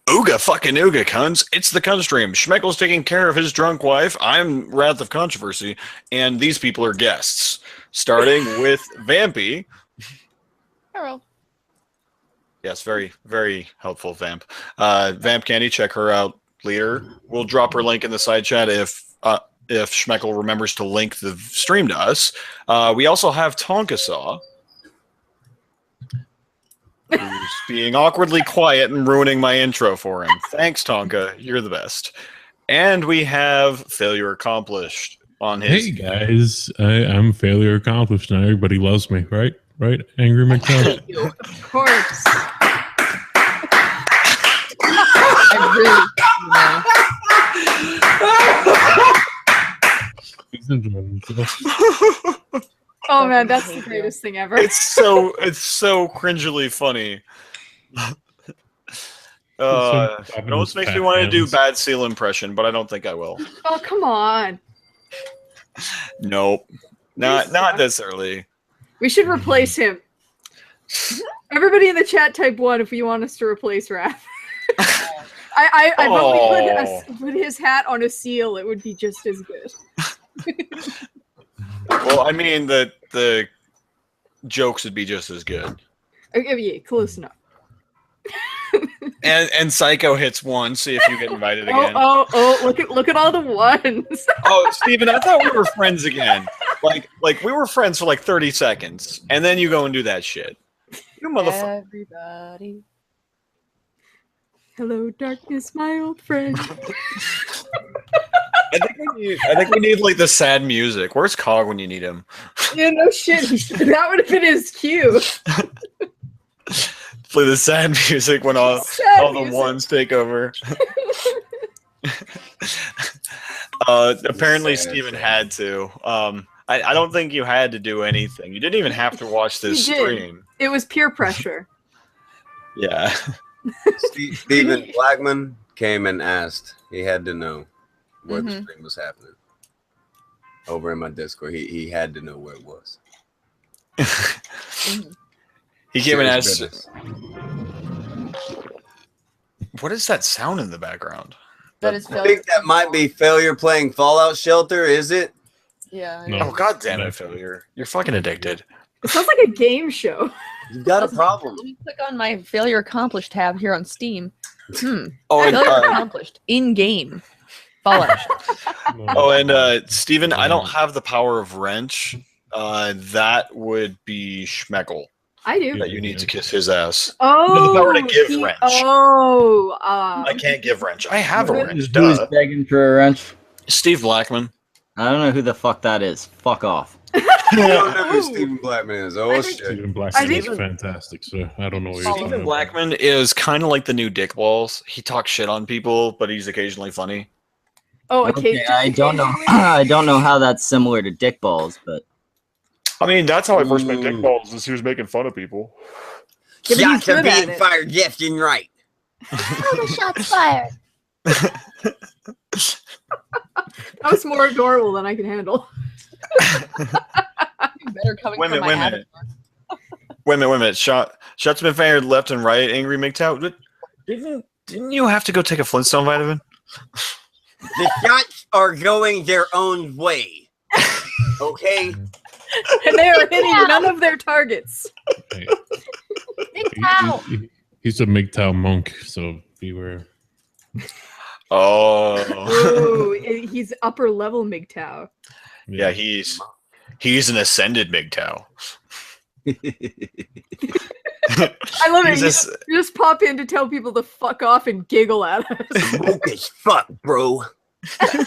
Ooga fucking ooga, cunts. It's the Cun Stream. Schmeckle's taking care of his drunk wife. I'm Wrath of Controversy. And these people are guests. Starting with Vampy. Hello. Yes, very, very helpful, Vamp. Vamp Candy, check her out later. We'll drop her link in the side chat if Schmeckle remembers to link the stream to us. We also have Tonka Saw, who's being awkwardly quiet and ruining my intro for him. Thanks, Tonka. You're the best. And we have Failure Accomplished on his... Hey, guys. I'm Failure Accomplished, and everybody loves me, right? Right, Angry McTown? Of course. I really, Oh man, that's the greatest thing ever. It's so cringily funny. It almost makes me want to do bad Seal impression, but I don't think I will. Oh come on. Nope. Not this early. We should replace him. Everybody in the chat type 1 if you want us to replace Raph. I vote we put his hat on a seal. It would be just as good. Well, I mean, the jokes would be just as good. Yeah, close enough. And Psycho hits 1. See if you get invited again. Oh! Look at all the ones. Oh, Steven, I thought we were friends again. Like we were friends for like 30 seconds, and then you go and do that shit. You motherfucker. Everybody. Hello, darkness, my old friend. I think we need like the sad music. Where's Cog when you need him? Yeah, no shit. That would have been his cue. Play the sad music when all the ones take over. Apparently, Steven had to. I don't think you had to do anything. You didn't even have to watch this stream. It was peer pressure. Yeah. Steven Blackman came and asked. He had to know where the stream was happening. Over in my Discord, he had to know where it was. He came and asked. What is that sound in the background? That is I think that might be Failure playing Fallout Shelter, is it? Yeah. No. Oh, god damn it, Failure. You're fucking addicted. It sounds like a game show. You've got a problem. Let me click on my Failure Accomplished tab here on Steam. Oh, Failure Accomplished. In-game. Fallout. Oh, and Steven, I don't have the power of wrench. That would be Schmeckle. I do. That you need to kiss his ass. Oh, the power to give wrench. Oh, I can't give wrench. I have a wrench. Who's begging for a wrench? Steve Blackman. I don't know who the fuck that is. Fuck off. You don't know who Steven Blackman is. Oh shit. Steven Blackman is fantastic, so I don't know what you're talking Steven about. Blackman is kind of like the new Dick Balls. He talks shit on people, but he's occasionally funny. Oh, okay. I don't know. I don't know how that's similar to Dick Balls, but I mean, that's how I first met Dick Balls. Is he was making fun of people. Shots are being fired left and right. Oh, the shots fired. That was more adorable than I can handle. Better coming Wait a from my minute. Wait a minute. Shots been fired left and right. Angry McTow. Didn't you have to go take a Flintstone vitamin? The shots are going their own way. Okay. And they are hitting none of their targets. He's a MGTOW monk, so beware. Oh. Ooh, he's upper level MGTOW. Yeah, he's an ascended MGTOW. I love it. You just pop in to tell people to fuck off and giggle at us. Woke as fuck, bro.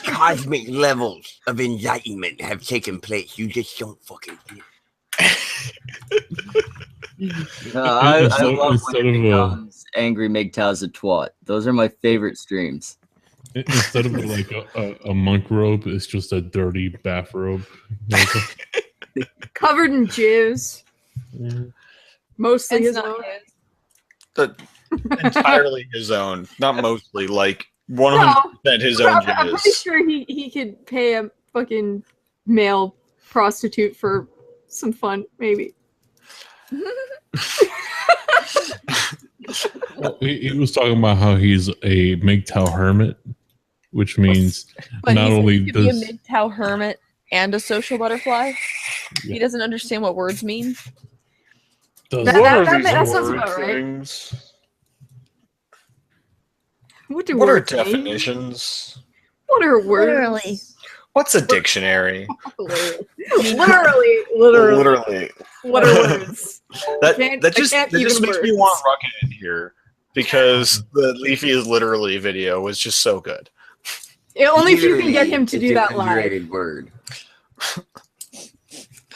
Cosmic levels of enlightenment have taken place. You just don't fucking get. I love when it becomes Angry MGTOW's a twat. Those are my favorite streams. Instead of like a monk robe, it's just a dirty bathrobe. Covered in jizz. Yeah. Mostly his own. Entirely his own. Not mostly, like 100% his own jizz. I'm pretty sure he could pay a fucking male prostitute for some fun, maybe. Well, he was talking about how he's a MGTOW hermit, which means But not he's only to be a does MGTOW hermit and a social butterfly. Yeah. He doesn't understand what words mean. does That- What that- are that- these that sounds word about right. things? What are What are words mean? definitions? What are words? Literally. What's a dictionary? Literally. Literally. What are words? That Can't- that I just can't that just even makes me words. want Rocket in here because the Leafy is literally video was just so good. Yeah, only if you can get Literally, him to it's do an that live. underrated word.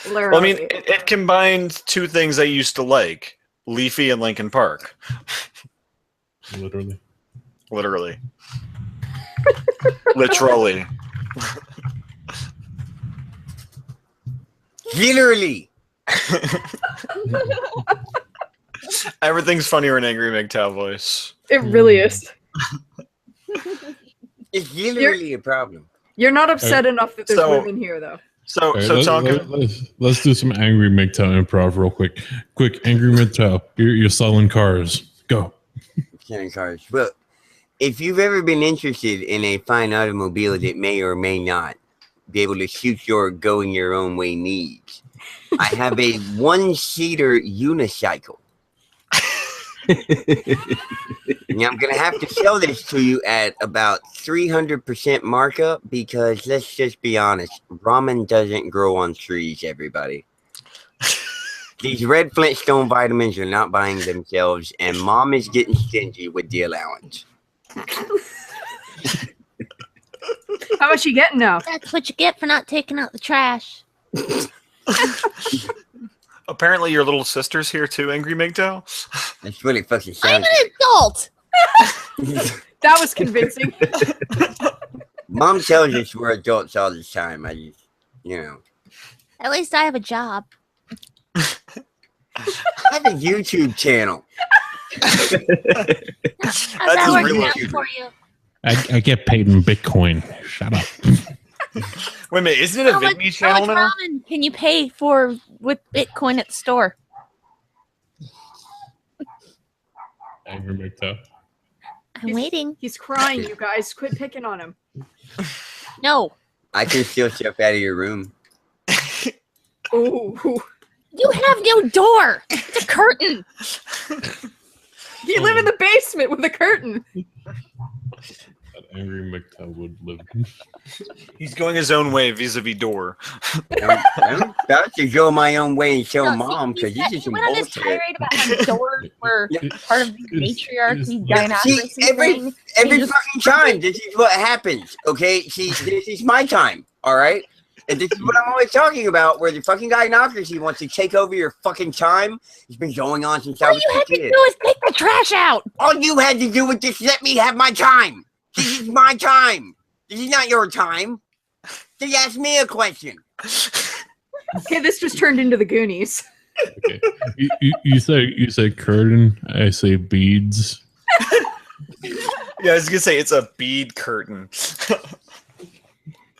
Literally. Well, I mean, it combined two things I used to like: Leafy and Linkin Park. literally. Literally. Literally. Literally. Everything's funnier in Angry MGTOW voice. It really is. It's literally a problem. You're not upset enough that there's So- women here, though. So, All right, so Tonka, let's do some Angry MGTOW improv real quick. Quick, Angry MGTOW. You're selling cars. Go. Carrying cars. Well, if you've ever been interested in a fine automobile that may or may not be able to suit your going your own way needs, I have a one-seater unicycle. Now I'm gonna have to sell this to you at about 300% markup because let's just be honest, ramen doesn't grow on trees, everybody. These red Flintstone vitamins are not buying themselves, and mom is getting stingy with the allowance. How much you getting now? That's what you get for not taking out the trash. apparently your little sister's here too, Angry MGTOW. That's really fucking I'm sounds. an adult. That was convincing. Mom tells us we're adults all the time. I just, At least I have a job. I have a YouTube channel. How's That's that working really out cute. for you? I get paid in Bitcoin. Shut up. Wait a minute, isn't it a How much, VidMe how channel much now? ramen can you pay for with Bitcoin at the store? Angry MGTOW. I'm waiting. He's crying, you guys. Quit picking on him. No, I can steal stuff out of your room. Ooh. you have no door. It's a curtain. You live in the basement with a curtain. That Angry MGTOW would live. He's going his own way vis-a-vis door. I'm about to go my own way and show No, see, mom he because this said- is he some went on this bullshit. tirade about how doors were Yeah. part of the matriarchy See, gynocracy every thing. every just- fucking time, this is what happens. Okay, see, this is my time. All right, and this is what I'm always talking about. Where the fucking gynocracy wants to take over your fucking time. It's been going on since I All was you a had to kid. do is take the trash out. All you had to do was just let me have my time. This is my time. This is not your time. Just ask me a question. Okay, this just turned into the Goonies. Okay. You say curtain. I say beads. Yeah, I was gonna say it's a bead curtain.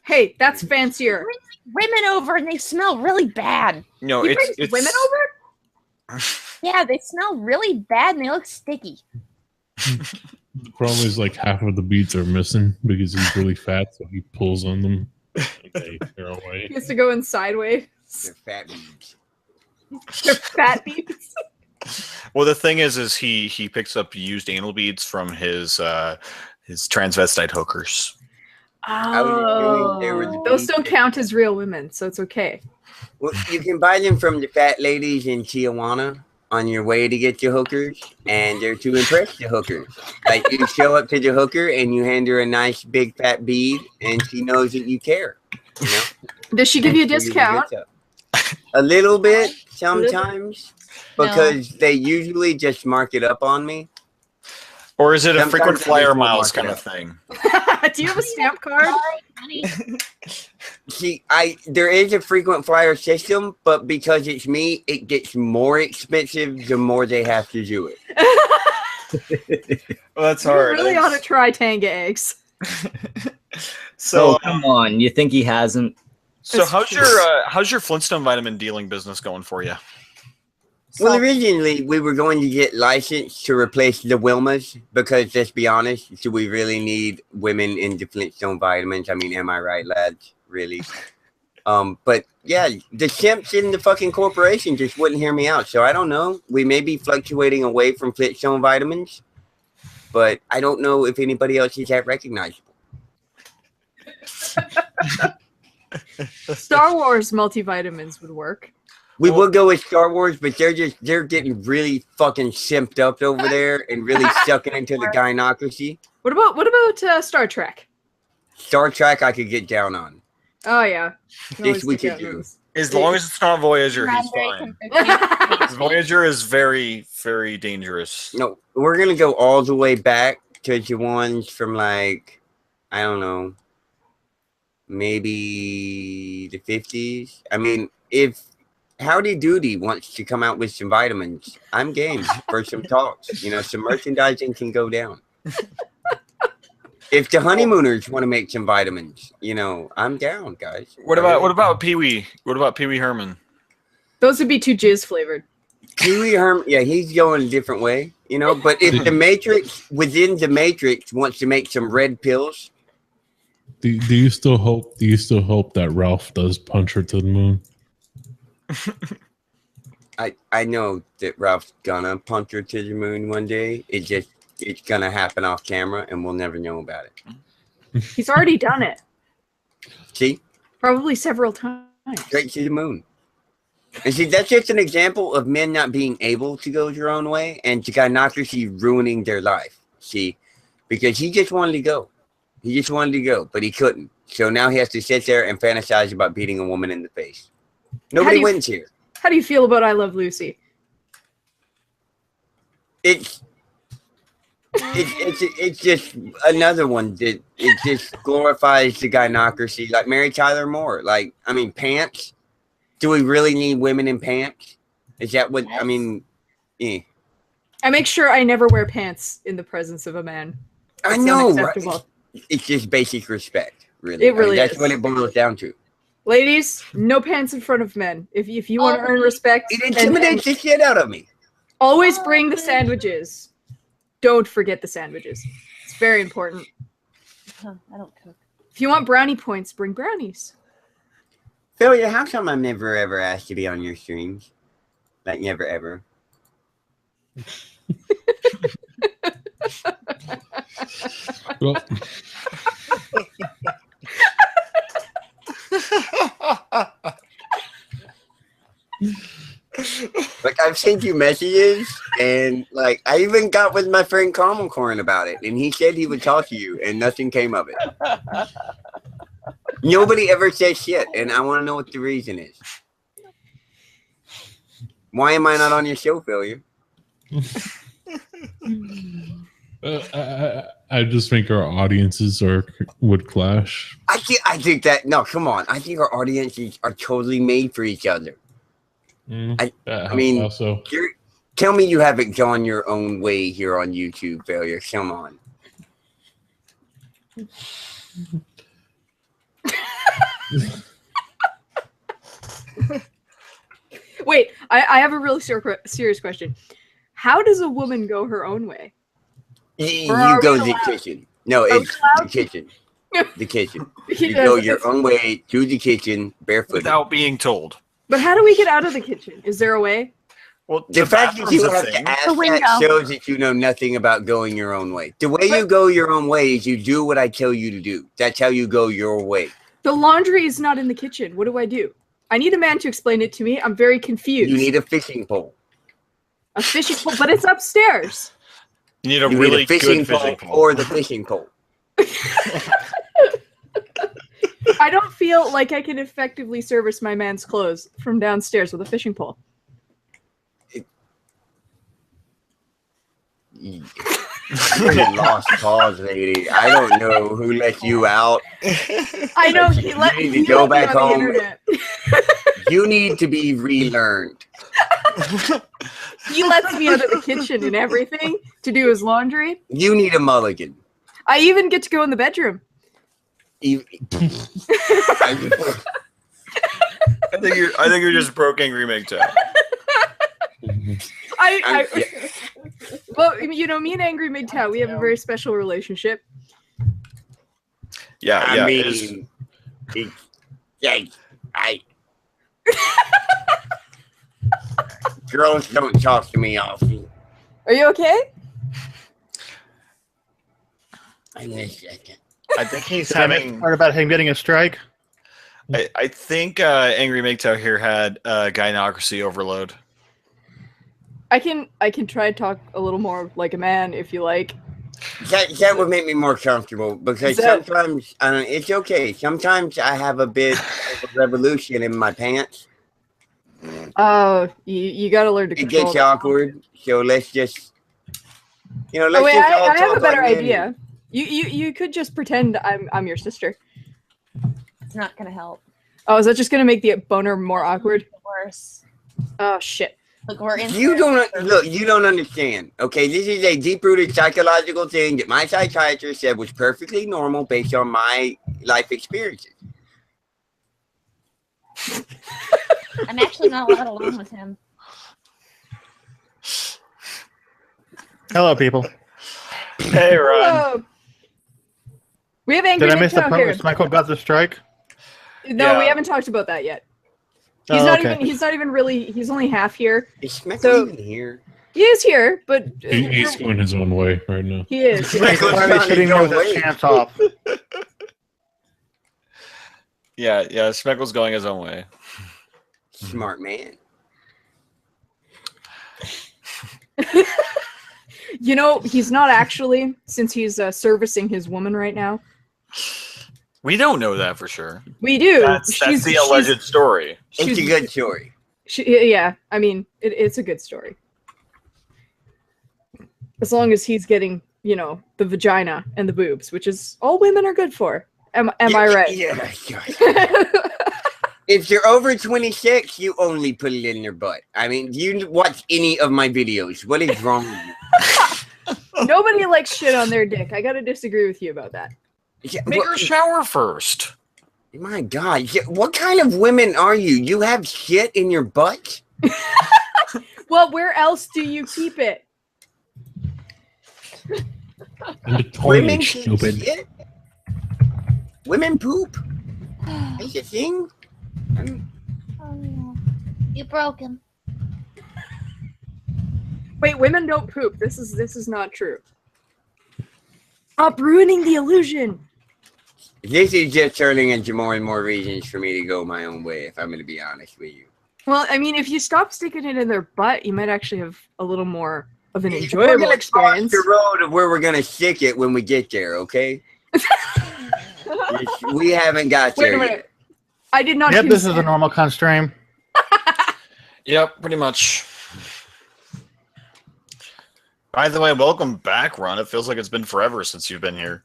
Hey, that's fancier. Women over and they smell really bad. No, He it's brings women over? Yeah, they smell really bad and they look sticky. The problem is like half of the beads are missing because he's really fat, so he pulls on them. Okay, they're away. He has to go in sideways. They're fat beads. They're fat beats. Well, the thing is he picks up used anal beads from his transvestite hookers. was assuming they were the Those beats don't that- count as real women, so it's okay. Well, you can buy them from the fat ladies in Tijuana on your way to get your hookers, and they're to impress the hookers. Like you show up to the hooker and you hand her a nice big fat bead, and she knows that you care. You know, Does she give you a So do discount? good stuff. A little bit sometimes, No. because they usually just mark it up on me. Or is it a Sometimes frequent they flyer just won't miles mark it kind of up. thing? Do you have a stamp card? Honey, See, there is a frequent flyer system, but because it's me, it gets more expensive the more they have to do it. Well, that's You hard. really ought to try Tanga eggs. So, Come on, you think he hasn't? so That's how's true. how's your Flintstone vitamin dealing business going for you? Well, originally we were going to get licensed to replace the Wilmas because, let's be honest, do we really need women in the Flintstone vitamins? I mean, am I right, lads? Really? But yeah, the simps in the fucking corporation just wouldn't hear me out. So I don't know. We may be fluctuating away from Flintstone vitamins, but I don't know if anybody else is that recognizable. Star Wars multivitamins would work. We will go with Star Wars, but they're getting really fucking simped up over there and really sucking into the gynocracy. What about Star Trek? Star Trek, I could get down on. Oh yeah. This we could do. As long as it's not Voyager, he's very fine. confused. Voyager is very, very dangerous. No, we're gonna go all the way back to the ones from like, I don't know, maybe the 50s. I mean, if Howdy Doody wants to come out with some vitamins, I'm game for some talks. You know, some merchandising can go down. If the honeymooners want to make some vitamins, you know, I'm down, guys. What about Pee-wee? What about Pee-wee Herman? Those would be too jizz flavored. Pee-wee Herman, yeah, he's going a different way, you know. But if the Matrix within the Matrix wants to make some red pills, Do you still hope that Ralph does punch her to the moon? I know that Ralph's gonna punch her to the moon one day. It's gonna happen off camera, and we'll never know about it. He's already done it. See, Probably several times. straight to the moon. And see, that's just an example of men not being able to go their own way, and the gynocracy ruining their life. See, because he just wanted to go. He just wanted to go, but he couldn't. So now he has to sit there and fantasize about beating a woman in the face. Nobody wins here. How do you feel about I Love Lucy? It's just another one that it just glorifies the gynocracy, like Mary Tyler Moore. Like, I mean, pants. Do we really need women in pants? Is that what I mean? Yeah. I make sure I never wear pants in the presence of a man. I It's know, unacceptable. right? It's just basic respect, really. It really that's is. what it boils down to. Ladies, no pants in front of men. If you want to earn respect, It and intimidates the shit out of me. always bring the sandwiches. Don't forget the sandwiches. It's very important. Huh, I don't cook. If you want brownie points, bring brownies. Phil, how come I've never ever asked to be on your streams? Like, never ever. Well, Like, I've sent you messages, and like, I even got with my friend Caramel Corn about it, and he said he would talk to you, and nothing came of it. Nobody ever says shit, and I want to know what the reason is. Why am I not on your show, Failure? I just think our audiences would clash. I think that, no, come on. I think our audiences are totally made for each other. I mean, also, tell me you haven't gone your own way here on YouTube, Failure. Come on. Wait, I have a really serious question. How does a woman go her own way? You are go we to the allowed? kitchen. No, Are we it's allowed? the kitchen. The kitchen. He You go does. your own way to the kitchen, barefoot. Without being told. But how do we get out of the kitchen? Is there a way? Well, The fact that you have to The ask window. that shows that you know nothing about going your own way. The way you go your own way is you do what I tell you to do. That's how you go your way. The laundry is not in the kitchen. What do I do? I need a man to explain it to me. I'm very confused. You need a fishing pole. a fishing pole, but it's upstairs. You need a You really need a fishing good pole fishing pole. or the fishing pole. I don't feel like I can effectively service my man's clothes from downstairs with a fishing pole. You're a lost cause, lady. I don't know who let you out. I know You he let, need to he go let me back on the home. internet. You need to be relearned. He lets me out of the kitchen and everything to do his laundry. You need a mulligan. I even get to go in the bedroom. You- I think you're just broke angry Meg Tat. Well, you know, me and Angry MGTOW, we have a very special relationship. Yeah, I yeah. mean, girls don't talk to me often. Are you okay? I guess I can. I think he's Did I miss the having. part about him getting a strike? I think Angry MGTOW here had gynocracy overload. I can try to talk a little more like a man if you like. That would make me more comfortable because sometimes it's okay. Sometimes I have a bit of a revolution in my pants. Oh, you got to learn to It control gets that. awkward, so let's just let's Oh wait, just all I have talk a better like men. idea. You could just pretend I'm your sister. It's not gonna help. Oh, is that just gonna make the boner more awkward? Worse. Oh shit. Look, we're in. You don't understand. Okay, this is a deep-rooted psychological thing that my psychiatrist said was perfectly normal based on my life experiences. I'm actually not allowed alone with him. Hello, people. Hey, Ron. Hello. We have Angry Did I miss the MGTOW part here. where Schmeckle got the strike? No, we Yeah. haven't talked about that yet. He's Oh, not okay. even. He's not even really. He's only half here. Is Schmeckle So- even here? He is here, but He's going his own way right now. he is. He's Schmeckle's probably trying sitting to there go with away. his pants off. Yeah, Schmeckle's going his own way. Smart man. You know, he's not actually, since he's servicing his woman right now. We don't know that for sure. We do. That's the alleged story. It's a good story. Yeah, I mean, it's a good story. As long as he's getting, you know, the vagina and the boobs, which is all women are good for. Am I right? Yeah. If you're over 26, you only put it in their butt. I mean, do you watch any of my videos? What is wrong with you? Nobody likes shit on their dick. I gotta disagree with you about that. Yeah, Make her shower first. my God, what kind of women are you? You have shit in your butt? Well, where else do you keep it? In the Women toilet, keep stupid. shit? Women poop? Is a thing? Oh no. You broke him. Wait, women don't poop. This is not true. Stop ruining the illusion. This is just turning into more and more reasons for me to go my own way, if I'm going to be honest with you. Well, I mean, if you stop sticking it in their butt, you might actually have a little more of an We're enjoyable gonna cross experience. the road of where we're going to stick it when we get there, okay? We haven't got Wait there a yet. minute. I did not. Yep, this is a consent. normal con stream. Yep, pretty much. By the way, welcome back, Ron. It feels like it's been forever since you've been here.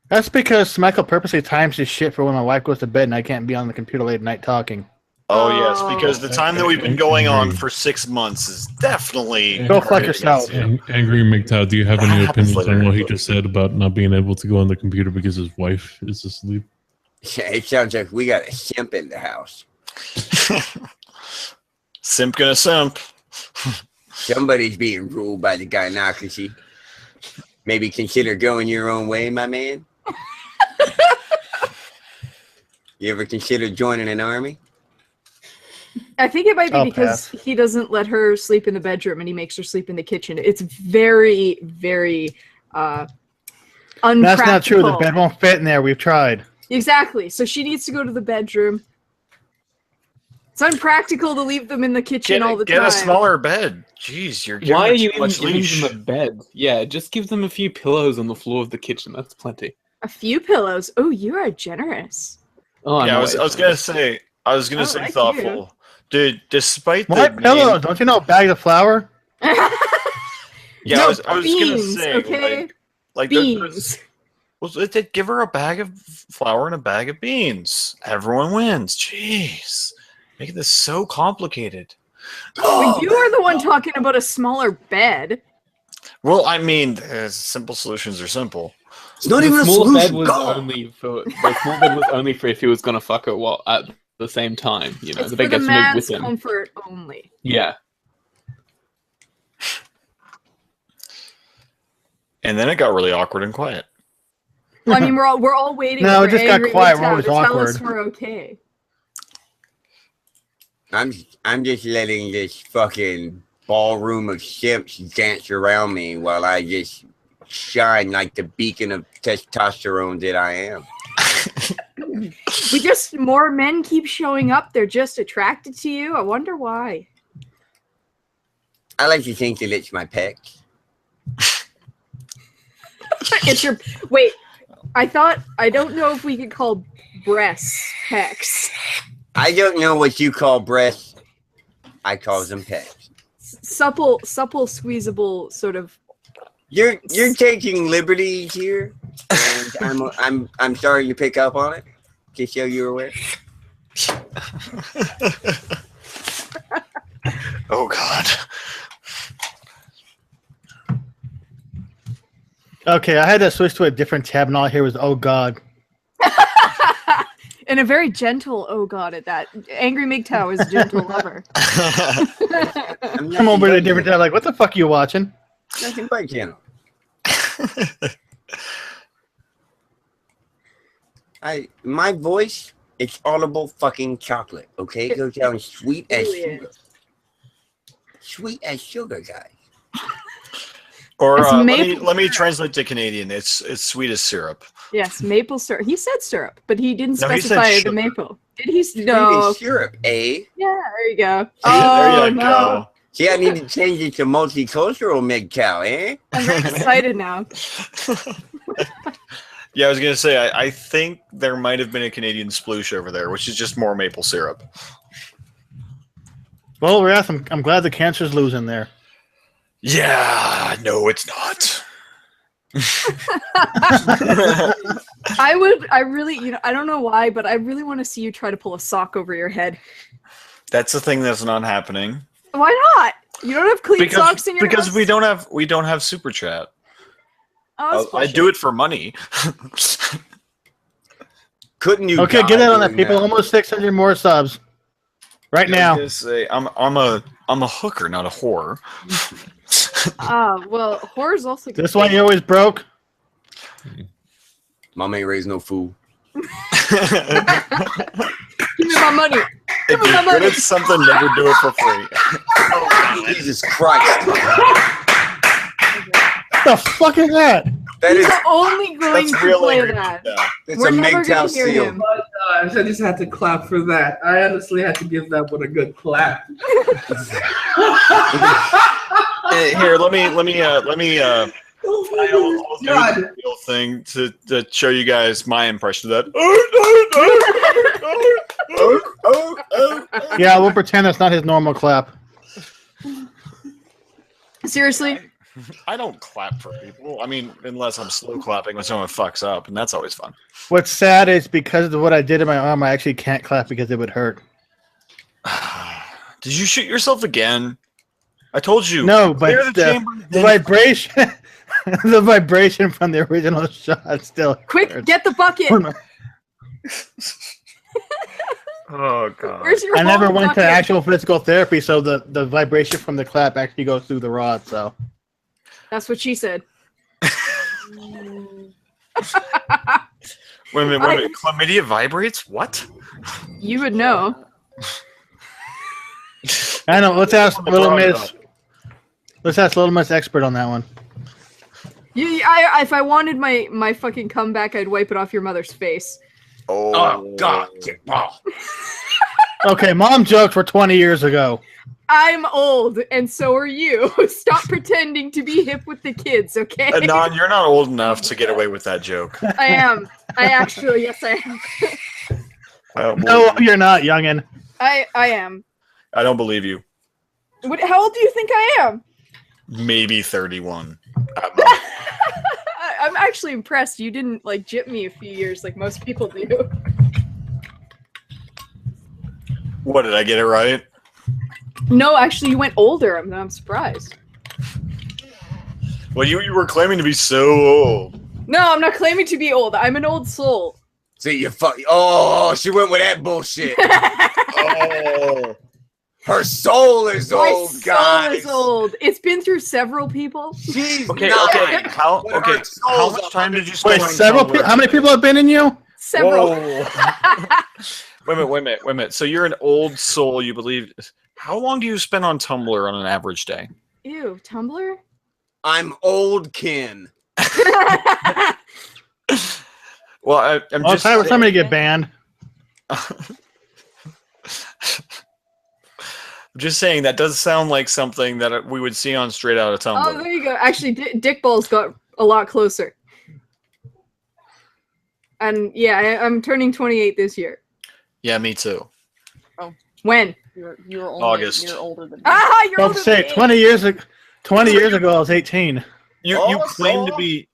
That's because Schmeckle purposely times his shit for when my wife goes to bed and I can't be on the computer late at night talking. Oh, yes, because the time that we've been going on Angry. for 6 months is definitely... Go fuck yourself. Angry MGTOW, do you have That any happens opinions later. on what he just said about not being able to go on the computer because his wife is asleep? Yeah, it sounds like we got a simp in the house. Simp gonna simp. Somebody's being ruled by the gynocracy. Maybe consider going your own way, my man. You ever consider joining an army? I think it might be I'll because pass. he doesn't let her sleep in the bedroom and he makes her sleep in the kitchen. It's very, very unpractical. That's not true. The bed won't fit in there. We've tried. Exactly. So she needs to go to the bedroom. It's unpractical to leave them in the kitchen all the Get time. a smaller bed. Jeez, you're giving Why are her you too much giving leash. them a bed? Yeah, just give them a few pillows on the floor of the kitchen. That's plenty. A few pillows. Oh, you are generous. Oh, Yeah, I was gonna say. say, I like thoughtful. Dude, despite Why the pillows? name- Don't you know bags of flour? yeah, No, I was gonna beans, say, okay? like Beans. they give her a bag of flour and a bag of beans. Everyone wins. Jeez, making this so complicated. But you are the one talking about a smaller bed. Well, I mean, simple solutions are simple. It's not The even a small solution. bed was Go. only for the small bed was only for if he was gonna fuck her while at the same time. You know, It's the for bed the gets moved man's with him. comfort only. Yeah, And then it got really awkward and quiet. Well, I mean, we're all waiting. No, for it just got Angry quiet. We're Midtown always to tell us awkward. we're okay. I'm just letting this fucking ballroom of simps dance around me while I just shine like the beacon of testosterone that I am. More men keep showing up. They're just attracted to you. I wonder why. I like to think that it's my pecs. It's your wait. I don't know if we could call breasts pecs. I don't know what you call breasts. I call them pecs. Supple, squeezable sort of. You're taking liberties here, and I'm sorry to pick up on it. Just so you're aware. Oh God. Okay, I had to switch to a different tab, and all I hear was "Oh God." And a very gentle oh god at that. Angry MGTOW is a gentle lover. I'm over to a different tab, like, what the fuck are you watching? Nothing but channel. My voice, it's audible fucking chocolate. Okay, it goes down sweet as sugar. Sweet as sugar, guys. Or It's let maple me syrup. translate to Canadian. It's sweet as syrup. Yes, maple syrup. He said syrup, but he didn't No, he said specify the sugar. maple. Did he? Sweet No. as syrup, eh? Yeah, there you go. There Oh you no! go. See, I need to change it to multicultural MGTOW, eh? I'm very excited now. Yeah, I was gonna say I think there might have been a Canadian sploosh over there, which is just more maple syrup. Well, Wrath, I'm glad the cancer's losing there. Yeah, no, it's not. I really, I don't know why, but I really want to see you try to pull a sock over your head. That's the thing that's not happening. Why not? You don't have clean socks in your because house? we don't have super chat. Oh, that's I do it for money. Couldn't you? Okay, die get that on that, doing people. Almost 600 more subs. Right now. I was gonna say, I'm a hooker, not a whore. Well, whore's also. This why you always broke? Mom ain't raised no fool. Give me my money. If you're good at something, never do it for free. Oh, Jesus Christ! What the fuck is that? That He's is only going That's to real play angry. that. Yeah. it's We're a never MGTOW gonna hear seal. him. I just had to clap for that. I honestly had to give that one a good clap. Hey, here, let me Oh my God. real thing to show you guys my impression of that. Yeah, we'll pretend that's not his normal clap. Seriously? I don't clap for people. I mean, unless I'm slow clapping when someone fucks up, and that's always fun. What's sad is because of what I did in my arm, I actually can't clap because it would hurt. Did you shoot yourself again? I told you. No, but clear the the chamber, then- vibration, the vibration from the original shot still. Quick, hurts. get the bucket. Oh god. Where's your I never whole went to bucket? actual physical therapy, so the vibration from the clap actually goes through the rod. So That's what she said. Wait a minute. Chlamydia vibrates? What? You would know. I know. Let's ask Little Miss. Let's ask Little Miss expert on that one. If I wanted my fucking comeback, I'd wipe it off your mother's face. Oh God! Okay, mom jokes were 20 years ago. I'm old, and so are you. Stop pretending to be hip with the kids, okay? Non, you're not old enough to get away with that joke. I am. Yes, I am. I don't No, believe you. you're not, youngin. I am. I don't believe you. How old do you think I am? Maybe 31. I'm actually impressed. You didn't like jip me a few years like most people do. What, did I get it right? No, actually, you went older. I'm surprised. Well, you were claiming to be so old. No, I'm not claiming to be old. I'm an old soul. See, you fuck. Oh, she went with that bullshit. Oh. Her soul is My old, soul guys. is old. It's been through several people. She's Okay, not. okay. How But her soul's much time did you spend Wait, on several Tumblr? people? How many people have been in you? Several. Whoa. Wait a minute. So you're an old soul, you believe. How long do you spend on Tumblr on an average day? Ew, Tumblr? I'm old kin. Well, I'm Well, just time for somebody to get banned. just saying that does sound like something that we would see on Straight Outta Tumblr. Oh, there you go. Actually, Dick Balls got a lot closer. And yeah, I'm turning 28 this year. Yeah, me too. When? You were only August. a year older than me. Ah, you're Well, older say than me. 20 years ago. 20 years ago, I was 18. You claim to be.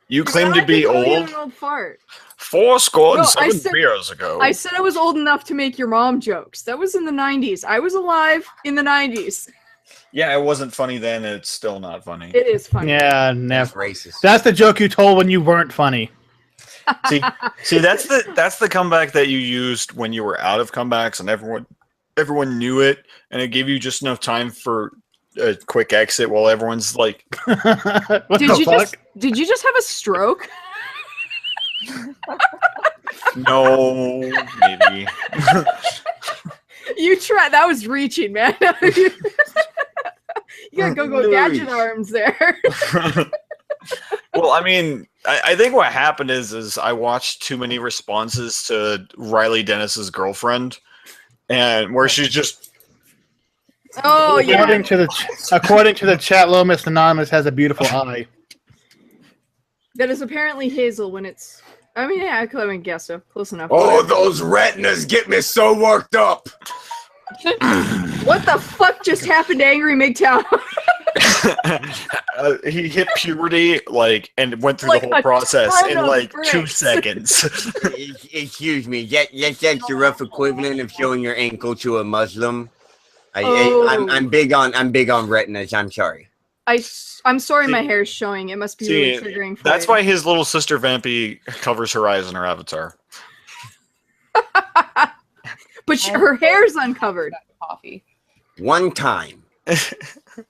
You claim to I be can call you old. an old fart. 4 No, I 7 said- years ago. I said I was old enough to make your mom jokes. That was in the 90s. I was alive in the 90s. Yeah, it wasn't funny then. It's still not funny. It is funny. Yeah, That's never. racist. That's the joke you told when you weren't funny. See, that's the comeback that you used when you were out of comebacks, and everyone knew it, and it gave you just enough time for a quick exit while everyone's like, What Did the you fuck? did you just have a stroke? no, maybe. You tried. That was reaching, man. You got go gadget arms there. Well, I mean, I think what happened is I watched too many responses to Riley Dennis's girlfriend, and where she's just Oh yeah. According to the chat, low Miss Anonymous has a beautiful eye. That is apparently Hazel when it's. I mean, yeah, I mean, guess so. Close enough. Oh, those retinas get me so worked up. What the fuck just happened to Angry MGTOW? he hit puberty and went through Like the whole a process ton in of 2 bricks. seconds. Excuse me. That's the rough equivalent of showing your ankle to a Muslim. Oh. I'm big on retinas. I'm sorry. I'm sorry my hair's showing. It must be really triggering for That's you. why his little sister Vampy covers her eyes in her avatar. But her hair's uncovered. Coffee. One time,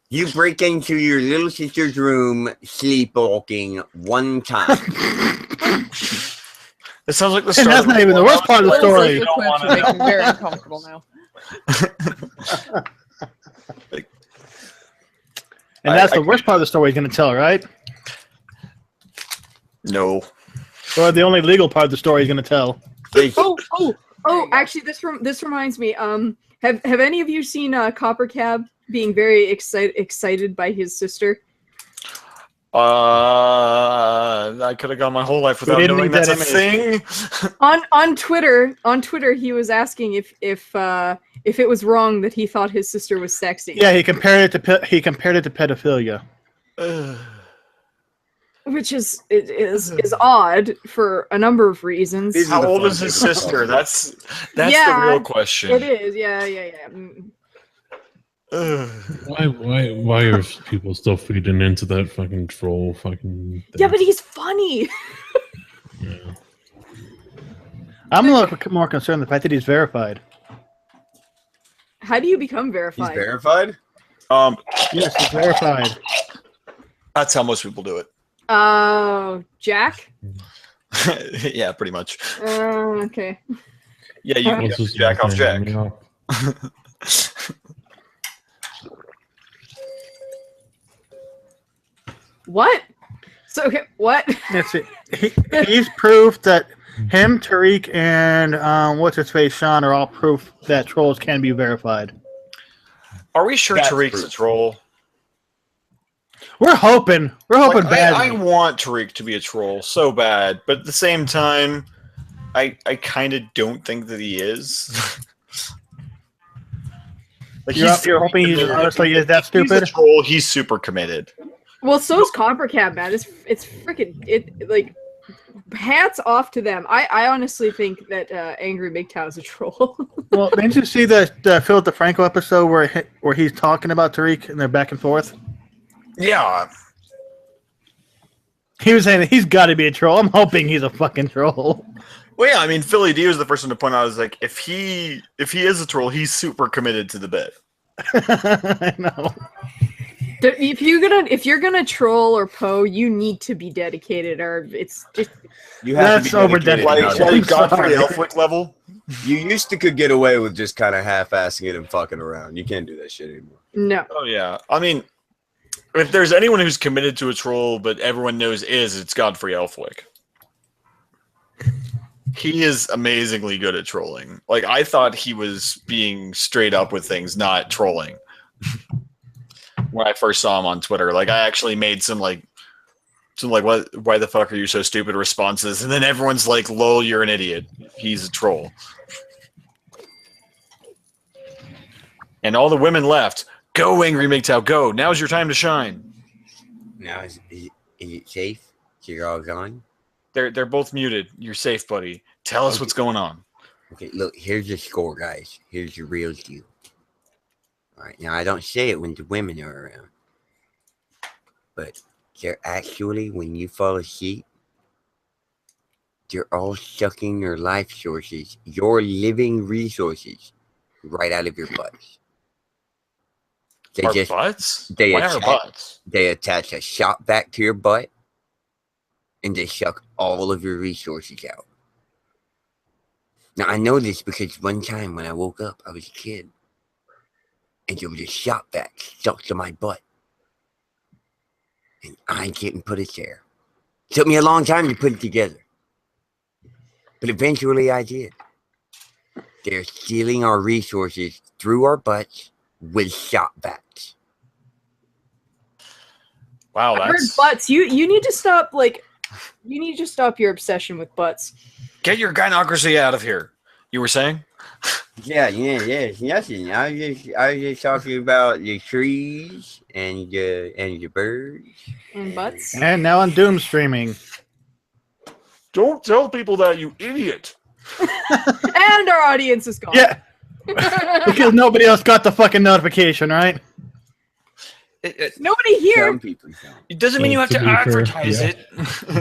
you break into your little sister's room sleepwalking. One time. It sounds like the And start. that's not even the worst part of the story. You don't Clips wanna are making know. me very uncomfortable now. And that's the worst part of the story he's going to tell, right? No. Or the only legal part of the story he's going to tell. Oh! Actually, this reminds me. Have any of you seen Copper Cab being very excited by his sister? I could have gone my whole life without didn't knowing need that's a that thing. On Twitter, he was asking if it was wrong that he thought his sister was sexy. Yeah, he compared it to pedophilia. Which is odd for a number of reasons. How old is his sister? That's Yeah, the real question. It is. Yeah. Mm. Why are people still feeding into that fucking troll fucking thing? Yeah, but he's funny. Yeah. I'm a little more concerned with the fact that he's verified. How do you become He's verified? verified? Yes, he's verified. That's how most people do it. Oh, Jack? Yeah, pretty much. Okay. Yeah, you can What's his jack off name? Jack. What? So, okay, what? That's it. He's proof that him, Tariq, and what's his face, Sean, are all proof that trolls can be verified. Are we sure That's Tariq's proof. a troll? We're hoping. We're hoping Like, badly. I want Tariq to be a troll so bad, but at the same time, I kind of don't think that he is. Like You're hoping he's honestly is that He's a stupid? troll. He's super committed. Well, so's Copper Cab, man. It's freaking like hats off to them. I honestly think that Angry MGTOW is a troll. Well, didn't you see the Philip DeFranco episode where he's talking about Tariq and they're back and forth? Yeah. He was saying that he's got to be a troll. I'm hoping he's a fucking troll. Well, yeah, I mean, Philly D was the first one to point out. I was like, if he is a troll, he's super committed to the bit. I know. If you're gonna troll or Poe, you need to be dedicated, or it's just You have That's to be over dedicated. dedicated. Like Godfrey Elfwick level. You used to could get away with just kind of half-assing it and fucking around. You can't do that shit anymore. no. Oh yeah, I mean, if there's anyone who's committed to a troll, but everyone knows it's Godfrey Elfwick. He is amazingly good at trolling. Like, I thought he was being straight up with things, not trolling. When I first saw him on Twitter, like, I actually made some what? Why the fuck are you so stupid responses? And then everyone's like, "Lol, you're an idiot. He's a troll." And all the women left. Go, Angry MGTOW, go. Now's your time to shine. Now, is it safe? So you're all gone? They're both muted. You're safe, buddy. Tell us what's going on. Okay, look, here's the score, guys. Here's the real deal. All right, now I don't say it when the women are around. But they're actually, when you fall asleep, they're all sucking your life sources, your living resources, right out of your butts. Our butts? They Why our butts? They attach a shot back to your butt, and they suck all of your resources out. Now, I know this because one time when I woke up, I was a kid, and there was a shot back stuck to my butt. And I couldn't put it there. Took me a long time to put it together. But eventually I did. They're stealing our resources through our butts with shot backs. Wow, I heard butts. You need to stop you need to stop your obsession with butts. Get your gynocracy out of here. You were saying? Yeah, it's nothing. I was just talking about the trees and the birds. And butts. And now on Doom streaming. Don't tell people that, you idiot. And our audience is gone. Yeah. Because nobody else got the fucking notification, right? Nobody here. Some people don't. It doesn't mean you have to advertise it.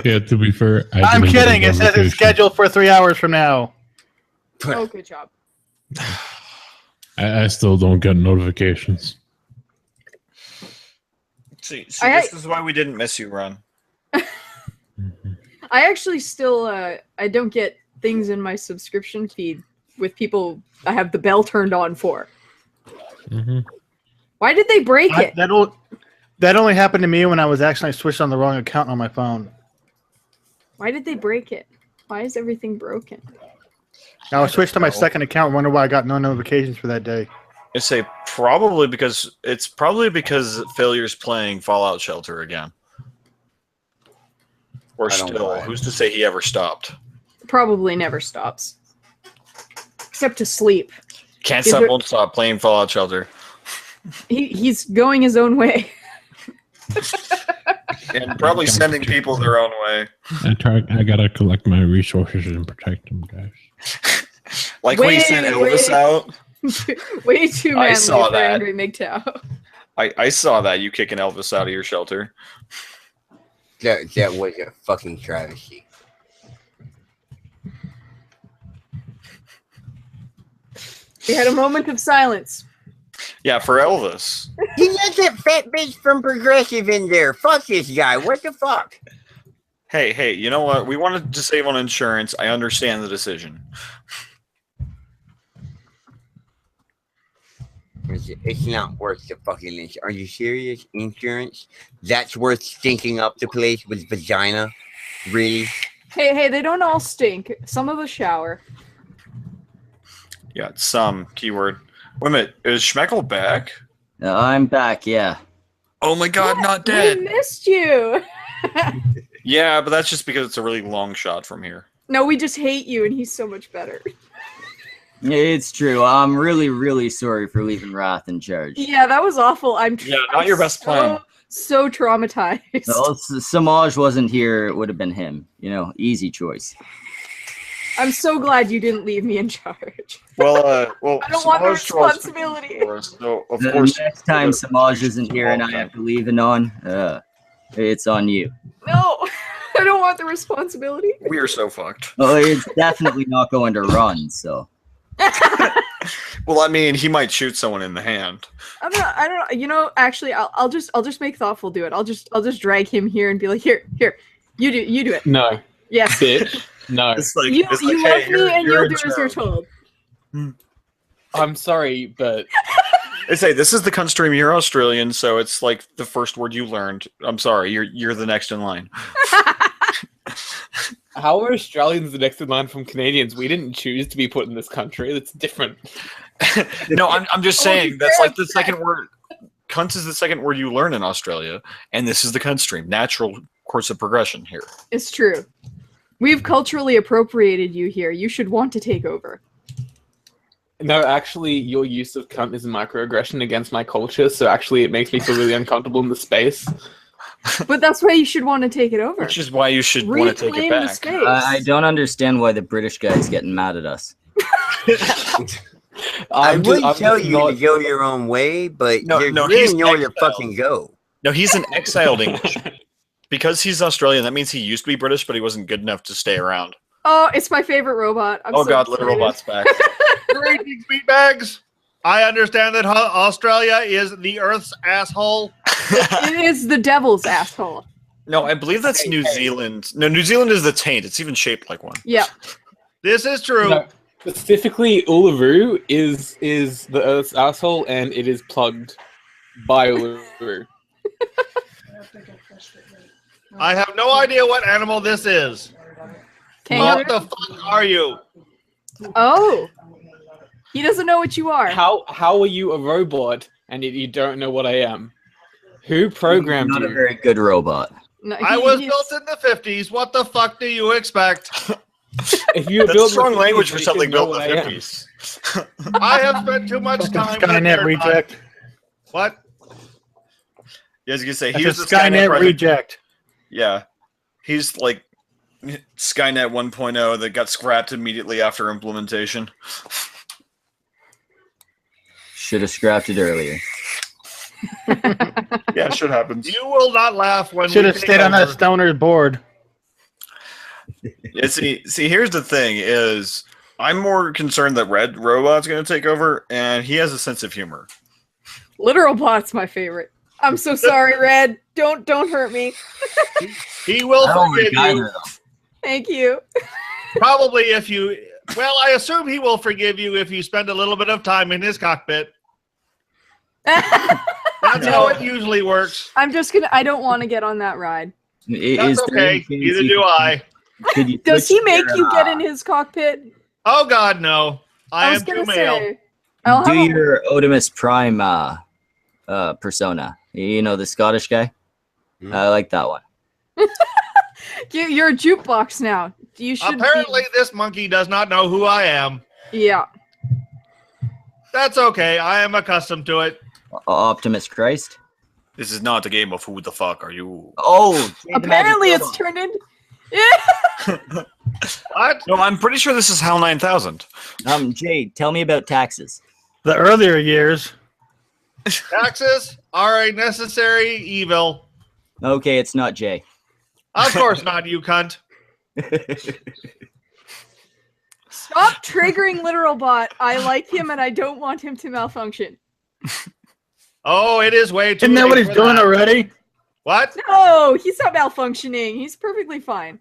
Yeah, to be fair, I'm kidding. It says it's scheduled for 3 hours from now. Oh, good job. I still don't get notifications. See, this is why we didn't miss you, Ron. I actually still I don't get things in my subscription feed with people I have the bell turned on for. Mm-hmm. Why did they break it? That only happened to me when I was actually switched on the wrong account on my phone. Why did they break it? Why is everything broken? I was switched to my second account. Wonder why I got no notifications for that day. It's probably because Failure's playing Fallout Shelter again. Or still, who's to say he ever stopped? Probably never stops. Except to sleep. Can't stop, won't stop playing Fallout Shelter. He's going his own way. And probably sending people their own way. I gotta collect my resources and protect them, guys. Like when you sent Elvis out. Way too manly saw for that. Angry MGTOW. I saw that, you kicking Elvis out of your shelter. That was a fucking travesty. We had a moment of silence. Yeah, for Elvis. He let that fat bitch from Progressive in there. Fuck this guy. What the fuck? Hey, you know what? We wanted to save on insurance. I understand the decision. It's not worth the fucking insurance. Are you serious? Insurance? That's worth stinking up the place with vagina? Really? Hey, they don't all stink. Some of us shower. Yeah, some keyword. Wait a minute, is Schmeckle back? I'm back, yeah. Oh my god, not We dead! missed you. Yeah, but that's just because it's a really long shot from here. No, we just hate you, and he's so much better. It's true. I'm really, really sorry for leaving Wrath in charge. Yeah, that was awful. Not your best plan. So traumatized. Well, if Samaj wasn't here, it would have been him. Easy choice. I'm so glad you didn't leave me in charge. Well, I don't want the responsibility. So of The course, next time Samaj isn't here and I have to leave Anon, it's on you. No. I don't want the responsibility. We are so fucked. Oh, it's definitely not going to run. So Well, I mean, he might shoot someone in the hand. I don't know. You know, actually, I'll just make Thoughtful do it. I'll just drag him here and be like, here, you do it. No. Yes. Bitch. No. It's like, You it's like, love hey, me and you're you'll in do as you're charge. told. I'm sorry, but They say this is the cunt stream. You're Australian, so it's like the first word you learned. I'm sorry, you're the next in line. how are Australians the next in line from Canadians? We didn't choose to be put in this country. That's different. No, I'm just saying that's like the second word. Cunt is the second word you learn in Australia, and this is the cunt stream. Natural course of progression here. It's true. We've culturally appropriated you here. You should want to take over. No, actually, your use of cunt is a microaggression against my culture, so actually it makes me feel really uncomfortable in the space. But that's why you should want to take it over. Which is why you should want to take it Reclaim the back. space. I don't understand why the British guy's getting mad at us. I would I'm tell just you not- to go your own way, but No, there's no, really he's nowhere to exiled. fucking go. No, he's an exiled English. Because he's Australian, that means he used to be British, but he wasn't good enough to stay around. Oh, it's my favorite robot. I'm Oh so god, Little excited. Robot's back. Greetings, meatbags. I understand that Australia is the Earth's asshole. It is the devil's asshole. No, I believe that's New Zealand. No, New Zealand is the taint. It's even shaped like one. Yeah. This is true. No, specifically, Uluru is the Earth's asshole, and it is plugged by Uluru. I have no idea what animal this is. What the fuck are you? Oh. He doesn't know what you are. How are you a robot and you don't know what I am? Who programmed Not you? a very good robot. No, I was built in the 50s. What the fuck do you expect? If you were That's built strong in the language 50s, for you something should know built in the what I am. 50s. I have spent too much time with Skynet their- reject. What? Yeah, I was gonna say That's he's a the Skynet project. reject. Yeah, he's like Skynet 1.0 that got scrapped immediately after implementation. Should have scrapped it earlier. Yeah, shit happens. You will not laugh when Should we have take stayed on that over. stoner's board. Yeah, see, here's the thing: is I'm more concerned that Red Robot's going to take over, and he has a sense of humor. Literal Bot's my favorite. I'm so sorry, Red. Don't hurt me. He will I don't forgive like either you. of them. Thank you. Probably if you. Well, I assume he will forgive you if you spend a little bit of time in his cockpit. That's how it usually works. I'm just gonna. I don't want to get on that ride. That's okay. Neither do I. Does he make you get in his cockpit? Oh God, no! I was am too gonna male. say. I'll Do have a- your Otimus Prime persona. You know, the Scottish guy? I like that one. You're a jukebox now. You should. Apparently, this monkey does not know who I am. Yeah. That's okay. I am accustomed to it. Optimus Christ? This is not a game of who the fuck are you. Oh, Apparently, it's turned into. What? No, I'm pretty sure this is HAL 9000. Jay, tell me about taxes. The earlier years. Taxes are a necessary evil. Okay, it's not Jay. Of course not, you cunt. Stop triggering Literal Bot. I like him and I don't want him to malfunction. Oh, it is way too Isn't that late what he's for doing that. already? What? No, he's not malfunctioning. He's perfectly fine.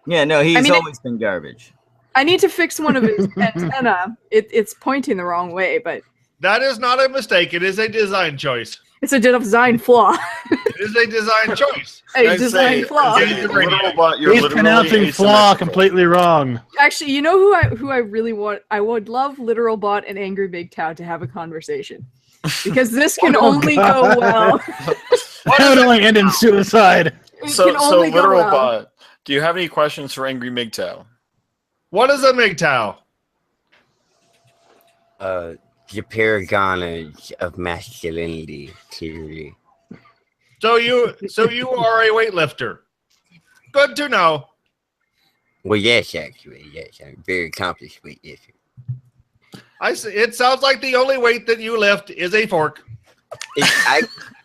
Yeah, no, he's I mean, always been garbage. I need to fix one of his antenna. It's pointing the wrong way, but That is not a mistake. It is a design choice. it's a design flaw. It is a design choice. A design flaw. He's pronouncing flaw completely wrong. Actually, you know who I really want? I would love Literal Bot and Angry Big Tao to have a conversation. Because this can Oh, only God. go well. That would only end in suicide. It So can only go Literal well. Bot, do you have any questions for Angry MGTOW? What is a MGTOW? The paragon of masculinity, clearly. So you are a weightlifter. Good to know. Well, yes, actually, yes, I'm a very accomplished weightlifter. It sounds like the only weight that you lift is a fork.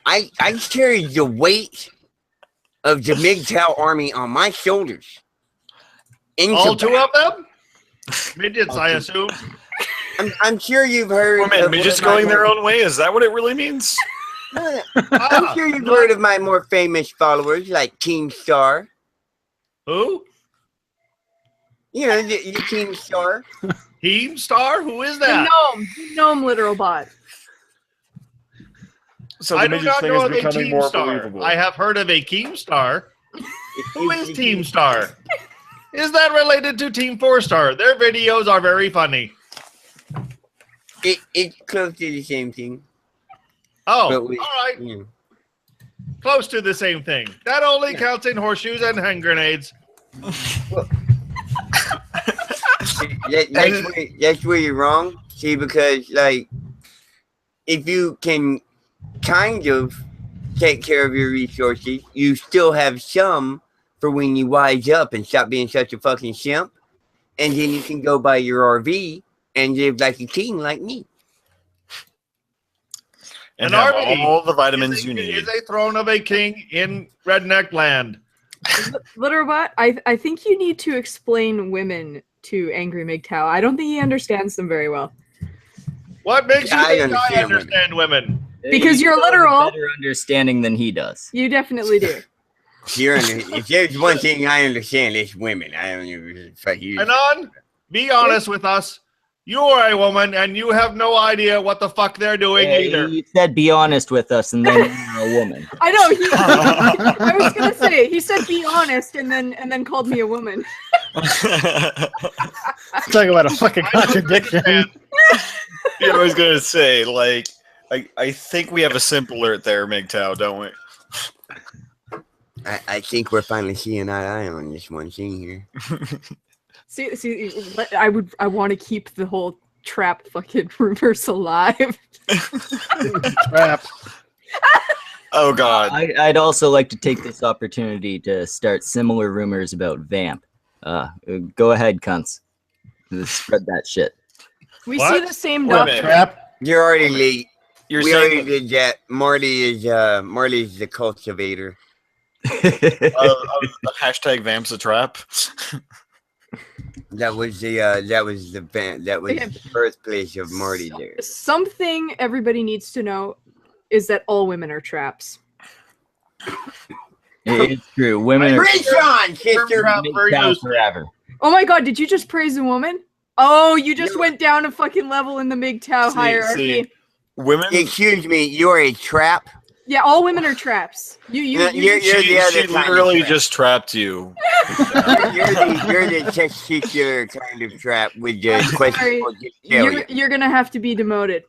I carry the weight of the MGTOW army on my shoulders. All 2 of them? Midgets, I assume. I'm sure you've heard. Wait a minute, midgets going their own way? Is that what it really means? I'm sure you've heard of my more famous followers like Team Star. Who? You know, the Team Star. Team Star? Who is The that? gnome literal bot. So the I do midget not thing know is of a becoming Team more Star. believable. I have heard of a Keemstar. Who is Team Star? Is that related to Team 4-Star? Their videos are very funny. It's close to the same thing. Oh, But all we- right. Yeah. Close to the same thing. That only counts in horseshoes and hand grenades. That's where you're wrong. See, because like, if you can kind of take care of your resources, you still have some for when you wise up and stop being such a fucking simp, and then you can go buy your RV and live like a king, like me. And An have RV all the vitamins you need. Is a throne of a king in redneck land. Litterbot, I think you need to explain women to Angry MGTOW. I don't think he understands them very well. What makes you I think understand I understand women? Because you're still have a literal. better understanding than he does. You definitely do. If there's one thing I understand, it's women. I don't even fuck you. Anon, be honest with us. You are a woman, and you have no idea what the fuck they're doing Hey, either. he said, "Be honest with us," and then you're a woman. I know. I was gonna say he said be honest, and then called me a woman. Talk about a fucking contradiction. You know, I was gonna say, like, I think we have a simp alert there, MGTOW, don't we? I think we're finally seeing eye to eye on this one thing here. See, I want to keep the whole trap fucking rumors alive. Trap. Oh God. I'd also like to take this opportunity to start similar rumors about Vamp. Go ahead, cunts. Spread that shit. We What? see the same Wait a doctor. minute. Trap. You're already late. You're We already saying did that. Marty's the cultivator. hashtag Vamp's a trap. That was the birthplace of Marty there. Something everybody needs to know is that all women are traps. It's true. Women are Preach on, sister. down forever. Oh my god, did you just praise a woman? Oh, you just went down a fucking level in the MGTOW hierarchy. Women. Excuse me, you're a trap. Yeah, all women are traps. You're She, the other she kind of literally trap. just trapped you. You're the testicular kind of trap with the Sorry, questionable genitalia. you're gonna have to be demoted.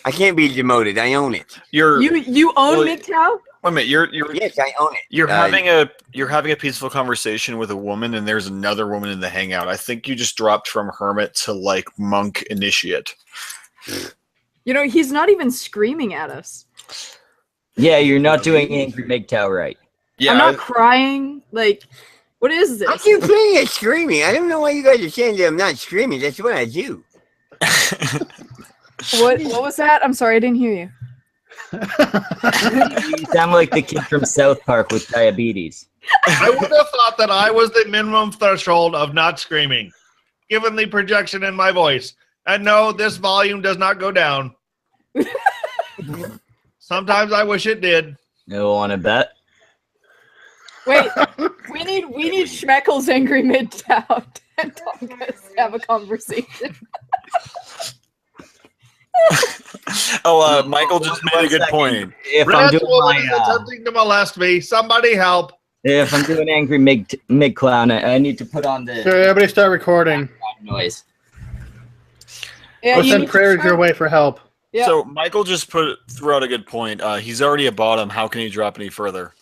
I can't be demoted. I own it. You own well, MGTOW? Wait a minute, you're Yes, I own it. you're having a peaceful conversation with a woman, and there's another woman in the hangout. I think you just dropped from hermit to like monk initiate. You know, he's not even screaming at us. Yeah, you're not doing Angry MGTOW right. Yeah, I'm not crying. Like, what is this? I keep playing it screaming. I don't know why you guys are saying that I'm not screaming. That's what I do. What was that? I'm sorry, I didn't hear you. You sound like the kid from South Park with diabetes. I would have thought that I was the minimum threshold of not screaming, given the projection in my voice. And no, this volume does not go down. Sometimes I wish it did. No, want to bet? Wait, we need Schmeckle's Angry MGTOW to talk us, have a conversation. Michael just made a good point. If I'm Red doing woman is my, attempting to molest me. Somebody help. if I'm doing Angry Mig Clown, I need to put on the Sure, everybody start recording. noise. Yeah, We'll you send need to prayers start- your way for help. Yeah. So Michael just threw out a good point. He's already a bottom. How can he drop any further?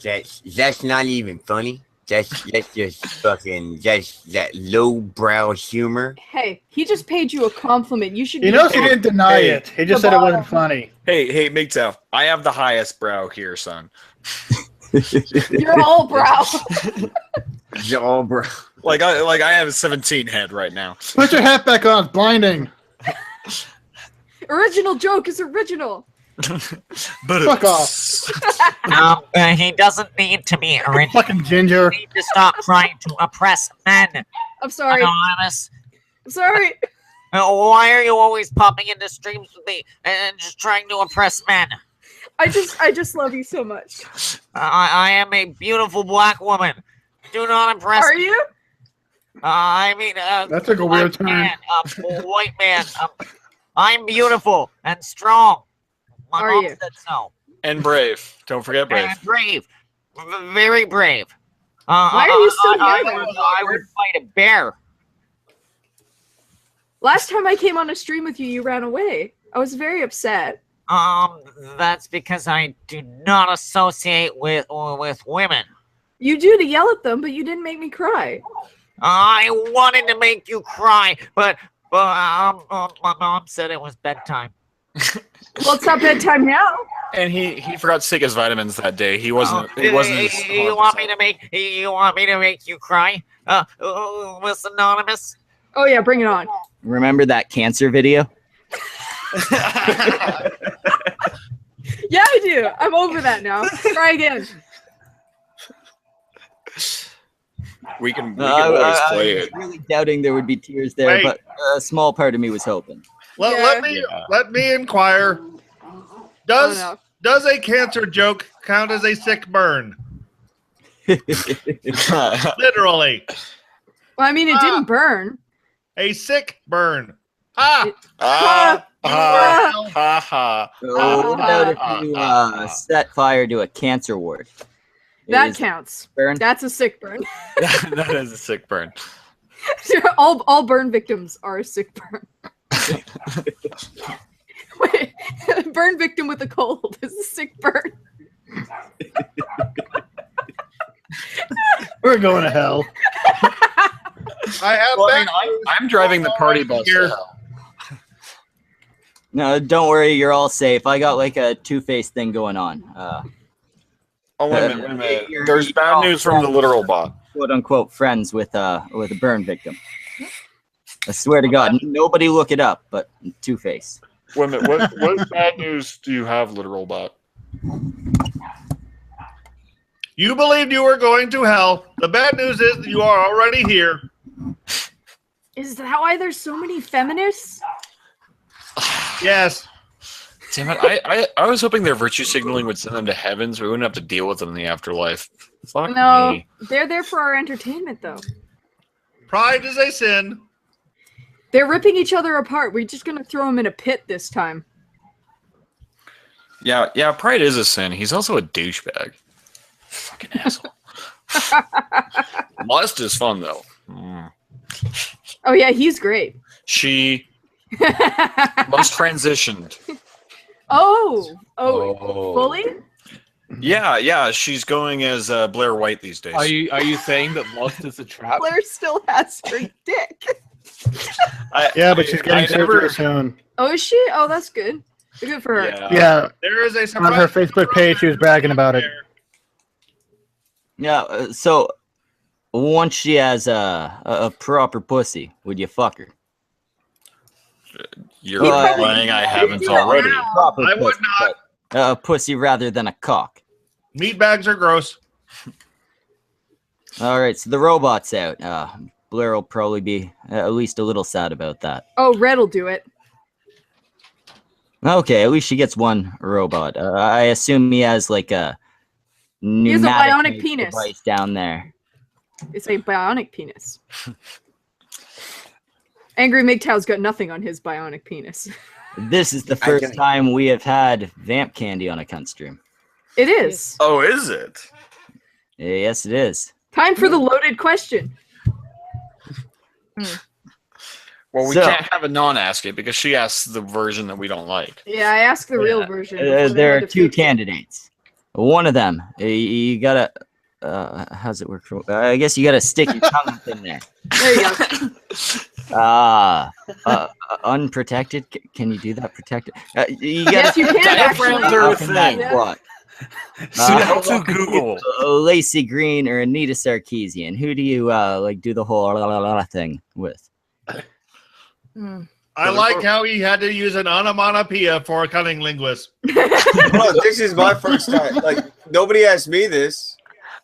That's not even funny. That's just fucking that lowbrow humor. Hey, he just paid you a compliment. You should. He be knows he didn't deny Hey. it. He just The said it wasn't bottom. funny. Hey, MGTOW, I have the highest brow here, son. You're all brow. All bro. Like I have a 17 head right now. Put your hat back on. It's blinding. Original joke is original. But Fuck off. He doesn't need to be original. Fucking ginger. You need to stop trying to oppress men. I'm sorry. Anonymous. I'm sorry. Why are you always popping into streams with me and just trying to oppress men? I just love you so much. I am a beautiful black woman. Do not impress me. Are you? I mean, That took a weird turn. White man. I'm beautiful and strong. My Are mom you? said so. And brave. Don't forget brave. And brave. Very brave. Why are you still here, then? I would fight a bear. Last time I came on a stream with you, you ran away. I was very upset. That's because I do not associate with women. You do to yell at them, but you didn't make me cry. I wanted to make you cry, but my mom said it was bedtime. Well, it's not bedtime now. And he forgot to take his vitamins that day. He wasn't. It wasn't. His You want me to make you cry? Miss Anonymous. Oh yeah, bring it on. Remember that cancer video? Yeah, I do. I'm over that now. Try again. We can always play I was it. really doubting there would be tears there, Wait. but a small part of me was hoping. Let me inquire. Does Oh, does a cancer joke count as a sick burn? Literally, Well, I mean, it didn't burn. a sick burn. Ah, Ha Ah. ha. So what about if you set fire to a cancer ward? That Is counts. burn? That's a sick burn. That is a sick burn. all burn victims are a sick burn. Wait, burn victim with a cold is a sick burn. We're going to hell. I have Well, bad I mean, news. I'm driving the party bus Here. to hell. No, don't worry, you're all safe. I got like a two-faced thing going on. Oh, wait a minute, wait a minute. You're- There's bad news from the literal bot. Quote unquote friends with a burn victim. I swear to God, nobody look it up, but Two-Face. Wait a minute, what bad news do you have, literal bot? You believed you were going to hell. The bad news is that you are already here. Is that why there's so many feminists? Yes. Damn it, I was hoping their virtue signaling would send them to heaven so we wouldn't have to deal with them in the afterlife. Fuck No, me. they're there for our entertainment, though. Pride is a sin. They're ripping each other apart. We're just gonna throw them in a pit this time. Yeah, pride is a sin. He's also a douchebag. Fucking asshole. Lust is fun, though. Mm. Oh yeah, he's great. She most transitioned. Oh, fully? Yeah, she's going as Blair White these days. Are you saying that lust is a trap? Blair still has her dick. Yeah, but she's getting surgery soon. Oh, is she? Oh, that's good. Good for her. Yeah. There is a On her surprise. Facebook page, she was bragging about it. Yeah, so once she has a proper pussy, would you fuck her? You're implying I haven't already. Proper I would pussy, but a pussy rather than a cock. Meat bags are gross. All right, so the robot's out. Blair will probably be at least a little sad about that. Oh, Red will do it. Okay, at least she gets one robot. I assume he has like a He has a pneumatic bionic penis. device down there. It's a bionic penis. Angry MGTOW's got nothing on his bionic penis. This is the first time we have had Vamp Candy on a cunt stream. It is. Oh, is it? Yes, it is. Time for the loaded question. Well, we So- can't have a non-ask it because she asks the version that we don't like. Yeah, I asked the real version. before they There had are to two fix it. candidates. One of them, you gotta. How's it work? I guess you gotta stick your tongue up in there. There you go. Unprotected. Can you do that? Protected. You gotta. Yes, you can Diaphragms actually. are a up in that thing. quad. How to Google. Lacey Green or Anita Sarkeesian? Who do you like do the whole thing with? I like how he had to use an onomatopoeia for a cunning linguist. Bro, this is my first time. Like, nobody asked me this.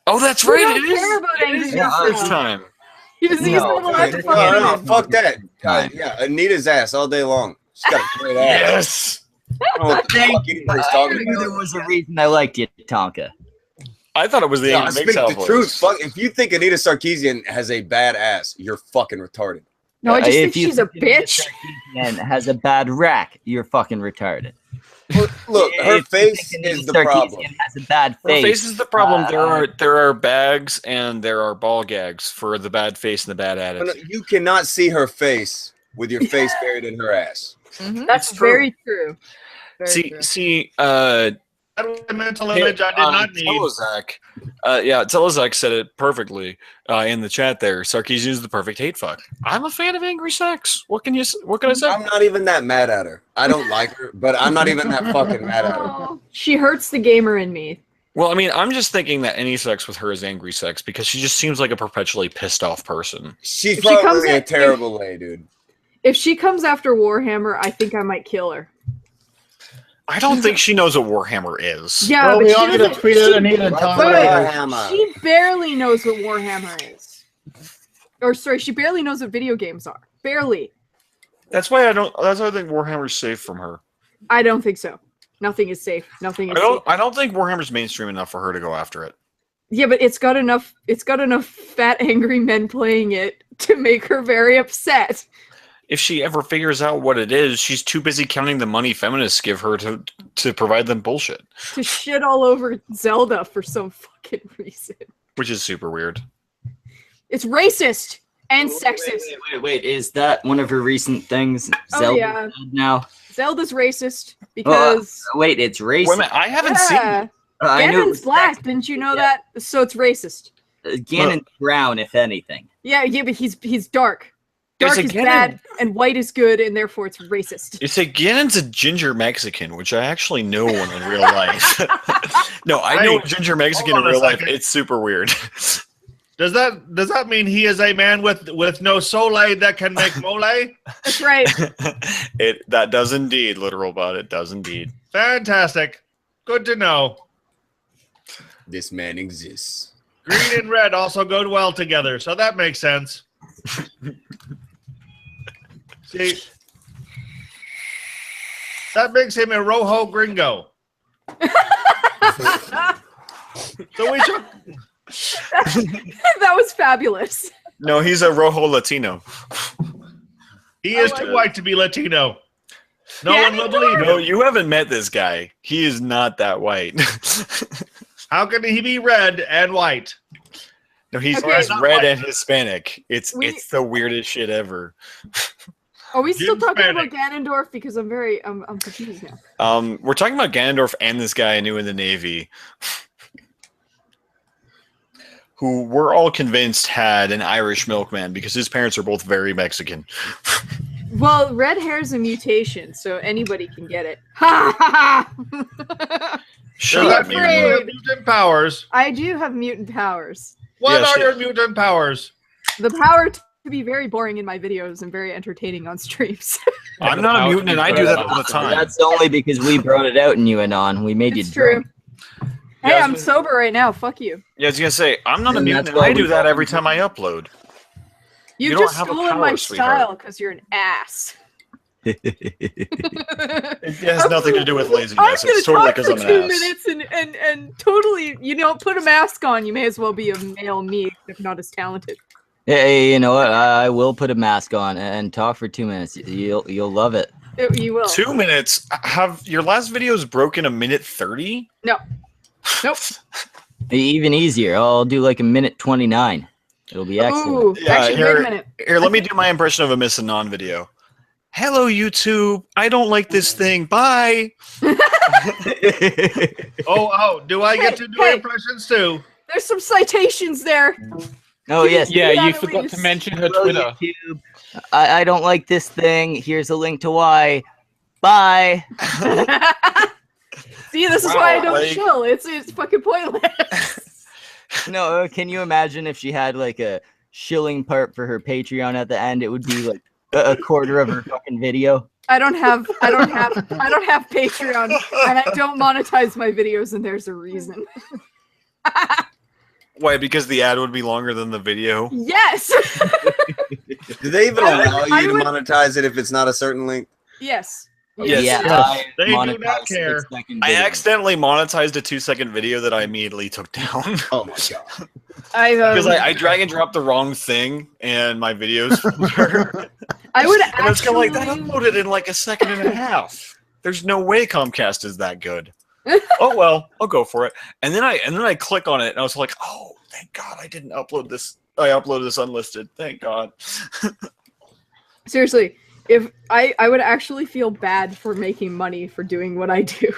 Oh, that's We right. don't It is. care about It is angry your yourself. first time. He's not allowed to fucking Fuck that. Yeah, Anita's ass all day long. She's got a great ass. Yes. I don't know what the fuck anybody's I talking knew there about. was a reason I liked you, Tonka. I thought it was the Yeah, I Angry speak Mixout the voice. truth. Fuck, if you think Anita Sarkeesian has a bad ass, you're fucking retarded. No, I just think If you she's a think Anita bitch. Sarkeesian has a bad rack, you're fucking retarded. Look, her If you face think Anita is the Sarkeesian problem. has a bad Her face. face is the problem. There are bags and there are ball gags for the bad face and the bad No, attitude. you cannot see her face with your face buried in her ass. That's very true. Very See, That was a mental image I did not need. Telezak said it perfectly in the chat there. Sarkeesian is the perfect hate fuck. I'm a fan of angry sex. What can I say? I'm not even that mad at her. I don't like her, but I'm not even that fucking mad at her. She hurts the gamer in me. Well, I mean, I'm just thinking that any sex with her is angry sex because she just seems like a perpetually pissed off person. She's If she comes probably a at- terrible lady, dude. If she comes after Warhammer, I think I might kill her. I don't think she knows what Warhammer is. Yeah, Well, but we she all need to doesn't- tweet she- at Anita and tell Wait, her. Warhammer. She barely knows what Warhammer is. Or sorry, she barely knows what video games are. Barely. That's why I think Warhammer's safe from her. I don't think so. Nothing is safe. Nothing is safe. I don't think Warhammer's mainstream enough for her to go after it. Yeah, but it's got enough fat angry men playing it to make her very upset. If she ever figures out what it is, she's too busy counting the money feminists give her to provide them bullshit, To shit all over Zelda for some fucking reason. which is super weird. It's racist and sexist. Wait, is that one of her recent things? Oh, Zelda yeah. now? Zelda's racist because Wait, it's racist. Wait a minute, I haven't seen yeah, I knew it Ganon's was black. Didn't you know that? So it's racist. Ganon's brown, if anything. Yeah, but he's dark. It's Dark a is Ganon. bad and white is good, and therefore it's racist. You say Ganon's a ginger Mexican, which I actually know one in real life. No, I know a ginger Mexican in hold on a real life. second. It's super weird. Does that mean he is a man with no soul that can make mole? That's right. That does indeed, literal bot. It does indeed. Fantastic. Good to know. This man exists. Green and red also go well together, so that makes sense. See, that makes him a rojo gringo. So we should. That was fabulous. No, he's a rojo Latino. He is too white to be Latino. No Yeah, one will believe No, him. you haven't met this guy. He is not that white. How can he be red and white? No, he's Okay. he's red and Hispanic. It's We- the weirdest shit ever. Are we still Jim's talking panic. about Ganondorf? Because I'm confused now. We're talking about Ganondorf and this guy I knew in the Navy, who we're all convinced had an Irish milkman because his parents are both very Mexican. Well, red hair is a mutation, so anybody can get it. Ha ha ha! Shut Does up, that mean man. you have mutant powers? I do have mutant powers. What Yes, are your mutant powers? The power to be very boring in my videos and very entertaining on streams. I'm not a mutant and I do that all the time. That's only because we brought it out in you and on. We made It's you drink. true. Hey, I'm sober right now. Fuck you. Yeah, I was gonna say I'm not a And mutant that's and why I we do that call every you time I upload. You've You don't just have a stolen power, my sweetheart. style because you're an ass. It has nothing to do with I'm laziness. gonna It's totally talk because for I'm 2 an ass. minutes and totally, put a mask on. You may as well be a male me, if not as talented. Hey, you know what? I will put a mask on and talk for 2 minutes. You'll love it. You will. 2 minutes. Have your last videos broken a minute 30? No. Nope. Even easier. I'll do like a minute 29. It'll be excellent. Ooh, actually, wait a minute. Here, let me do my impression of a Miss Anon video. Hello, YouTube. I don't like this thing. Bye. Oh, do I get to do impressions too? There's some citations there. Oh, yes. Yeah, Yeah, you at forgot to least. mention her Hello, Twitter. YouTube. I don't like this thing. Here's a link to why. Bye. See, this is Wow, why I don't like- chill. It's fucking pointless. No, can you imagine if she had like a shilling part for her Patreon at the end? It would be like a quarter of her fucking video. I don't have Patreon, and I don't monetize my videos, and there's a reason. Why? Because the ad would be longer than the video. Yes. Do they even allow I you to would- monetize it if it's not a certain length? Yes. Yes. Yeah, They do not monetize care. 6-second I video. accidentally monetized a 2-second video that I immediately took down. Oh my god. Because I drag and drop the wrong thing, and my videos. I would And it's kind of like that actually- uploaded in like a second and a half. There's no way Comcast is that good. Oh well, I'll go for it. And then I click on it, and I was like, oh, thank God I didn't upload this. I uploaded this unlisted. Thank God. Seriously, if I would actually feel bad for making money for doing what I do.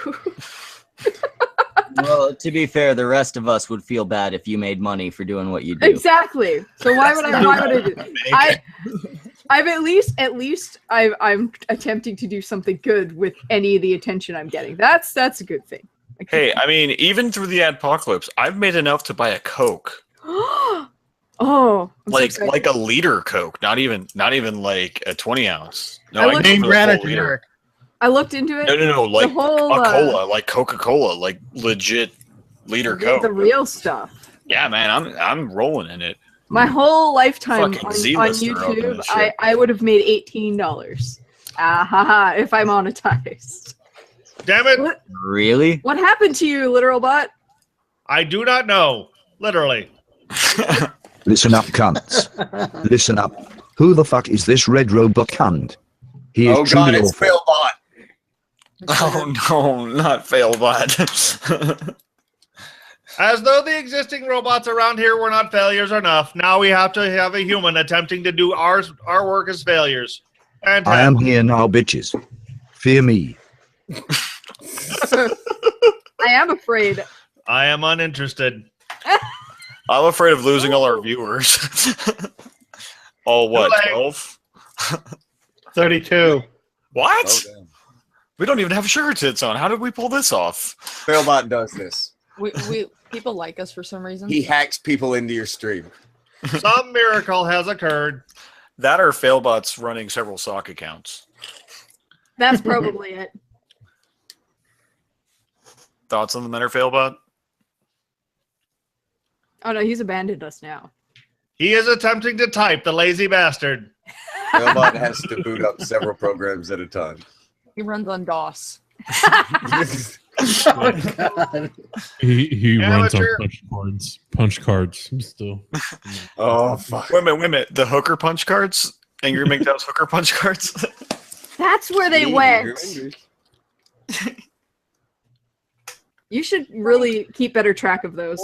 Well, to be fair, the rest of us would feel bad if you made money for doing what you do. Exactly. So why would I do that? I'm at least I'm attempting to do something good with any of the attention I'm getting. That's a good thing. Hey, I mean, even through the adpocalypse, I've made enough to buy a Coke. Oh, I'm so excited. Like a liter Coke, not even like a 20-ounce. No, I I looked- go for Name the brand full or liter. generic? I looked into it. No, like The whole, a cola, like Coca-Cola, like legit liter Coke. the real stuff. Yeah, man, I'm rolling in it. My whole lifetime on Fucking Z-lister open YouTube, this shit. I would have made $18. If I monetized. Damn it! Really? What happened to you, literal bot? I do not know. Literally. Listen up, cunts. Listen up. Who the fuck is this red robot cunt? He is Oh god, truly it's awful. Failbot. Oh no, not Failbot. As though the existing robots around here were not failures enough, now we have to have a human attempting to do our work as failures. And I am here now, bitches. Fear me. I am afraid. I am uninterested. I'm afraid of losing all our viewers. All what, Too late. 12? 32. What? Oh, damn. We don't even have sugar tits on. How did we pull this off? Failbot does this. We people like us for some reason. He hacks people into your stream. Some miracle has occurred. That or Failbot's running several sock accounts. That's probably it. Thoughts on the matter, Failbot? Oh no, he's abandoned us now. He is attempting to type, the lazy bastard. Failbot has to boot up several programs at a time. He runs on DOS. Oh god. He runs on Amateur. punch cards still. Oh fuck. Wait a minute. The hooker punch cards? Angry McDuck's hooker punch cards? That's where they went. You should really keep better track of those.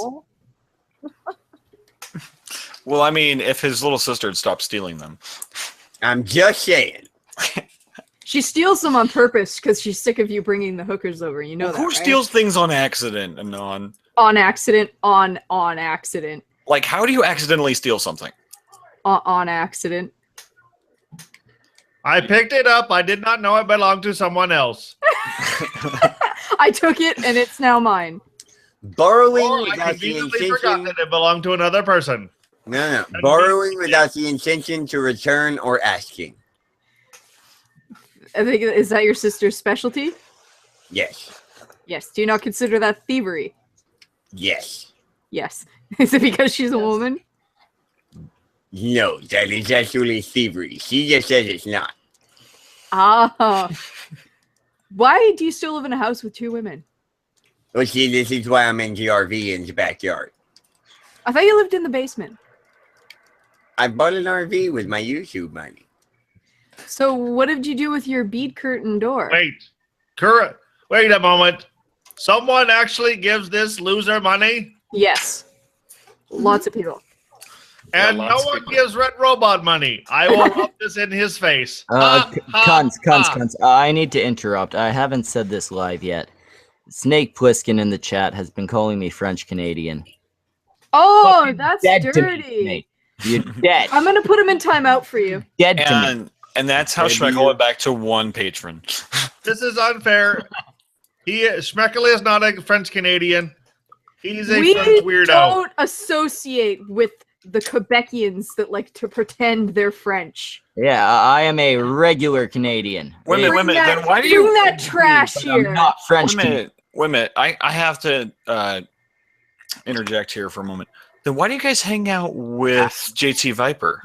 Well, I mean, if his little sister had stopped stealing them. I'm just saying. She steals them on purpose because she's sick of you bringing the hookers over. You know Well, that, who right? steals things on accident, Anon? On accident. On accident. Like, how do you accidentally steal something? On accident. I picked it up. I did not know it belonged to someone else. I took it and it's now mine. Borrowing Or I without the conveniently forgot intention. that it belonged to another person. No. Borrowing without the intention to return or asking. I think, is that your sister's specialty? Yes. Yes. Do you not consider that thievery? Yes. Yes. Is it because she's a woman? No, that is actually thievery. She just says it's not. Ah. Why do you still live in a house with two women? Well, see, this is why I'm in the RV in the backyard. I thought you lived in the basement. I bought an RV with my YouTube money. So what did you do with your bead curtain door? Wait a moment. Someone actually gives this loser money? Yes. Lots of people. And no one gives Red Robot money. I will rub this in his face. Cunts. I need to interrupt. I haven't said this live yet. Snake Pliskin in the chat has been calling me French Canadian. Oh, that's dead to me, dirty. Snake. You're dead. I'm gonna put him in timeout for you. Dead to me. And that's how Schmeckle went back to one patron. This is unfair. Schmeckle is not a French Canadian. He's a We French weirdo. don't associate with the Quebecians that like to pretend they're French. Yeah, I am a regular Canadian. Wait a minute, Bring then that- why do bring you... that trash But here? I'm not French. Wait a minute. I have to interject here for a moment. Then why do you guys hang out with JT Viper?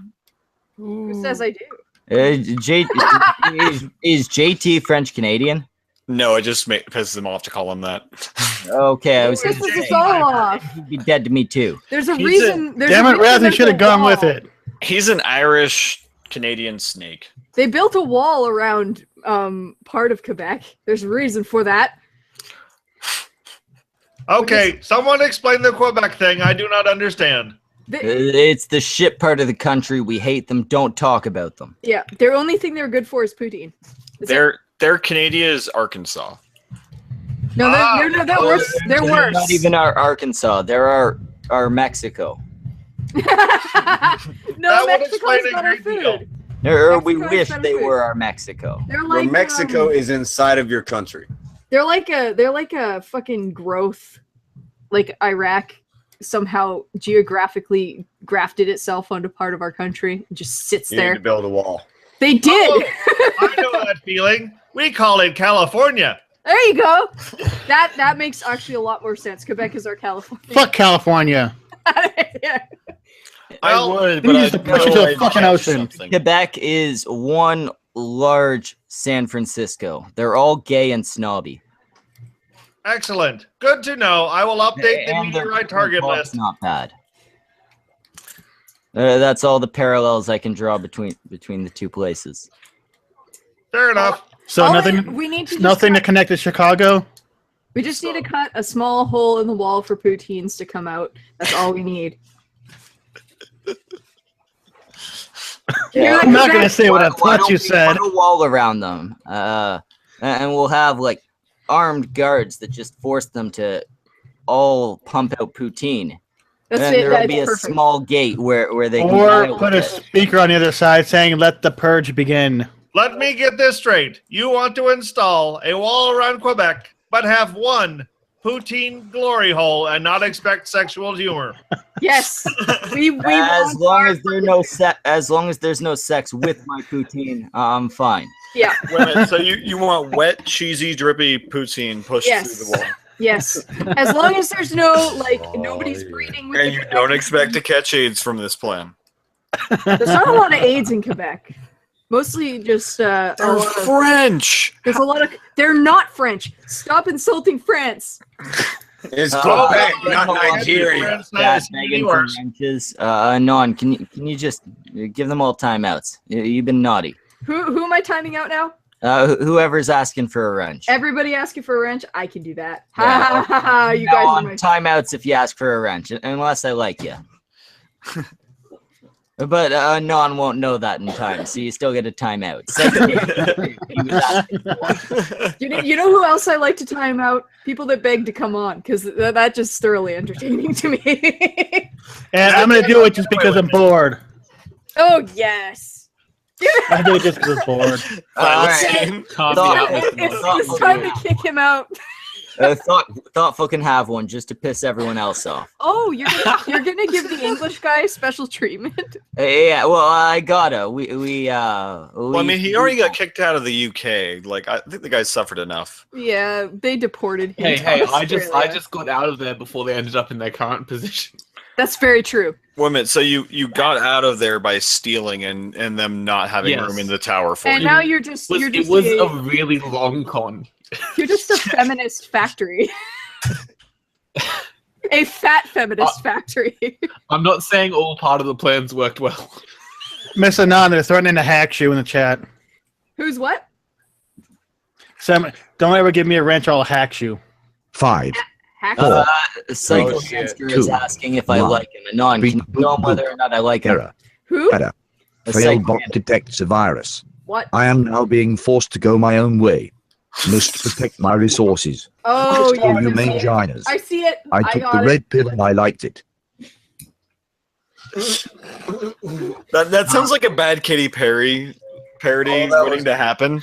Who says I do? Is JT French Canadian? No, it just pisses him off to call him that. Okay, I was This gonna is say, all off. he'd be dead to me too. There's a He's reason. There's Damn a it, reason Raz, we there's should a have gone with wall. it. He's an Irish Canadian snake. They built a wall around part of Quebec. There's a reason for that. Okay, someone explain the Quebec thing. I do not understand. It's the shit part of the country. We hate them. Don't talk about them. Yeah, the only thing they're good for is poutine. Their Canada is Arkansas. No, they're worse. They're worse. Not even our Arkansas. They're our Mexico. No, That would Mexico's explain a better great deal. food. Or we Mexico is wish better they food. were our Mexico. They're Where like Mexico is inside of your country. They're like a fucking growth, like Iraq somehow geographically grafted itself onto part of our country. It just sits You need there. to build a wall. They did. Oh, I know that feeling. We call it California. There you go. That makes actually a lot more sense. Quebec is our California. Fuck California. Yeah. I would, but Just to push it to the fucking ocean. Quebec is one large San Francisco. They're all gay and snobby. Excellent. Good to know. I will update the And their meteorite target talk's list. not bad. That's all the parallels I can draw between the two places. Fair enough. So All nothing, we need to just nothing to cut- connect to Chicago. We just need to cut a small hole in the wall for poutines to come out. That's all we need. I'm not gonna say what I Why thought don't you we said. put a wall around them, and we'll have like armed guards that just force them to all pump out poutine. That's and it. there'll That's be a perfect. small gate where they can Or get out put a with it. speaker on the other side saying, "Let the purge begin." Let me get this straight. You want to install a wall around Quebec, but have one poutine glory hole and not expect sexual humor. Yes. We As want long our- as as long as there's no sex with my poutine, I'm fine. Yeah. Wait a minute, so you want wet, cheesy, drippy poutine pushed Yes. through the wall. Yes. As long as there's no nobody's breeding with And the you Quebec don't expect to catch AIDS from this plan. There's not a lot of AIDS in Quebec. Mostly just a They're lot of, French. there's a lot of they're not French. Stop insulting France. It's Quebec, not Nigeria. That begging for wrenches. Non, can you just give them all timeouts? You've been naughty. Who am I timing out now? Whoever's asking for a wrench. Everybody asking for a wrench? I can do that. Ha Yeah. ha ha ha. You guys are my Timeouts if you ask for a wrench, unless I like you. But Non won't know that in time, so you still get a timeout. You know who else I like to time out? People that beg to come on, because that just thoroughly entertaining to me. And I'm gonna do it just because I'm bored. Oh yes. I do it just because I'm bored. It's time to kick him out. Thoughtful can have one just to piss everyone else off. Oh, you're gonna give the English guy special treatment? Yeah, well, I gotta. Well, I mean, he already got kicked out of the UK. Like, I think the guy suffered enough. Yeah, they deported him. Hey, to I Australia. just got out of there before they ended up in their current position. That's very true. Wait a minute, so you got out of there by stealing and them not having Yes. room in the tower for And you. now you're just It was a really long con. you're just a feminist factory. A fat feminist factory. I'm not saying all part of the plans worked well. Miss Anon, they're threatening to hack you in the chat. Who's what? Sam, don't ever give me a wrench, I'll hack you. 5. Hack Four. Psycho Oh, Monster shit. is Two. asking if I One. like him. Non, can you know whether or not I like him? Error. Who? Better. A Failed psych- bot detects a virus. What? I am now being forced to go my own way. Must protect my resources. Oh, Screw yes, you I see it. manginas. I see it. I took got the it. red pill and I liked it. That sounds like a bad Katy Perry parody waiting to happen.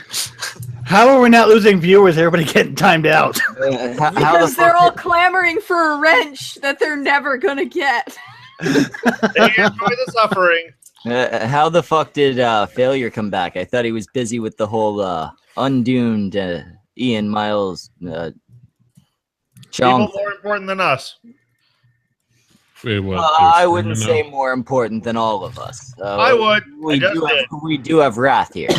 How are we not losing viewers? Everybody getting timed out. How the Because they're fuck all clamoring for a wrench that they're never gonna get. They enjoy the suffering. How the fuck did Failure come back? I thought he was busy with the whole unduned Ian Miles People chong. more important than us. Wait, what? I wouldn't say more important than all of us. I would. We do have Wrath here.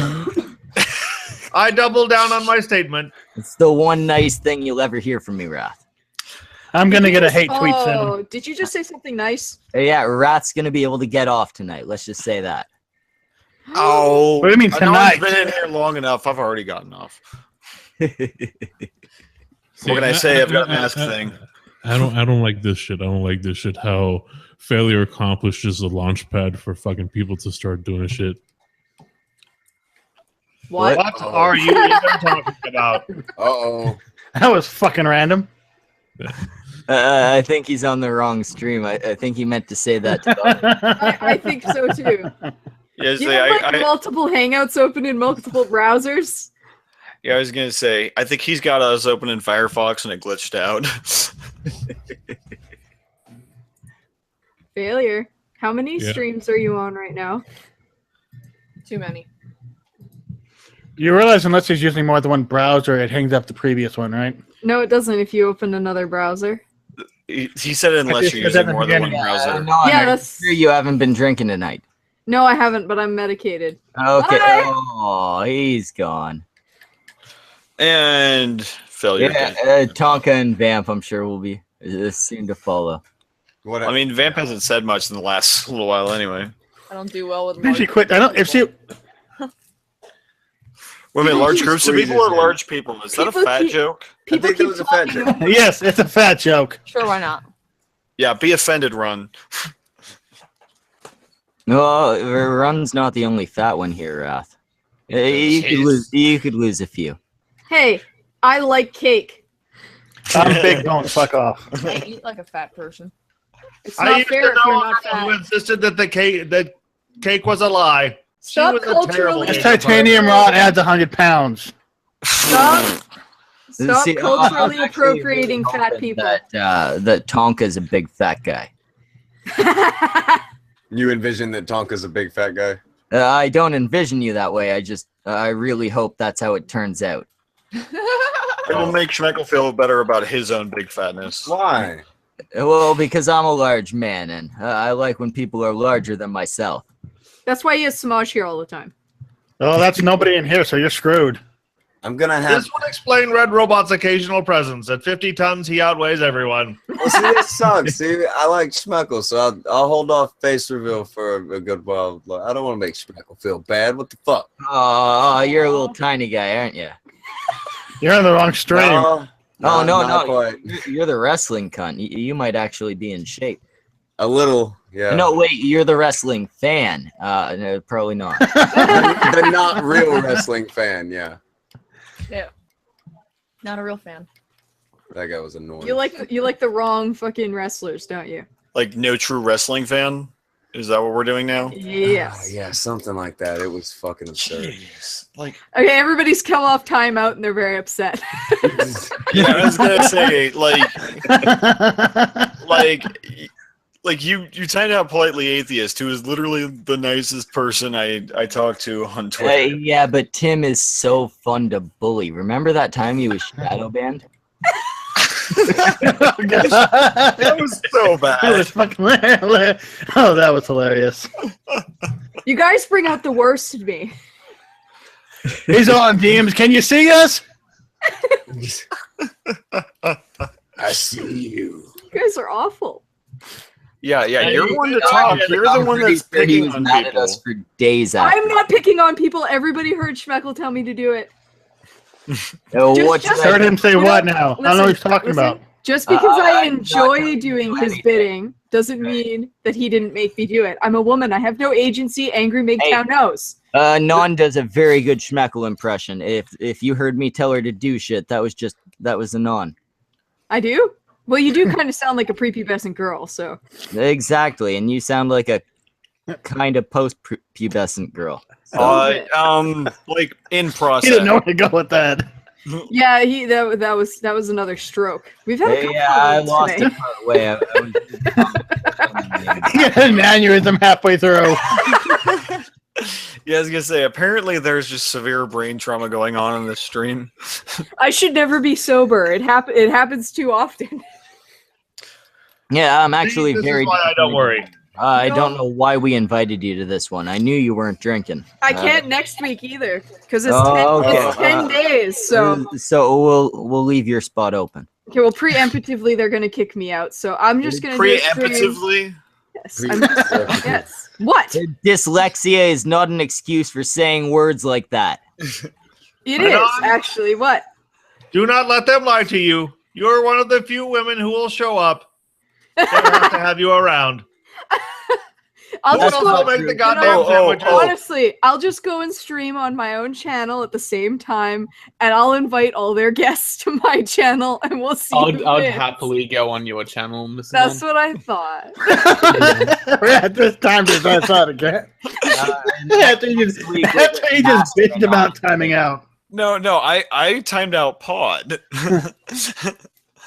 I double down on my statement. It's the one nice thing you'll ever hear from me, Wrath. I'm gonna get a hate tweet soon. Oh, did you just say something nice? Yeah, Wrath's gonna be able to get off tonight. Let's just say that. Oh, What do you mean I know tonight? I've been in here long enough. I've already gotten off. What can I say? I've got a mask thing. I don't like this shit. I don't like this shit. How Failure accomplishes a launch pad for fucking people to start doing shit. What? What are you even talking about? Uh-oh. That was fucking random. I think he's on the wrong stream. I think he meant to say that to Bob. I think so too. Yes, You have like multiple hangouts open in multiple browsers. yeah, I was gonna say. I think he's got us open in Firefox and it glitched out. Failure. How many Yeah. streams are you on right now? Too many. You realize unless he's using more than one browser, it hangs up the previous one, right? No, it doesn't if you open another browser. He said unless you're using more than one browser. No, Yeah, I'm that's- sure you haven't been drinking tonight. No, I haven't, but I'm medicated. Okay. Bye. Oh, he's gone. And Failure. Yeah, Tonka and Vamp, I'm sure will be soon to follow. I mean, Vamp hasn't said much in the last little while anyway. I don't do well with. If she quit, I don't. If she, Wait a minute, large keep groups of people squeezing or him. large people? Is that a People fat keep- joke? I think that was a fat joke. yes, it's a fat joke. Sure, why not? Yeah, be offended, Run. No, Run's not the only fat one here, Wrath. You could lose a few. Hey, I like cake. I'm big bone. Fuck off. I eat like a fat person. It's I not used fair to if you're know not a girl who fat. insisted that the cake was a lie. Stop she was a culturally- terrible This cake titanium rod adds 100 pounds. Stop See, culturally I'm actually appropriating really fat hoping people. That Tonka's a big fat guy. You envision that Tonka's a big fat guy? I don't envision you that way. I really hope that's how it turns out. It will make Schmeckle feel better about his own big fatness. Why? Well, because I'm a large man, and I like when people are larger than myself. That's why he has Samaj here all the time. Oh, that's nobody in here, so you're screwed. I'm gonna have. This would explain Red Robot's occasional presence. At 50 tons, he outweighs everyone. Well, see, this sucks. See, I like Schmeckle, so I'll hold off face reveal for a good while. I don't want to make Schmeckle feel bad. What the fuck? Oh, you're a little tiny guy, aren't you? You're on the wrong stream. No, Oh, no, not no. quite. You're the wrestling cunt. You might actually be in shape. A little, yeah. No, wait, you're the wrestling fan. No, probably not. The not real wrestling fan, yeah. Yeah. Not a real fan. That guy was annoying. You like the wrong fucking wrestlers, don't you? Like no true wrestling fan? Is that what we're doing now? Yes. Yeah, something like that. It was fucking absurd. Jeez. Like, Okay, everybody's come off timeout and they're very upset. yeah, I was gonna say, like you timed out Politely Atheist, who is literally the nicest person I talked to on Twitter. Yeah, but Tim is so fun to bully. Remember that time he was shadow banned? That was so That bad. was fucking hilarious. Oh, that was hilarious. You guys bring out the worst in me. He's on DMs. Can you see us? I see you. You guys are awful. Yeah, Yeah, you're you- one to talk. You're the one that's He picking was on mad people. at us for days after. I'm not picking on people. Everybody heard Schmeckle tell me to do it. What just- Heard him say what now? I don't know what he's Listen, talking listen. about. Just because I I'm not enjoy gonna doing do his anything. bidding doesn't mean that he didn't make me do it. I'm a woman. I have no agency. Angry MGTOW knows. Non does a very good Schmeckle impression. If you heard me tell her to do shit, that was a Non. I do? Well, you do kind of sound like a prepubescent girl, so. Exactly, and you sound like a kind of post-pubescent girl. Like in He process. didn't know where to go with that. Yeah, that was another stroke. We've had a couple Yeah, I of these lost today. it part way. He had an aneurysm halfway through. Yeah, I was gonna say. Apparently, there's just severe brain trauma going on in this stream. I should never be sober. It happens too often. Yeah, I'm actually This is very. why I don't worry. I don't know why we invited you to this one. I knew you weren't drinking. I can't next week either because okay. it's 10 days. So we'll leave your spot open. okay, well, preemptively they're gonna kick me out. So I'm just gonna do a stream. Preemptively. Yes. Yes. What? Dyslexia is not an excuse for saying words like that. It is actually what. Do not let them lie to you. You're one of the few women who will show up. They have to have you around. I'll just Also go make the goddamn sandwiches. Honestly, I'll just go and stream on my own channel at the same time, and I'll invite all their guests to my channel, and we'll see. I'd who wins. happily go on your channel, Mrs. That's Mann. what I thought. We're at this time to that's out again. After you just bitched about timing out. No, I timed out Pod.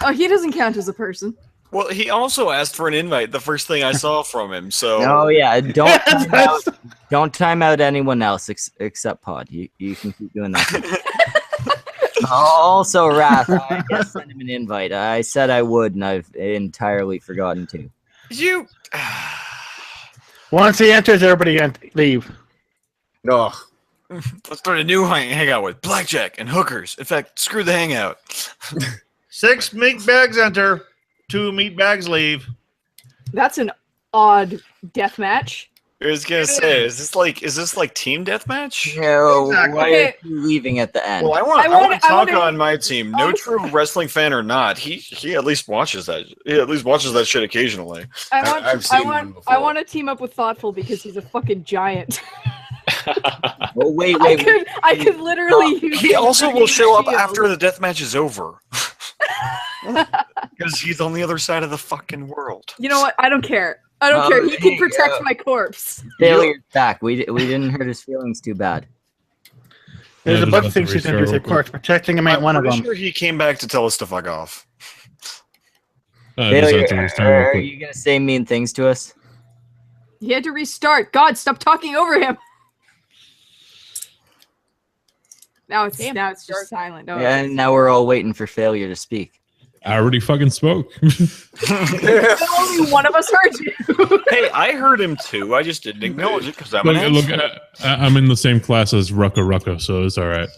Oh, he doesn't count as a person. Well, he also asked for an invite. The first thing I saw from him. So. Oh yeah, don't time out anyone else except Pod. You can keep doing that. Also, Wrath, I guess send him an invite. I said I would, and I've entirely forgotten to. You. Once he enters, everybody leave. No. Let's start a new hangout with blackjack and hookers. In fact, screw the hangout. 6 meat bags enter. 2 meat bags leave. That's an odd death match. I was gonna say, is this like team deathmatch? No, Exactly. why Okay. are you leaving at the end? Well, I want I Taka wanna- on my team. No true wrestling fan or not, he at least watches that. He at least watches that shit occasionally. I've seen one before. I want to team up with Thoughtful because he's a fucking giant. Oh, wait. I could literally use He him also for will show up shield. after the deathmatch is over. Because he's on the other side of the fucking world. You know what? I don't care. I don't care. He can protect my corpse. Failure's back. We didn't hurt his feelings too bad. There's Yeah, a just bunch have of to things you can do restart with real quick. course. Protecting him ain't one of I'm them. sure he came back to tell us to fuck off. I just have to Failure, restart real are quick. you gonna say mean things to us? He had to restart. God, stop talking over him. Now it's just silent. Oh, And now we're all waiting for Failure to speak. I already fucking spoke. only one of us heard you. Hey, I heard him too. I just didn't acknowledge it because I'm an Look, asshole. I'm in the same class as Rucka, so it's all right.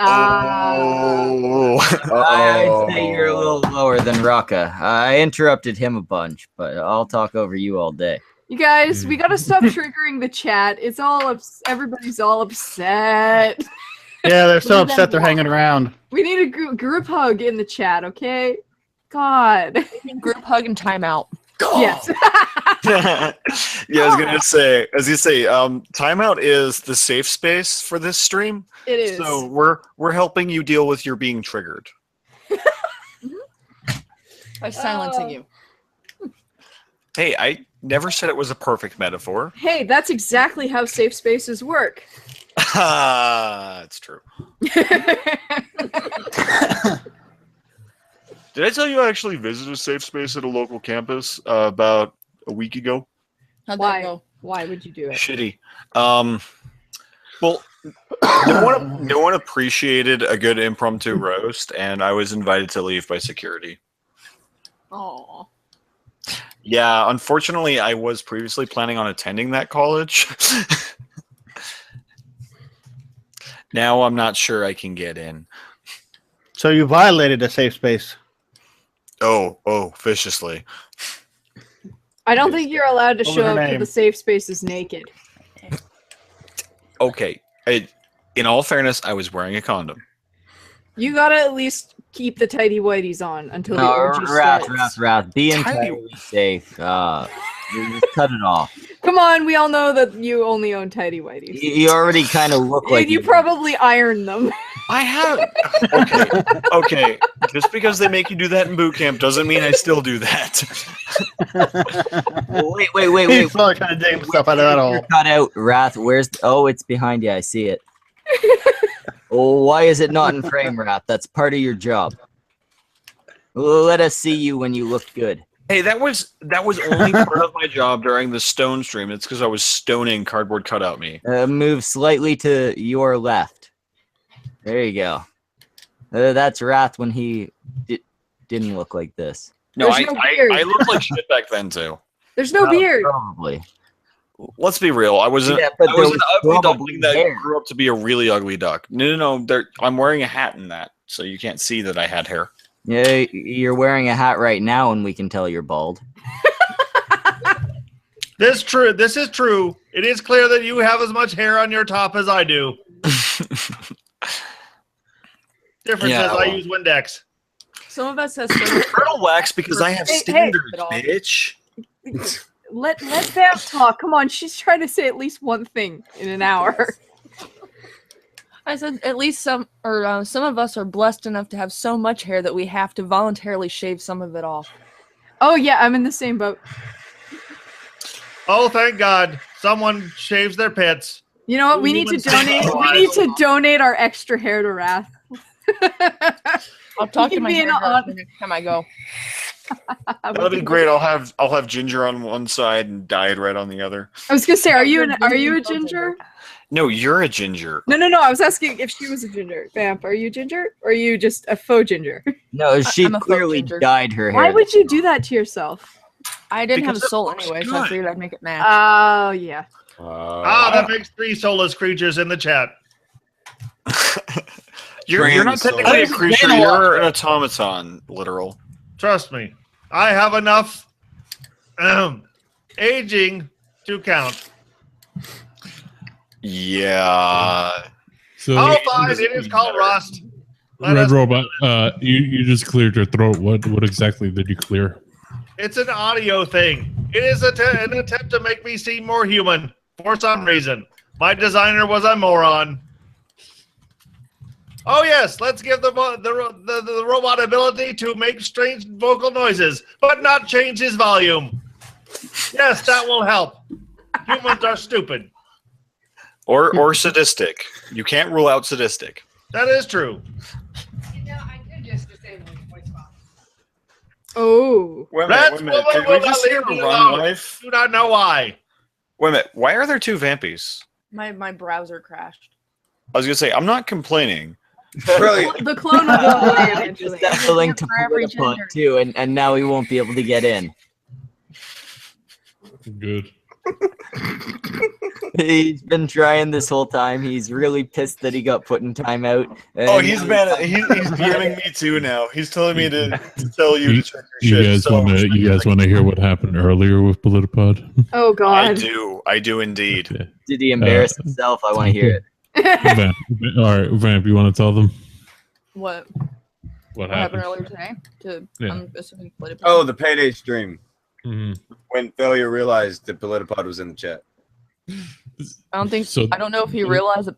Oh. I'd say you're a little lower than Rocka. I interrupted him a bunch, but I'll talk over you all day. You guys, we gotta stop triggering the chat. It's all everybody's all upset. Yeah, they're so Leave them upset they're alone. hanging around. We need a group hug in the chat, okay? God. Group hug and timeout. Yes. Yeah, I was gonna say, timeout is the safe space for this stream. It is. So we're helping you deal with your being triggered. By silencing you. Hey, I never said it was a perfect metaphor. Hey, that's exactly how safe spaces work. It's true. Did I tell you I actually visited a safe space at a local campus about a week ago? How'd that go? Why would you do it? Shitty. Well, no one appreciated a good impromptu roast, and I was invited to leave by security. Oh. Yeah, unfortunately, I was previously planning on attending that college. Now I'm not sure I can get in. So you violated a safe space. Oh, viciously. I don't think you're allowed to What was show her up to name? the safe spaces naked. Okay. In all fairness, I was wearing a condom. You gotta at least keep the tighty whities on until the orgy starts. Wrath. Be entirely safe. You just cut it off. Come on, we all know that you only own tidy whities. You already kind of look like you probably iron them. I have. Okay. Just because they make you do that in boot camp doesn't mean I still do that. Wait. He's probably trying to dig himself out of that hole. Cut out, Wrath. Where's? Oh, it's behind you. I see it. Oh, why is it not in frame wrap? That's part of your job. Let us see you when you look good. Hey, that was only part of my job during the stone stream. It's because I was stoning cardboard cutout me. Move slightly to your left. There you go. That's Wrath when he didn't look like this. No, There's no beard. I looked like shit back then too. There's no beard. Probably. Let's be real. I was an but there ugly was duckling that hair. grew up to be a really ugly duck. No. I'm wearing a hat in that, so you can't see that I had hair. Yeah, you're wearing a hat right now, and we can tell you're bald. This is true. It is clear that you have as much hair on your top as I do. Difference is I use Windex. Some of us have turtle wax because I have standards, bitch. Let Vamp talk. Come on, she's trying to say at least one thing in an hour. I said at least some of us are blessed enough to have so much hair that we have to voluntarily shave some of it off. Oh yeah, I'm in the same boat. Oh, thank God. Someone shaves their pits. You know what? We need to donate. We need to donate our extra hair to Wrath. I'll talk to my be an hairdresser next time I go. That'll be great. I'll have ginger on one side and dyed red on the other. I was gonna say, are you a ginger? No, you're a ginger. No. I was asking if she was a ginger. Vamp, are you ginger? Or are you just a faux ginger? No, she I'm a faux clearly ginger. dyed her hair. Why would you do that to yourself? I didn't have a Because soul it looks anyway, so I good. figured I'd make it match. Oh yeah. That makes 3 soulless creatures in the chat. You're not technically a creature. You're an automaton, literal. Trust me. I have enough aging to count. Yeah. So Oh, fine. It is called rust. Red Robot, you just cleared your throat. What exactly did you clear? It's an audio thing. It is an attempt to make me seem more human for some reason. My designer was a moron. Oh yes, let's give the robot ability to make strange vocal noises, but not change his volume. Yes, that will help. Humans are stupid. Or sadistic. You can't rule out sadistic. That is true. Oh. Wait a That's minute. what Did will we just not hear leave me run alone. life? Do not know why. Wait a minute. Why are there 2 vampies? My browser crashed. I was gonna say I'm not complaining. Brilliant. The clone will go away eventually. That's the link to For every Politipod gender. too, and now he won't be able to get in. Good. He's been trying this whole time. He's really pissed that he got put in timeout. Oh, he's mad. He's DMing me too now. He's telling me to tell you to check You your shit. guys So want to hear what happened earlier with Politipod? Oh god. I do indeed. Okay. Did he embarrass himself? I want to hear it. Vamp. All right, Vamp. You want to tell them What what happened happened? earlier today? Yeah. I'm assuming Politipod. Oh, the payday stream. Mhm. When Failure realized that Politipod was in the chat. I don't think. So- I don't know if he realized that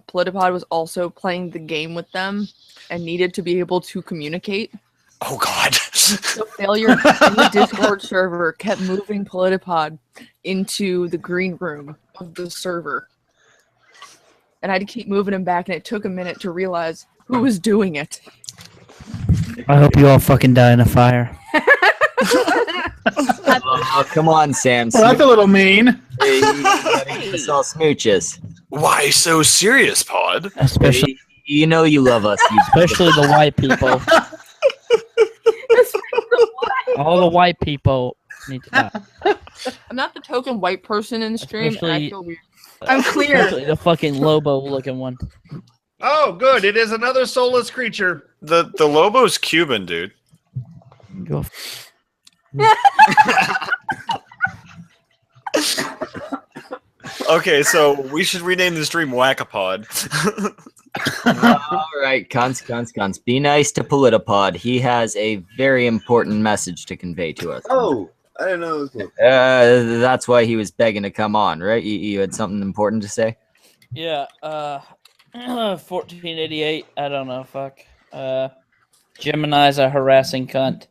Politipod was also playing the game with them and needed to be able to communicate. Oh God. So failure in the Discord server kept moving Politipod into the green room of the server, and I had to keep moving him back, and it took a minute to realize who was doing it. I hope you all fucking die in a fire. Oh, come on, Sam. Well, that's a little mean. Hey, you gotta give us all smooches. Why so serious, Pod? Especially, You know you love us. You especially the white people. All the white people need to die. I'm not the token white person in the stream, and I Especially- feel weird. I'm clear. Especially the fucking Lobo-looking one. Oh, good. It is another soulless creature. The Lobo's Cuban, dude. Go Okay, so we should rename the stream Whackapod. All right, cons. Be nice to Politipod. He has a very important message to convey to us. Oh, I didn't know this was. That's why he was begging to come on, right? You had something important to say? Yeah, 1488, I don't know, fuck. Gemini's a harassing cunt.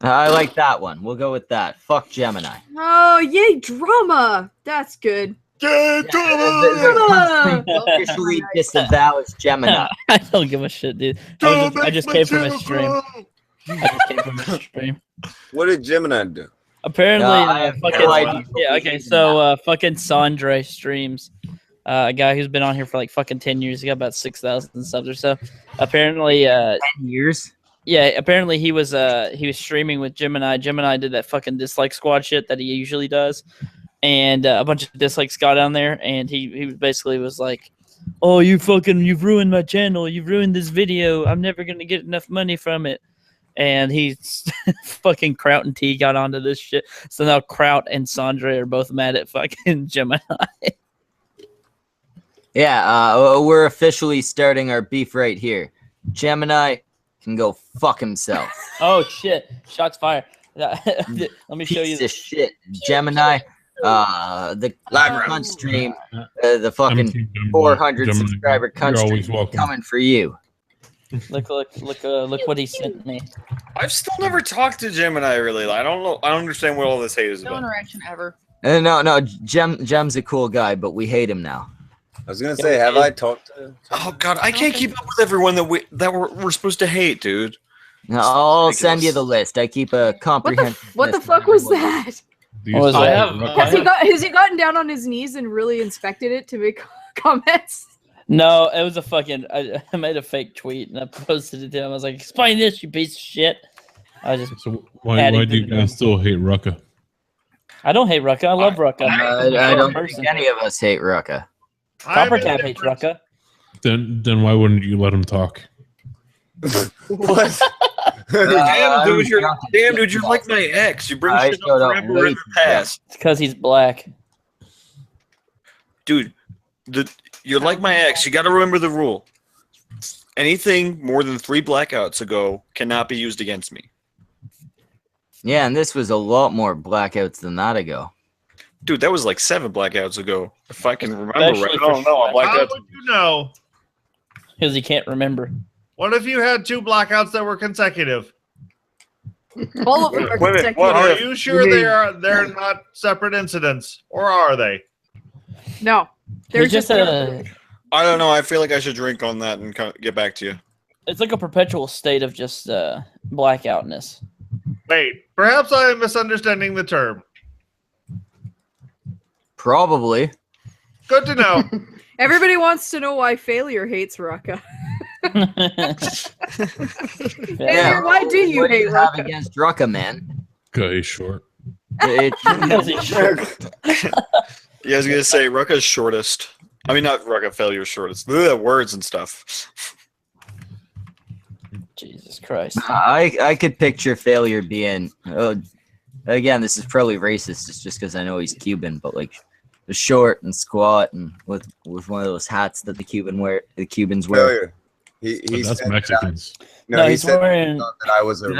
I like that one. We'll go with that. Fuck Gemini. Oh, yay, drama. That's good. Officially disavows Gemini. I don't give a shit, dude. I just came from a stream. I just came from a stream. What did Gemini do? Apparently, I have fucking no idea. yeah. Okay, so fucking Sandre streams. A guy who's been on here for like fucking 10 years. He got about 6,000 subs or so. Apparently, 10 years. Yeah, apparently he was streaming with Gemini. Gemini did that fucking dislike squad shit that he usually does, and a bunch of dislikes got on there, and he basically was like, "Oh, you've ruined my channel. You've ruined this video. I'm never gonna get enough money from it." And he's fucking Kraut and T got onto this shit. So now Kraut and Sandra are both mad at fucking Gemini. Yeah, we're officially starting our beef right here. Gemini can go fuck himself. Oh shit! Shots fired. Let me show you this shit. Gemini, the live stream, the fucking 400 subscriber country coming for you. Look what he sent me. I've still never talked to Gemini really. I don't know. I don't understand what all this hate is No about. interaction ever. No, Gem's a cool guy, but we hate him now. I was gonna say, have I talked to? Oh god, I can't keep up with everyone that we're supposed to hate, dude. No, I'll send you the list. I keep a comprehensive. What the fuck was that? Has he gotten down on his knees and really inspected it to make comments? No, it was a fucking. I made a fake tweet and I posted it to him. I was like, "Explain this, you piece of shit." I just. So why do you guys still hate Rucka? I don't hate Rucka. I love Rucka. I don't think any of us hate Rucka. Coppercap hates Rucka. Then why wouldn't you let him talk? What? Damn, dude, you're like my ex. You bring shit up forever in the past. It's because he's black. Dude, you're like my ex. You got to remember the rule. Anything more than 3 blackouts ago cannot be used against me. Yeah, and this was a lot more blackouts than that ago. Dude, that was like 7 blackouts ago. If I can remember right. I don't know. I blacked How out. would you know? Because he can't remember. What if you had 2 blackouts that were consecutive? All of them are Wait a minute, consecutive. what Are you sure they're not separate incidents, or are they? No, they're It's just a. I don't know. I feel like I should drink on that and get back to you. It's like a perpetual state of just blackoutness. Wait, perhaps I am misunderstanding the term. Probably. Good to know. Everybody wants to know why Failure hates Rucka. Failure, why do you what hate do you have Rucka? against Rucka, man? Guy is short. Yeah, I was gonna say Rucka's shortest. I mean, not Rucka, Failure's shortest. Ugh, words and stuff. Jesus Christ. I could picture Failure being. Again, this is probably racist. It's just because I know he's Cuban, but like short and squat and with one of those hats that the Cubans wear. Failure. That's Mexicans. No, he's wearing. That I was a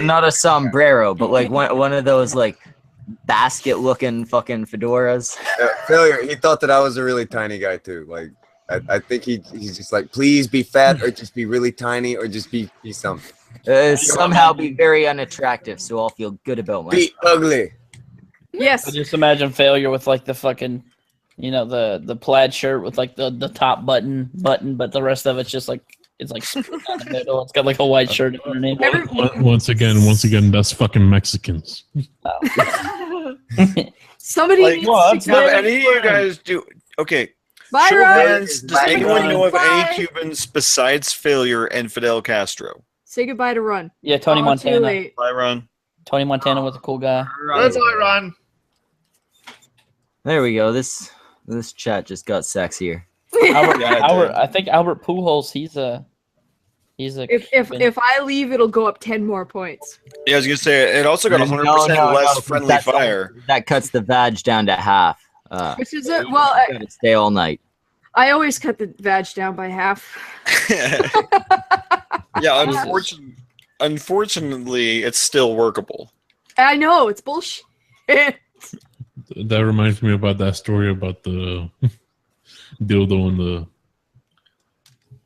not a sombrero, but like one of those like basket-looking fucking fedoras. Failure. He thought that I was a really tiny guy too. Like I think he's just like, please be fat or just be really tiny or just be something. Somehow be very unattractive, so I'll feel good about myself. Be ugly. Yes. I just imagine Failure with like the fucking, the plaid shirt with like the top button, but the rest of it's just like it's like split down the middle. It's got like a white shirt underneath. Once again, that's fucking Mexicans. Somebody needs to Have any of you guys do? Okay. Bye, Show of Ron. hands, does anyone know of any Cubans besides Failure and Fidel Castro? Say goodbye to Run. Yeah, Tony Oh, Montana. too late. Bye, Ron. Tony Montana was a cool guy. That's all right, Ron. There we go. This chat just got sexier. I think Albert Pujols. He's a. If I leave, it'll go up 10 more points. Yeah, I was gonna say it also got 100% less friendly fire. That cuts the vag down to half. Which is it? Well, I gotta stay all night. always cut the vag down by half. Yeah, unfortunately, it's still workable. I know it's bullshit. That reminds me about that story about the dildo and the.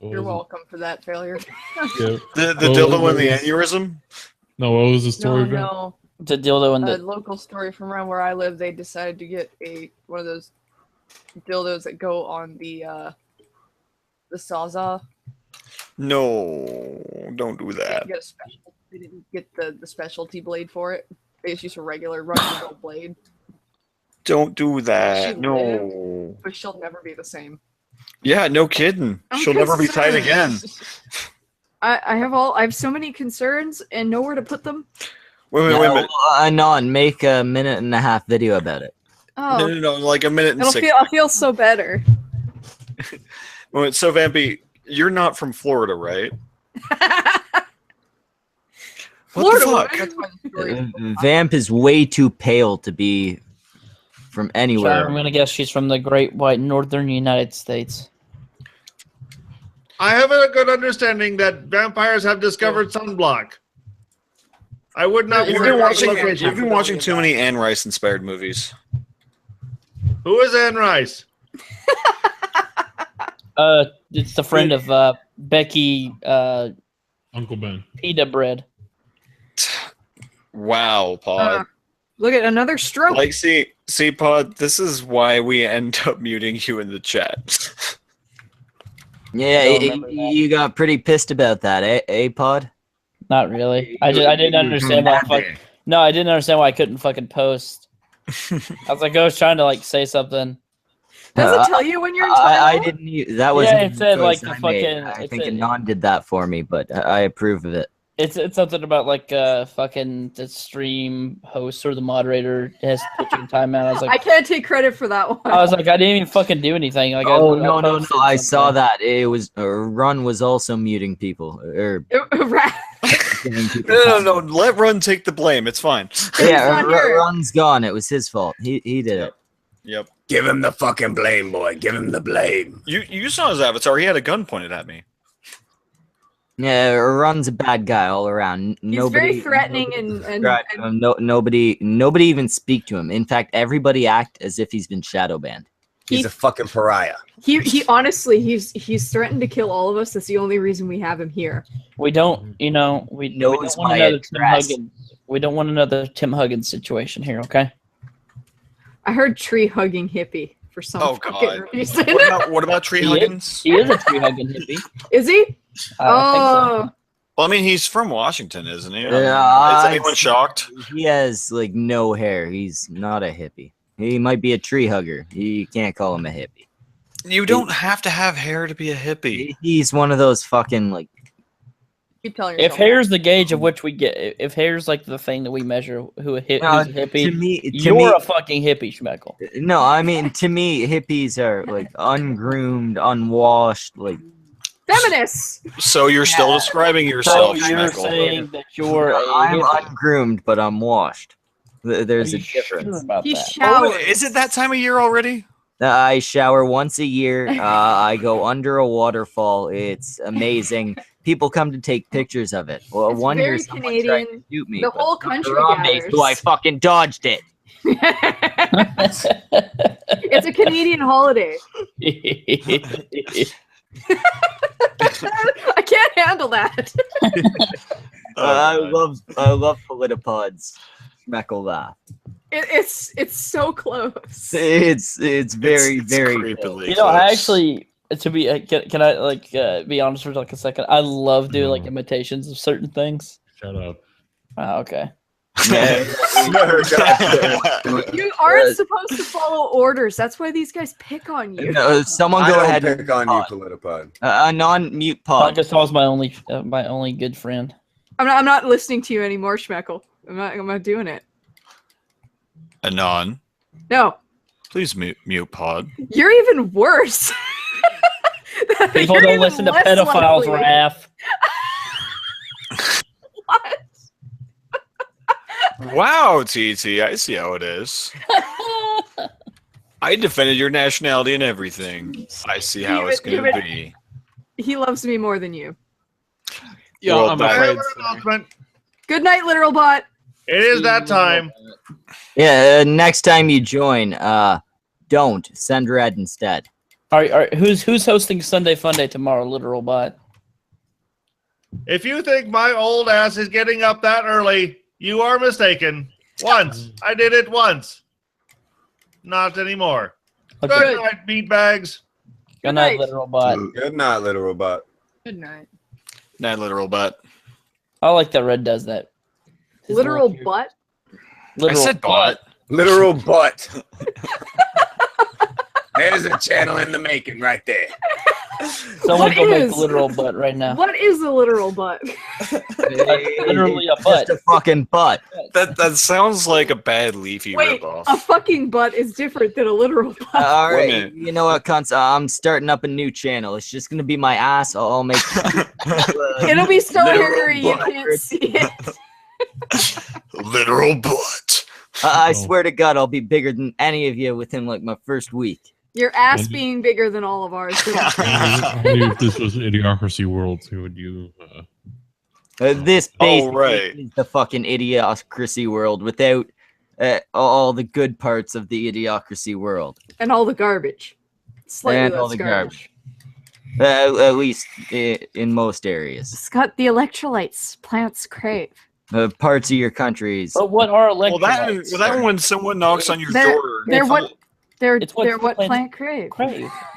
You're welcome for that failure. Yeah. The dildo and the aneurysm? No, what was the story about? No. The dildo and A the local story from around where I live. They decided to get one of those dildos that go on the sawzall. No, don't do They that. didn't get a special. They didn't get the specialty blade for it. They just used a regular run-of-the-mill blade. Don't do She that. No. lived, but she'll never be the same. Yeah, no kidding. I'm She'll never be tight again. I have so many concerns and nowhere to put them. Wait a minute. Anon, make a 1.5-minute video about it. Oh, No, like a minute and six. I'll feel so better. Wait, so Vampy, you're not from Florida, right? What the fuck? Vamp is way too pale to be from anywhere. I'm gonna guess she's from the Great White Northern United States. I have a good understanding that vampires have discovered sunblock. I would not. You've been watching too many Anne Rice inspired movies. Who is Anne Rice? It's the friend of Becky. Uncle Ben. Pita bread. Wow, Pod. Look at another stroke. Like, see, Pod. This is why we end up muting you in the chat. Yeah, you got pretty pissed about that, eh, Pod? Not really. I didn't understand why. I didn't understand why I couldn't fucking post. I was like, I was trying to like say something. Does it tell you when you're in I timeout? didn't. That was. Yeah, it said like the fucking. I think Anon did that for me, but I approve of it. It's something about like fucking the stream host or the moderator has put your timeout. I was I like, can't take credit for that one. I was like, I didn't even fucking do anything. Like, Oh I no! posted I saw something. that. It was Run was also muting people. No. Let Run take the blame. It's fine. Yeah, Run's gone. It was his fault. He did it. Yep. Give him the fucking blame, boy. Give him the blame. You saw his avatar. He had a gun pointed at me. Yeah, Run's a bad guy all around. He's very threatening and nobody even speak to him. In fact, everybody act as if he's been shadow banned. He's a fucking pariah. he honestly he's threatened to kill all of us. That's the only reason we have him here. We don't, we don't knows want my another Tim address. Huggins. We don't want another Tim Huggins situation here, okay? I heard tree hugging hippie for some Oh, fucking God. reason. What about Tree Huggins? He is a tree hugging hippie. Is he? I Well, I mean, he's from Washington, isn't he? Yeah, Is anyone shocked? He has like no hair. He's not a hippie. He might be a tree hugger. You can't call him a hippie. You don't have to have hair to be a hippie. He's one of those fucking like. Keep telling If yourself. hair's the gauge of which we get, if hair's like the thing that we measure who's a hippie, to me, you're a fucking hippie, Schmeckle. No, I mean to me, hippies are like ungroomed, unwashed, like. Feminists. So you're still describing yourself, So you're Schmeckle. saying that you're a I'm hippie. ungroomed, but I'm washed. There's Are a you sure difference. about He that? showers. Is it that time of year already? I shower once a year. I go under a waterfall. It's amazing. People come to take pictures of it. Well, It's one year very someone tried to Canadian. shoot me. The but whole Dr. country Rambe, gathers. so I fucking dodged it. It's a Canadian holiday. I can't handle that. I love politipods. Schmeckle laugh. It's so close. It's very very. creepily You know, I close. actually to be can I like be honest for like a second? I love doing like imitations of certain things. Shut up. Oh, okay. You aren't supposed to follow orders. That's why these guys pick on you. Someone I go don't ahead pick and on you, pod. Politipod. A non-mute pod. Paul my only good friend. I'm not listening to you anymore, Schmeckle. I'm not doing it. Anon, No, please mute Pod. you're even worse. People You're don't even listen to less pedophiles, likely. Raph. Wow, TT, I see how it is. I defended your nationality and everything. I see how it's going to be. He loves me more than you. Yeah, Well, I'm that- afraid. Announcement. Good night, literal bot. It is that time. Yeah, next time you join, don't send red instead. All right, who's hosting Sunday Funday tomorrow, literal bot? If you think my old ass is getting up that early, you are mistaken. Once. I did it once. Not anymore. Good night, meatbags. Good night, literal butt. Good night, literal butt. Good night. Night, literal butt. I like that Red does that. His Literal little- butt. I said butt. Literal butt. There's a channel in the making right there. Someone What go make is- a literal butt right now. What is a literal butt? Literally a butt. Just a fucking butt. That sounds like a bad Leafy Wait, ripoff. a fucking butt is different than a literal butt. All right, minute. you know what, cunts? I'm starting up a new channel. It's just gonna be my ass. I'll make. It'll be so Literal hairy you butt. can't see it. Literal butt. I swear to God, I'll be bigger than any of you within like my first week. Your ass being bigger than all of ours. Only if this was Idiocracy World, who would you? This Oh, basically right. is the fucking Idiocracy World without all the good parts of the Idiocracy World. And all the garbage. Slightly And less all the garbage. At least in most areas. It's got the electrolytes plants crave. Parts of your countries. But what are Well, electrolytes? that when someone knocks on your They're- door. They're what they're It's what they're what plants plant crave.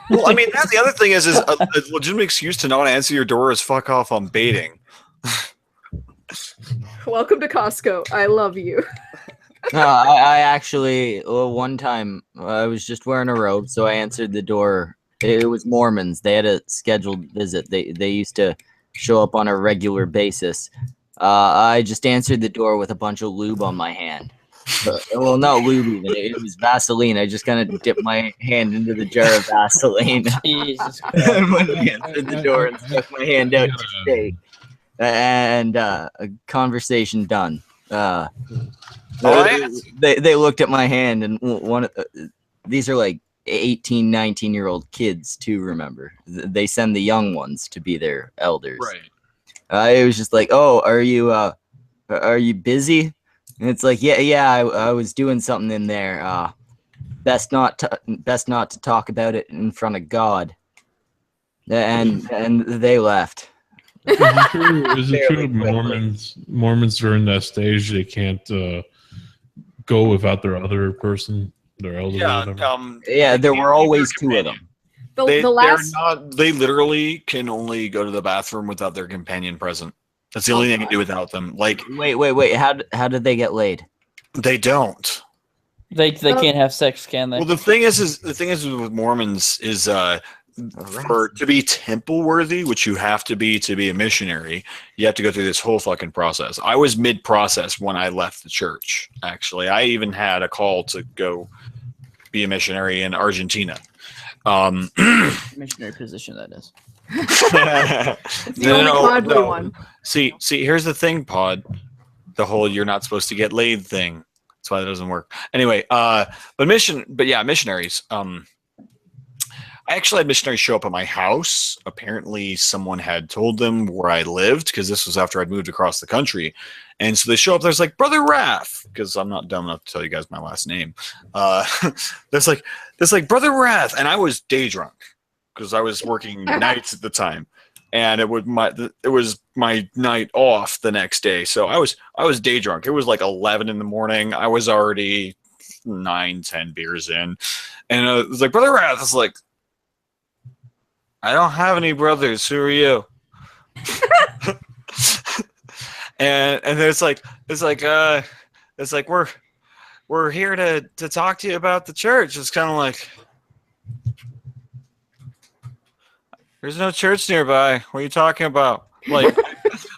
Well, I mean, that's the other thing is a legitimate excuse to not answer your door is fuck off. I'm baiting. Welcome to Costco. I love you. No, I actually one time I was just wearing a robe, so I answered the door. It was Mormons. They had a scheduled visit. They used to show up on a regular basis. I just answered the door with a bunch of lube on my hand. Well, not lube even. It was Vaseline. I just kind of dipped my hand into the jar of Vaseline. Jesus And when I answered the door and stuck my hand out to shake. And a conversation done. They looked at my hand, and these are like 18, 19-year-old kids too, remember. They send the young ones to be their elders. Right. It was just like, oh, are you busy? And it's like, yeah, I was doing something in there. Best not to talk about it in front of God. And they left. Is it true Mormons during that stage they can't go without their other person, their elder? Yeah, there were always two of them. They literally can only go to the bathroom without their companion present. That's the only thing they can do without them. Like, wait. How did they get laid? They don't. They can't have sex, can they? Well, the thing is with Mormons is for to be temple worthy, which you have to be a missionary, you have to go through this whole fucking process. I was mid-process when I left the church. Actually, I even had a call to go be a missionary in Argentina. Missionary position, that is. It's the only godly one. See, here's the thing, Pod. The whole "you're not supposed to get laid" thing. That's why that doesn't work. Anyway, missionaries. I actually had missionaries show up at my house. Apparently, someone had told them where I lived because this was after I'd moved across the country. And so they show up. There's like Brother Wrath, because I'm not dumb enough to tell you guys my last name. There's like Brother Wrath, and I was day drunk because I was working nights at the time, and it was my night off the next day. So I was day drunk. It was like 11 in the morning. I was already 9-10 beers in, and it was like Brother Wrath. It's like, I don't have any brothers. Who are you? and it's like we're here to talk to you about the church. It's kind of like, there's no church nearby. What are you talking about? Like,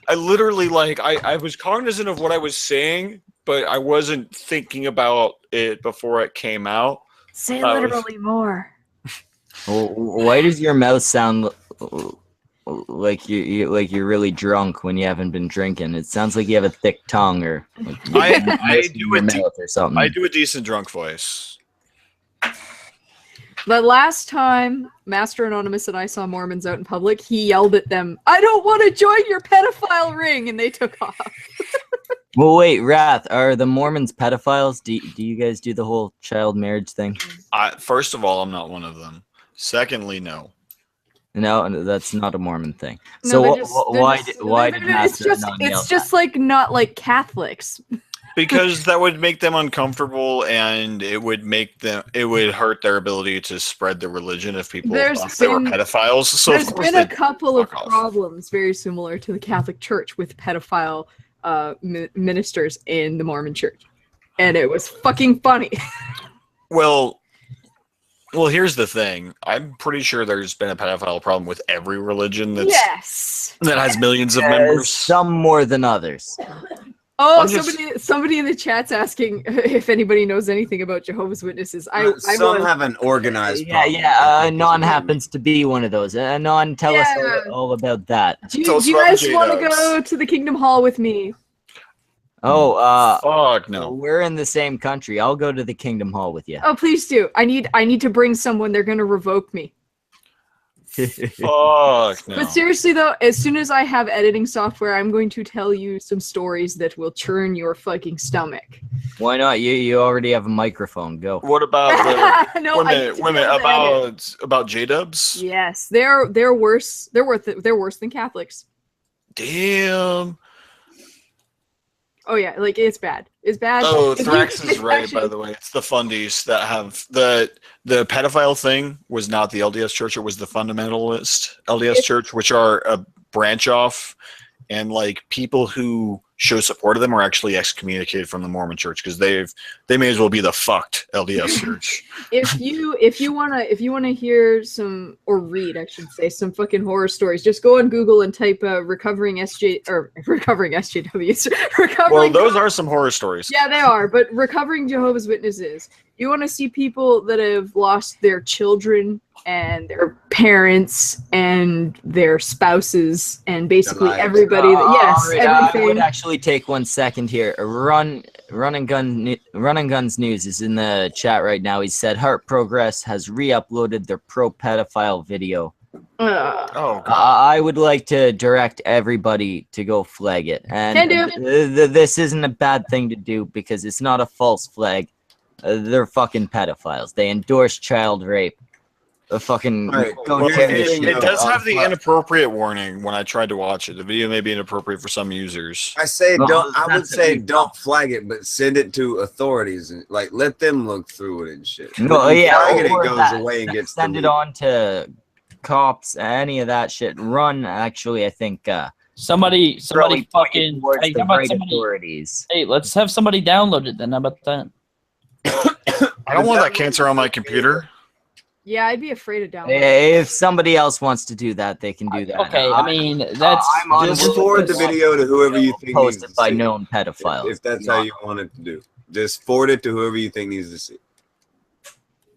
I literally I was cognizant of what I was saying, but I wasn't thinking about it before it came out. Say literally more. Why does your mouth sound like you're really drunk when you haven't been drinking? It sounds like you have a thick tongue or like I do a decent drunk voice. The last time Master Anonymous and I saw Mormons out in public, he yelled at them, "I don't want to join your pedophile ring," and they took off. Well, wait, Wrath, are the Mormons pedophiles? Do you guys do the whole child marriage thing? First of all, I'm not one of them. Secondly, no. No, that's not a Mormon thing. No, So they're just- why they're did Master it's just not yell it's just like not like Catholics. Because that would make them uncomfortable, and it would hurt their ability to spread the religion if people thought they were pedophiles. So there's of course been a they'd couple of fuck off. problems very similar to the Catholic Church with pedophile ministers in the Mormon Church, and it was fucking funny. Well, here's the thing. I'm pretty sure there's been a pedophile problem with every religion that has millions of members. Some more than others. Oh, somebody in the chat's asking if anybody knows anything about Jehovah's Witnesses. Some have an organized problem. Anon happens to be one of those. Anon, tell us all about that. Do you guys want to go to the Kingdom Hall with me? Oh, fuck no. We're in the same country. I'll go to the Kingdom Hall with you. Oh, please do. I need to bring someone. They're gonna revoke me. Fuck no. But seriously though, as soon as I have editing software, I'm going to tell you some stories that will churn your fucking stomach. Why not? You already have a microphone. Go. What about the No, wait a minute, about J-dubs? Yes, they're worse. They're worse than Catholics. Damn. Oh yeah, like it's bad. It's bad. Oh, Thrax is right, by the way. It's the fundies that have the pedophile thing was not the LDS Church, it was the fundamentalist LDS Church, which are a branch off, and like people who show support of them are actually excommunicated from the Mormon Church because they may as well be the fucked LDS Church. If you wanna hear some, or read, I should say, some fucking horror stories, just go on Google and type recovering SJWs. Well, those are some horror stories. Yeah, they are, but recovering Jehovah's Witnesses. You want to see people that have lost their children and their parents and their spouses and basically everybody. Everything. I would actually take 1 second here. Run and Guns News is in the chat right now. He said Heart Progress has re-uploaded their pro pedophile video. I would like to direct everybody to go flag it. And this isn't a bad thing to do because it's not a false flag. They're fucking pedophiles. They endorse child rape. It does have the inappropriate warning when I tried to watch it. The video may be inappropriate for some users. I would say don't flag it, but send it to authorities and like let them look through it and shit. No, yeah, it goes away and gets send it on to cops, any of that shit. Run, actually, I think. Somebody fucking. Hey, how about authorities? Hey, let's have somebody download it then. How about that? I don't want that cancer on my computer. Yeah, I'd be afraid of downloading. If somebody else wants to do that, they can do that. Okay, I mean that's just forward the video to whoever you think needs to by see known pedophiles. If that's how you want it to do, just forward it to whoever you think needs to see.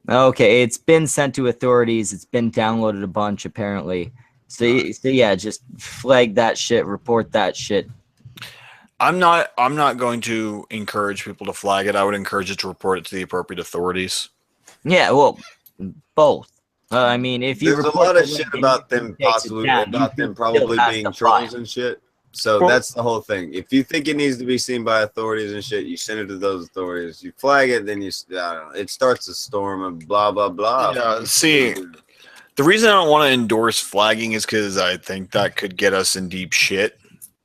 Okay, it's been sent to authorities. It's been downloaded a bunch apparently. So yeah, just flag that shit, report that shit. I'm not going to encourage people to flag it. I would encourage it to report it to the appropriate authorities. Yeah, well, both. I mean, if you there's a lot of shit about them probably being trolls and shit. So that's the whole thing. If you think it needs to be seen by authorities and shit, you send it to those authorities. You flag it, then it starts a storm of blah blah blah. Yeah. See, the reason I don't want to endorse flagging is because I think that could get us in deep shit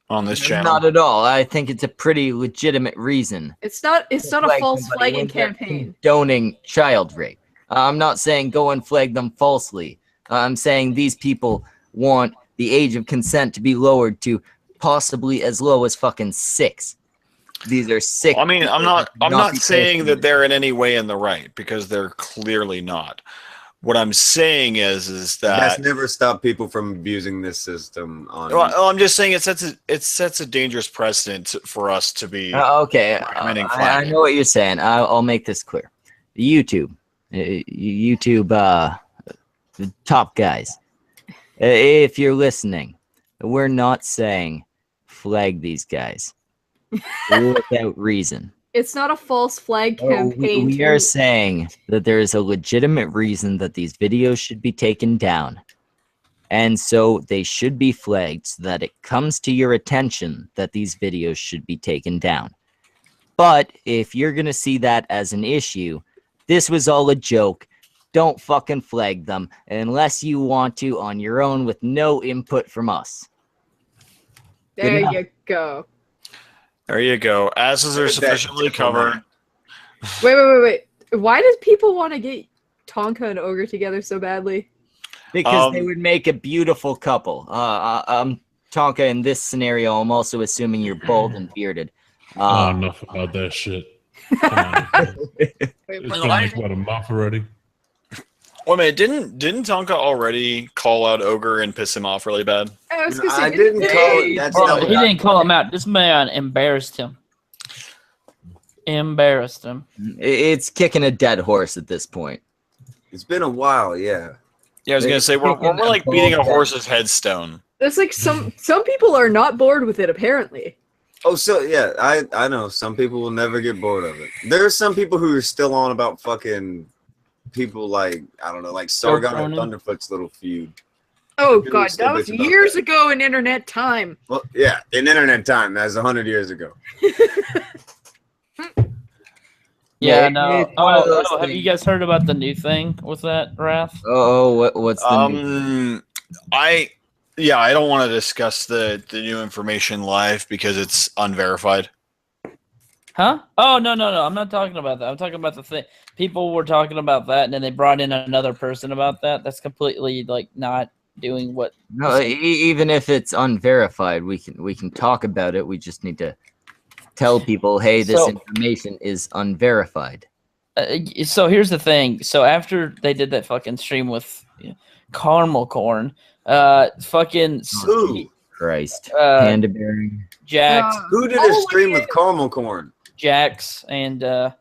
on this channel. Not at all. I think it's a pretty legitimate reason. It's not a false flagging campaign. Condoning child rape. I'm not saying go and flag them falsely. I'm saying these people want the age of consent to be lowered to possibly as low as fucking 6. These are sick. I mean, I'm not saying that they're in any way in the right because they're clearly not. What I'm saying is that that's never stopped people from abusing this system. Well, I'm just saying it sets a dangerous precedent for us to be okay. recommending I know what you're saying. I'll make this clear. YouTube, the top guys. If you're listening, we're not saying flag these guys without reason. It's not a false flag campaign. We are saying that there is a legitimate reason that these videos should be taken down. And so they should be flagged so that it comes to your attention that these videos should be taken down. But if you're going to see that as an issue, this was all a joke. Don't fucking flag them unless you want to on your own with no input from us. There you go. There you go. Asses are sufficiently covered. Wait. Why does people want to get Tonka and Ogre together so badly? Because they would make a beautiful couple. Tonka, in this scenario, I'm also assuming you're bald and bearded. Enough about that shit. Come on. It's been like, what, a month already? Wait a minute, didn't Tonka already call out Ogre and piss him off really bad? I didn't call it. That's Bro, not he what I didn't call him out. This man embarrassed him. It's kicking a dead horse at this point. It's been a while, yeah. Yeah, I was gonna say we're like beating a horse's headstone. It's like some people are not bored with it, apparently. Oh, so yeah, I know some people will never get bored of it. There are some people who are still on about fucking people like, I don't know, like Sargon and Thunderfoot's little feud. Oh People god, still that was bitch about years ago in internet time. Well, yeah, in internet time, that's 100 years ago. Yeah, no. Oh, have you guys heard about the new thing with that, Wrath? What's the new I don't want to discuss the new information live because it's unverified. Huh? Oh, no. I'm not talking about that. I'm talking about the thing. People were talking about that, and then they brought in another person about that. That's completely, like, not doing what... No, even if it's unverified, we can talk about it. We just need to tell people, hey, this information is unverified. So here's the thing. So after they did that fucking stream with Caramel Corn, fucking... Christ. Panda Bearing. Jax. Who did a stream with Caramel Corn? Jax and What?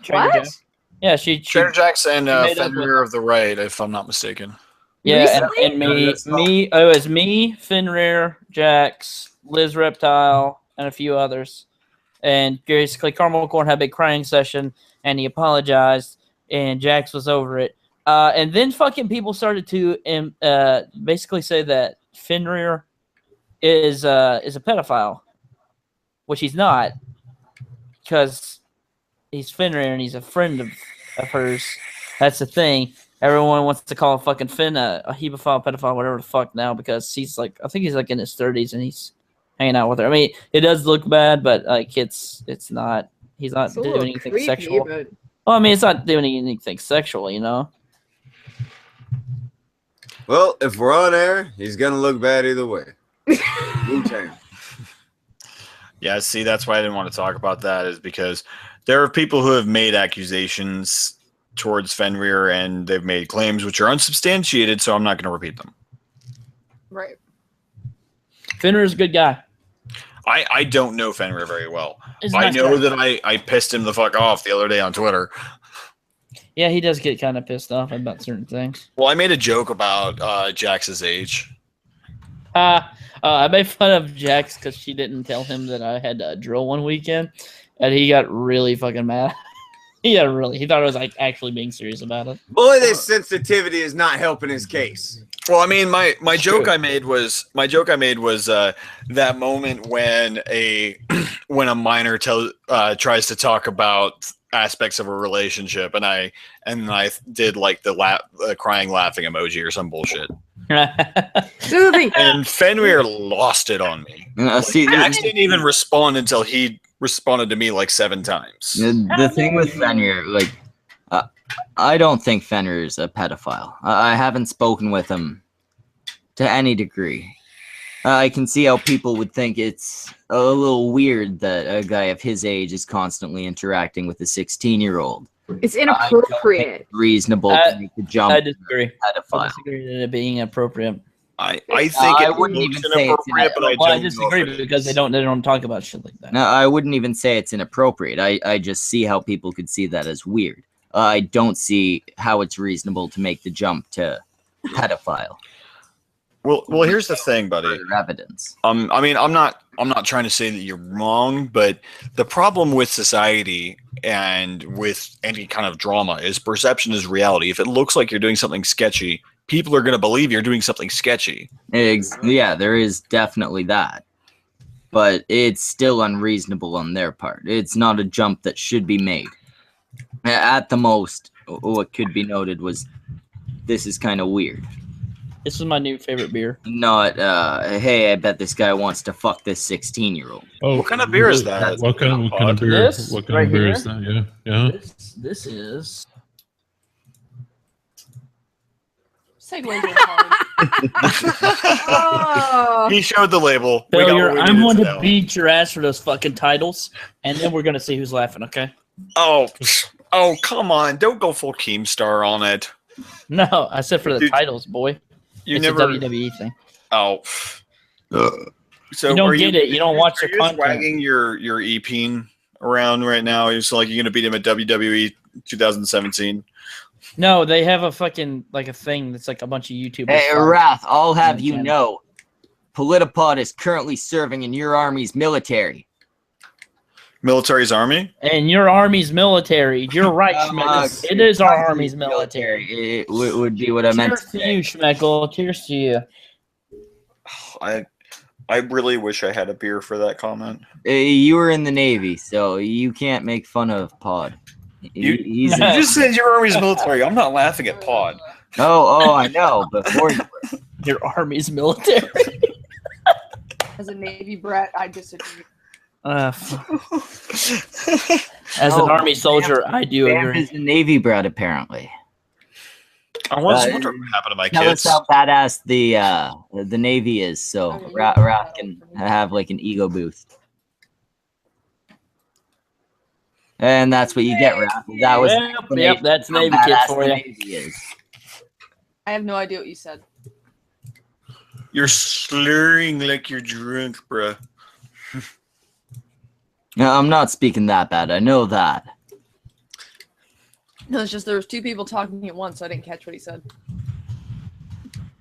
Trader Jax. Yeah, she Trader Jax and made up Fenrir of the Right, if I'm not mistaken. Yeah, and me. Oh, it was me, Fenrir, Jax, Liz Reptile, and a few others. And basically, Caramel Corn had a big crying session, and he apologized, and Jax was over it. And then fucking people started to basically say that Fenrir is a pedophile, which he's not, because he's Fenrir and he's a friend of hers. That's the thing. Everyone wants to call fucking Finn a hebephile, pedophile, whatever the fuck now, because he's like, I think he's like in his 30s and he's hanging out with her. I mean, it does look bad, but like it's not. He's not doing anything creepy, sexual. but- Well, I mean, it's not doing anything sexual, you know. Well, if we're on air, he's gonna look bad either way. Wu-Tang. Yeah, see, that's why I didn't want to talk about that, is because there are people who have made accusations towards Fenrir and they've made claims which are unsubstantiated, so I'm not going to repeat them. Right. Fenrir's a good guy. I don't know Fenrir very well. He's a I nice know guy. that I pissed him the fuck off the other day on Twitter. Yeah, he does get kind of pissed off about certain things. Well, I made a joke about Jax's age. I made fun of Jax because she didn't tell him that I had a drill one weekend, and he got really fucking mad. He thought I was like actually being serious about it. Boy, this sensitivity is not helping his case. Well, I mean, my joke I made was that moment when a minor tries to talk about aspects of a relationship, and I did like the crying laughing emoji or some bullshit. And Fenrir lost it on me. Jax didn't even respond until he responded to me like 7 times. The thing with Fenrir, like, I don't think Fenrir is a pedophile. I haven't spoken with him to any degree. I can see how people would think it's a little weird that a guy of his age is constantly interacting with a 16-year-old. It's inappropriate. Reasonable to make the jump. I disagree. Pedophile. I disagree that it being appropriate. I think I wouldn't even say it's inappropriate, but I disagree because they don't talk about shit like that. No, I wouldn't even say it's inappropriate. I just see how people could see that as weird. I don't see how it's reasonable to make the jump to pedophile. Well, here's the thing, buddy. Evidence. I mean, I'm not trying to say that you're wrong, but the problem with society and with any kind of drama is perception is reality. If it looks like you're doing something sketchy, people are going to believe you're doing something sketchy. Yeah, there is definitely that. But it's still unreasonable on their part. It's not a jump that should be made. At the most, what could be noted was this is kind of weird. This is my new favorite beer. Not, hey, I bet this guy wants to fuck this 16-year-old. Oh, What kind of beer is that? What kind of beer? This What kind right of beer here? is that? Yeah, yeah. This is. Segue hard. Oh. He showed the label. We got Failure. what we I'm needed going to know. beat your ass for those fucking titles, and then we're gonna see who's laughing. Okay? Oh, come on! Don't go full Keemstar on it. No, I said for the Dude, titles, boy. You It's never. a WWE thing. Oh. So You don't are get it. You don't watch are the you just content. wagging your e-peen around right now? It's like you're gonna beat him at WWE 2017. No, they have a fucking like a thing that's like a bunch of YouTubers. Hey, fighting. Wrath, I'll have you Yeah. know, Politipod is currently serving in your army's military. Military's army? And your army's military. You're right, Schmeckle. It is our army's military. It would be what I meant Cheers to you, Schmeckle. Cheers to you. I really wish I had a beer for that comment. You were in the Navy, so you can't make fun of Pod. You just said your army's military. I'm not laughing at Pod. Oh, I know. Before you were. Your army's military. As a Navy brat, I disagree. As an army soldier, I do Bam agree. is a Navy brat, apparently. I wonder what happened to my Tell kids. us how badass the Navy is, so Wrath can have like an ego boost. And that's what you get, Wrath. That was Yep, that's how Navy kid badass for the you. Navy is. I have no idea what you said. You're slurring like you're drunk, bruh. No, I'm not speaking that bad. I know that. No, it's just there was two people talking at once, so I didn't catch what he said.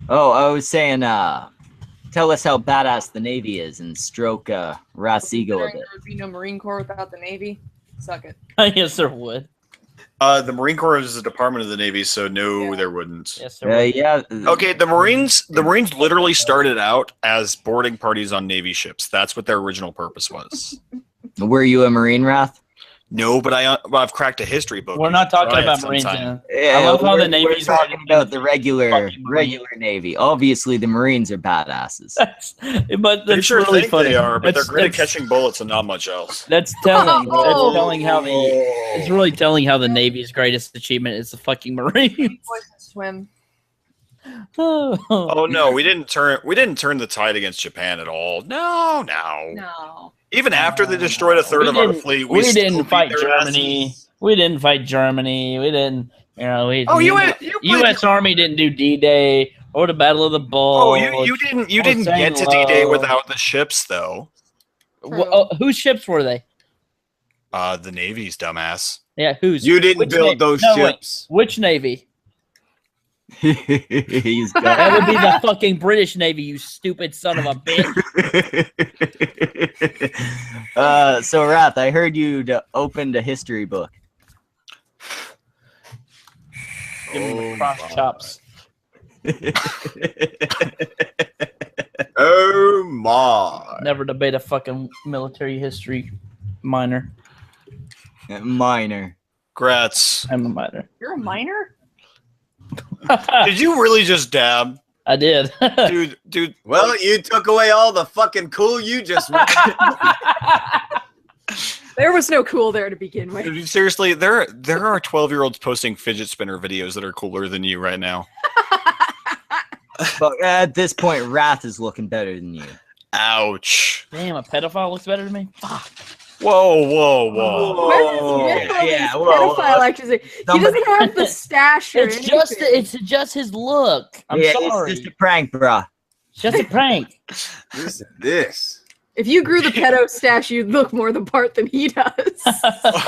Oh, I was saying, tell us how badass the Navy is and stroke Wrath's ego a Considering bit. there would be no Marine Corps without the Navy. Suck it. Yes, there would. The Marine Corps is a department of the Navy, so no, there wouldn't. Yes, Yeah. Okay, the Marines literally started out as boarding parties on Navy ships. That's what their original purpose was. Were you a Marine, Wrath? No, but I've cracked a history book. We're You not should talking try it about Marines. sometime. I love how the we're Navy's talking about the regular Navy. Obviously, the Marines are badasses. But They that's sure really think funny. they are, but That's- they're great at that's- catching bullets and not much else. That's telling. Oh. That's telling how the. It's really telling how the Navy's greatest achievement is the fucking Marines. Boys can swim. Oh no, we didn't turn the tide against Japan at all. No. No. Even after they destroyed a third of our fleet, we still didn't beat fight their Germany. asses. We didn't fight Germany. We didn't. You know. Oh, you played- U.S. Army didn't do D-Day or the Battle of the Bulge. Oh, you didn't get to D-Day without the ships though. Whose ships were they? The Navy's, dumbass. Yeah, whose? You didn't Which build those wait. ships. Which Navy? He's That would be the fucking British Navy, you stupid son of a bitch. So Wrath, I heard you opened a history book. Give me the cross chops. Oh my! Never debate a fucking military history minor. Minor. Grats. I'm a minor. You're a minor? Did you really just dab? I did. dude. Well, you took away all the fucking cool you just. There was no cool there to begin with. Dude, seriously, there are 12-year-olds posting fidget spinner videos that are cooler than you right now. But at this point, Wrath is looking better than you. Ouch. Damn, a pedophile looks better than me? Fuck. Whoa. Where's this pedophile accusation? He doesn't have the stash or It's just his look. I'm sorry. It's just a prank, bruh. It's just a prank. This. If you grew the pedo stash, you'd look more the part than he does.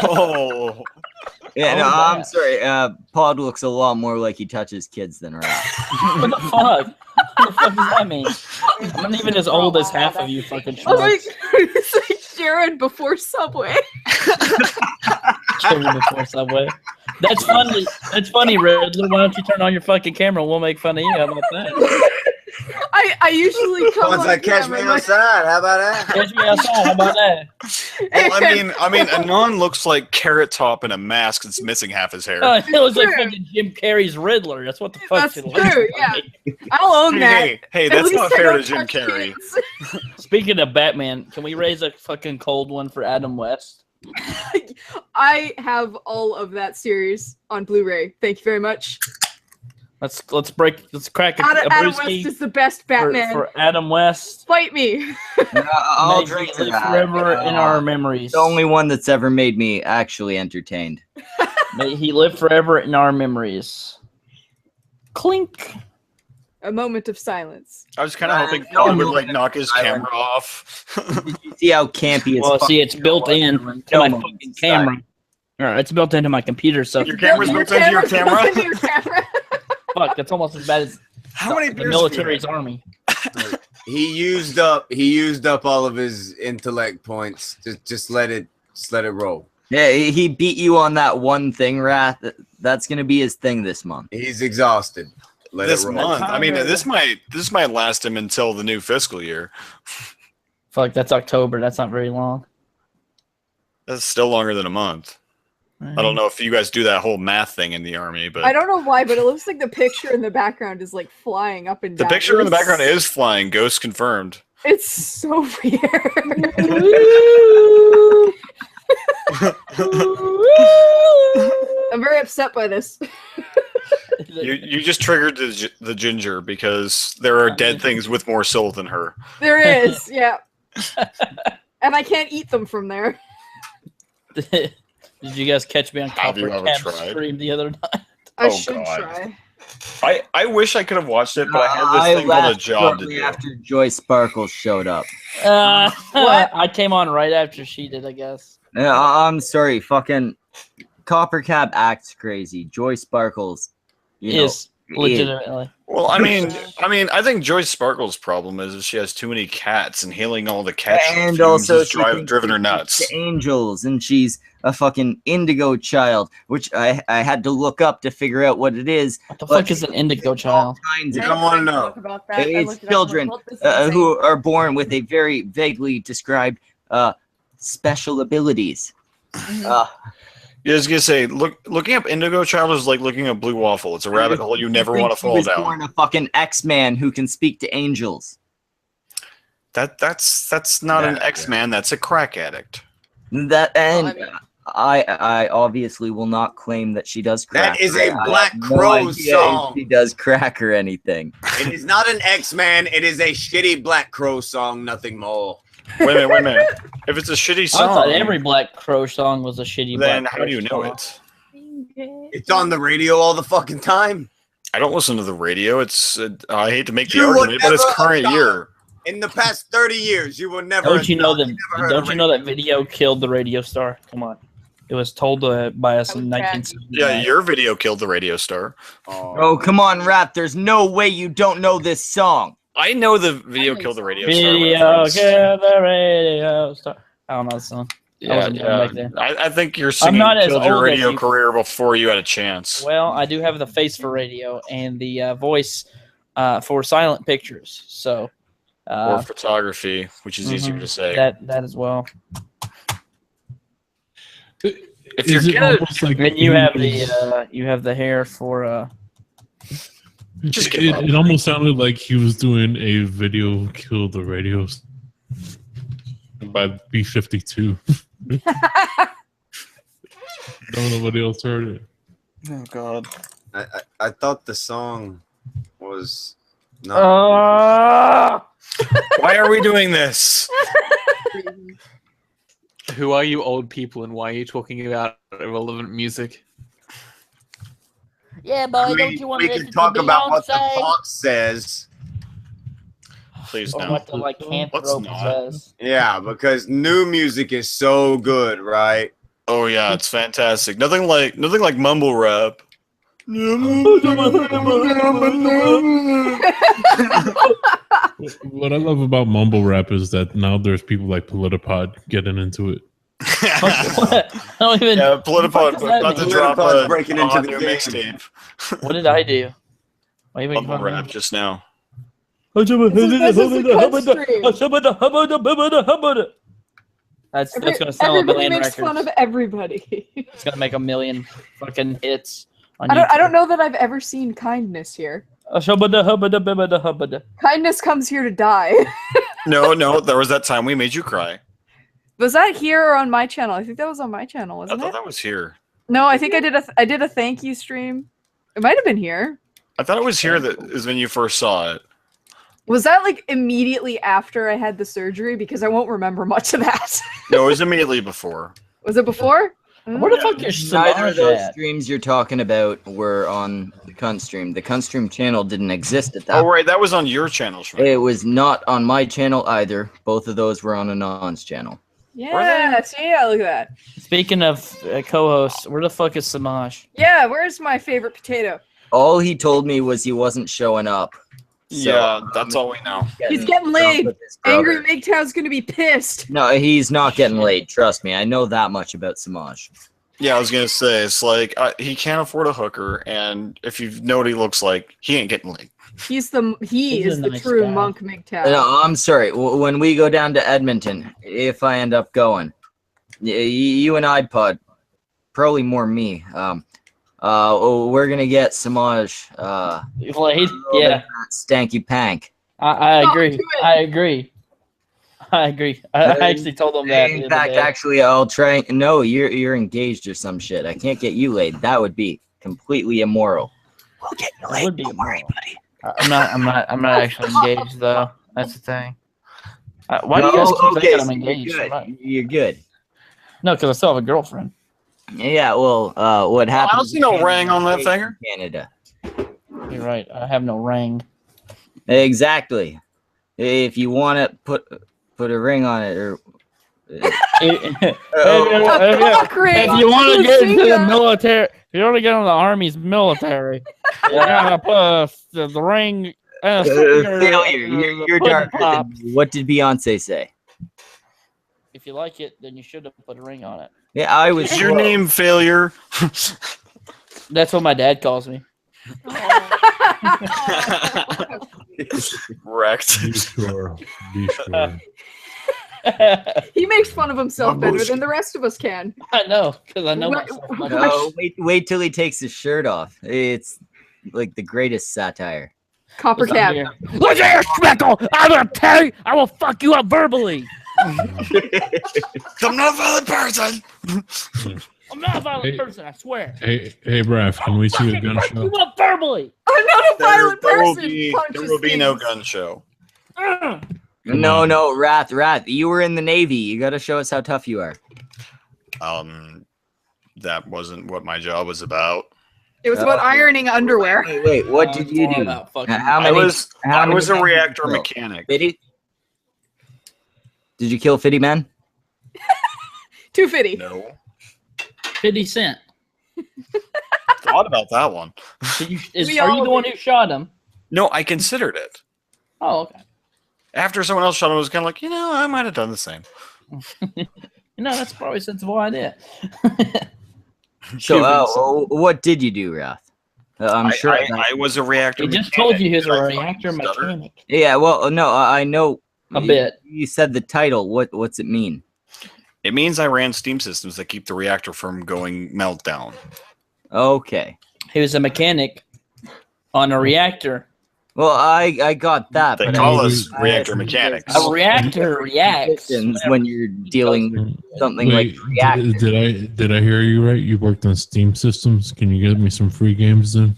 Oh. Yeah, Oh, no, yeah. I'm sorry. Pod looks a lot more like he touches kids than Wrath. What the fuck? What the fuck does that mean? I'm not even as old as half of you fucking Oh my schmucks. god, it's like Jared before Subway. Children before Subway. That's funny. That's funny, Riddler. Why don't you turn on your fucking camera and we'll make fun of you? How about that? I usually come One's on like, catch me camera, outside. How about that? Catch me outside. How about that? Well, I mean, Anon looks like Carrot Top in a mask that's missing half his hair. It looks like true. fucking Jim Carrey's Riddler. That's what the fuck. That's true. Yeah, I'll own that. Hey, At that's least not I fair to don't Jim touch Carrey. kids. Speaking of Batman, can we raise a fucking cold one for Adam West? I have all of that series on Blu-ray. Thank you very much. Let's crack a Adam brewski West is the best Batman. for Adam West. Fight me. I'll May drink he to live that. forever in our memories. The only one that's ever made me actually entertained. May he live forever in our memories. Clink. A moment of silence. I was kind of hoping Paul would like knock his camera off. See how campy Well, see, it's built in to my fucking camera. It's built into my computer, so Your camera's built into your camera. fuck, that's almost as bad as How many the beers military's army. He used up all of his intellect points. Just let it roll. Yeah, he beat you on that one thing, Wrath. That's gonna be his thing this month. He's exhausted. Let this it roll. month. I mean, this might last him until the new fiscal year. Fuck, that's October. That's not very long. That's still longer than a month. I don't know if you guys do that whole math thing in the army, but I don't know why, but it looks like the picture in the background is like flying up and the down. picture in the background is flying. Ghost confirmed. It's so weird. I'm very upset by this. You just triggered the ginger because there are dead things with more soul than her. There is, yeah. And I can't eat them from there. Did you guys catch me on Have you Copper ever Cap tried? stream the other night? I should try. I wish I could have watched it, but I had this thing called a job to do. After Joy Sparkles showed up. What? I came on right after she did, I guess. Yeah, I'm sorry. Fucking Copper Cap acts crazy. Joy Sparkles, Is legitimately. Well, I mean, I think Joyce Sparkle's problem is she has too many cats, and healing all the cat and fumes also has she thinks driven her she's nuts. the angels, and she's a fucking indigo child, which I had to look up to figure out what it is. What the fuck is an indigo child? Kinds You of don't want to know. it's children who are born with a very vaguely described special abilities. Yeah, I was gonna say, looking up Indigo Child is like looking up Blue Waffle. It's a rabbit hole you never want to fall down. Born a fucking X-Man who can speak to angels. That's not an X-Man. That's a crack addict. That and I obviously will not claim that she does crack. That is a I Black have Crow idea if song. She does crack or anything. It is not an X-Man. It is a shitty Black Crow song. Nothing more. Wait a minute. If it's a shitty I song, thought every Black Crow song was a shitty then Black how do you Crow know song. it? It's on the radio all the fucking time. I don't listen to the radio. It's I hate to make the You would argument, but it's never current have year. In the past 30 years, you will never. Don't you know have that? never heard Don't of you know that video killed the radio star? Come on, it was told by us in 1979. Yeah, your video killed the radio star. Oh, come on, Rap. There's no way you don't know this song. I know the video killed the radio star. Video reference. killed the radio star. I don't know the song. I Yeah, wasn't born back then. I think you're singing not as killed your old as radio you. career before you had a chance. Well, I do have the face for radio and the voice for silent pictures. So, Or photography, which is easier to say. That as well. If you're Is it gonna, almost like And you have the hair for just give up. it almost sounded like he was doing a video kill the radios by B-52. Nobody else heard it. Oh God! I thought the song was not. Why are we doing this? Who are you old people and why are you talking about irrelevant music? Yeah, boy, we don't you want to can listen talk to about what the Beyonce? font says. Please or no. what the like camp Let's rope not. says. Yeah, because new music is so good, right? Oh yeah, it's fantastic. Nothing like mumble rap. What I love about mumble rap is that now there's people like Politipod getting into it. I don't even. Yeah, Politipod What does that about to mean? drop Politipod's a breaking into the new game. mixtape. What did I do? Why you making Mumble fun of rap me? just now. That's gonna sell a Everybody million makes records. fun of everybody. It's gonna make a million fucking hits on I don't YouTube. know that I've ever seen kindness here. Hubbada. Kindness comes here to die. No, there was that time we made you cry. Was that here or on my channel? I think that was on my channel, I wasn't thought it? that was here. No, I think I did a thank you stream. It might have been here. I thought it was here that is when you first saw it. Was that like immediately after I had the surgery? Because I won't remember much of that. No, it was immediately before. Was it before? Where the fuck is Neither of those at? streams you're talking about were on the Cunt stream. The Cunt stream channel didn't exist at that Oh, right, that was on your channel, Schmeckle. It was not on my channel either. Both of those were on Anon's channel. Yeah, see, yeah, look at that. Speaking of co-hosts, where the fuck is Samaj? Yeah, where's my favorite potato? All he told me was he wasn't showing up. So, Yeah, that's all we know. He's getting laid. with his brother. Angry MGTOW's gonna be pissed. No, he's not getting laid. Trust me. I know that much about Samaj. Yeah, I was gonna say it's like he can't afford a hooker, and if you know what he looks like, he ain't getting laid. He He's is a the nice true guy. monk MGTOW. No, I'm sorry. When we go down to Edmonton, if I end up going, you and iPod, probably more me. We're gonna get Samaj. Laid? Yeah. Stanky Pank. I Oh, agree. do it. I agree. I actually told him that. the In other fact, day. actually, I'll try. No, you're engaged or some shit. I can't get you laid. That would be completely immoral. We'll get you That laid. would be Don't worry, buddy. I'm not actually engaged though. That's the thing. Why do you No, guys keep thinking I'm so engaged? You're I'm not- good. You're good. No, because I still have a girlfriend. Yeah. Well, what happened? I don't see no ring on that finger. Canada. You're right. I have no ring. Exactly. If you want to put a ring on it, or If you want to get into the military, if you want to get into the Army's military, you gotta put the ring. failure. You're darker than me. What did Beyonce say? If you like it, then you should have put a ring on it. Yeah, I was. Is your name Failure? That's what my dad calls me. Wrecked. Be sure. Be sure. He makes fun of himself better bullshit. than the rest of us can. I know, because I know What- myself. much No, wait till he takes his shirt off. It's like the greatest satire. Copper Listen cap. here. Look here, Schmeckle! I'm gonna tell you, I will fuck you up verbally. I'm not a violent person. I'm not a violent Hey. person, I swear. Hey, Raph, can we see a gun Fuck show? you up verbally. I'm not a violent There will person. be, Punches there will be no things. gun show. No, Wrath. You were in the Navy. You got to show us how tough you are. That wasn't what my job was about. It was about ironing underwear. Wait, what did you do? How I many? was how I many was a men did you reactor kill? mechanic. Fitty? Did you kill Fitty Man? 250. No, 50 Cent. thought about that one. Are you We the all one do. who shot him? No, I considered it. Oh, okay. After someone else shot him, I was kind of like, I might have done the same. That's probably a sensible idea. So, what did you do, Wrath? I'm sure. I was a reactor. He just mechanic. told you he was a Did I reactor fucking stutter? mechanic. Yeah, well, no, I know A bit. You said the title. What's it mean? It means I ran steam systems that keep the reactor from going meltdown. Okay. He was a mechanic on a reactor. Well, I got that. They but call I- us I reactor assume mechanics. there's A reactor reacts. conditions when you're dealing with something Wait, like reactor. did I hear you right? You worked on Steam systems. Can you get me some free games then?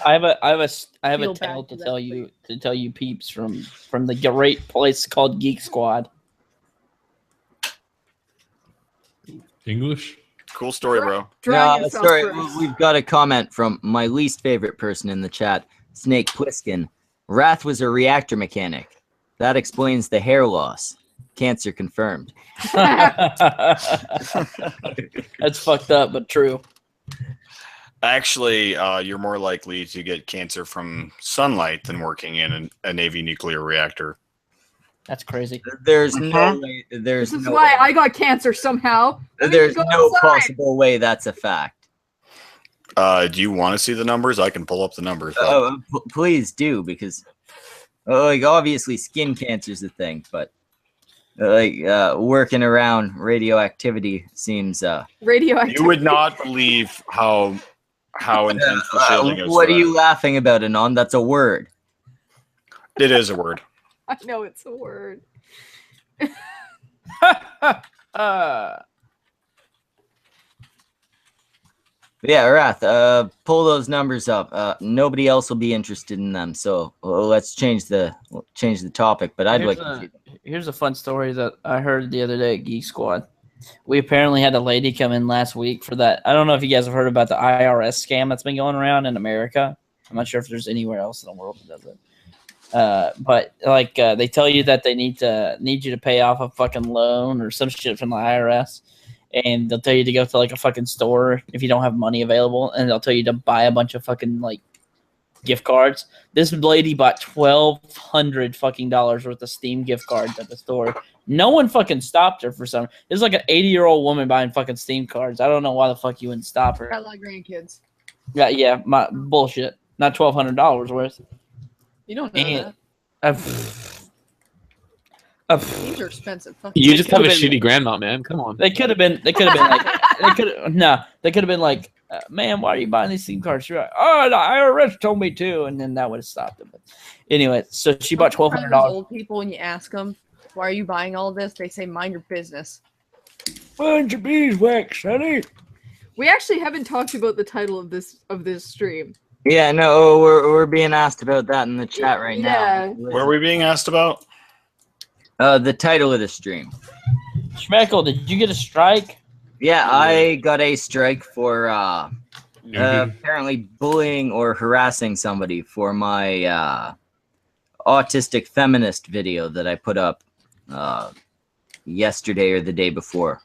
I have a Feel tale bad to for tell you peeps from the great place called Geek Squad. English? Cool story, bro. Drag yourself sorry, first. we've got a comment from my least favorite person in the chat, Snake Pliskin. Wrath was a reactor mechanic. That explains the hair loss. Cancer confirmed. That's fucked up, but true. Actually, you're more likely to get cancer from sunlight than working in a Navy nuclear reactor. That's crazy. There's no way. There's This is no. why I got cancer somehow. I need to There's go no outside. possible way that's a fact. Do you want to see the numbers? I can pull up the numbers. Bro. Please do, because like obviously skin cancer is a thing, but working around radioactivity seems radioactive. You would not believe how intense the shielding is. What are you laughing about, Anon? That's a word. It is a word. I know it's a word. Yeah, Wrath, pull those numbers up. Nobody else will be interested in them, so let's change the topic. But I'd like to see them. Here's a fun story that I heard the other day at Geek Squad. We apparently had a lady come in last week for that. I don't know if you guys have heard about the IRS scam that's been going around in America. I'm not sure if there's anywhere else in the world that does it. But like they tell you that they need you to pay off a fucking loan or some shit from the IRS. And they'll tell you to go to like a fucking store if you don't have money available, and they'll tell you to buy a bunch of fucking like gift cards. This lady bought $1,200 fucking worth of Steam gift cards at the store. No one fucking stopped her for some. It's like an 80-year-old woman buying fucking Steam cards. I don't know why the fuck you wouldn't stop her. Got like grandkids. Yeah, my bullshit. Not $1,200 worth. You don't know And These are expensive. You just have a shitty grandma, man. Come on. They could have been like, they could have been like, man, why are you buying these Steam cards? You're like, oh, the IRS told me to, and then that would have stopped them. But anyway, so she bought $1,200. Old people, when you ask them, why are you buying all this? They say, mind your business. Mind your beeswax, sonny. We actually haven't talked about the title of this stream. Yeah, no, we're being asked about that in the chat right now. What are we being asked about? The title of the stream. Schmeckle, did you get a strike? Yeah, I got a strike for apparently bullying or harassing somebody for my autistic feminist video that I put up yesterday or the day before.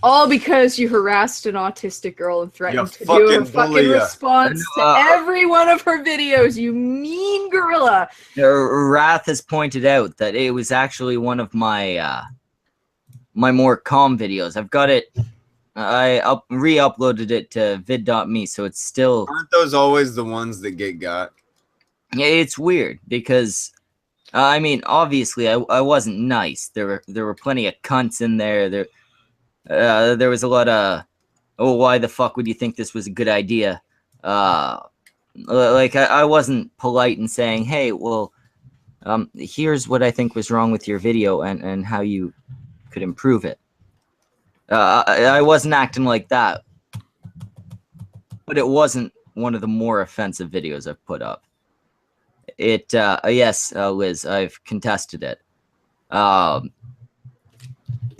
All because you harassed an autistic girl and threatened to do a fucking response to every one of her videos, you mean gorilla. Wrath has pointed out that it was actually one of my my more calm videos. I've got it. I re-uploaded it to vid.me, so it's still. Aren't those always the ones that get got? Yeah, it's weird because, I mean, obviously I wasn't nice. There were plenty of cunts in there. There was a lot of, oh, why the fuck would you think this was a good idea? Like I wasn't polite in saying, hey, well, here's what I think was wrong with your video and how you could improve it. I wasn't acting like that, but it wasn't one of the more offensive videos I've put up. Yes, Liz, I've contested it. But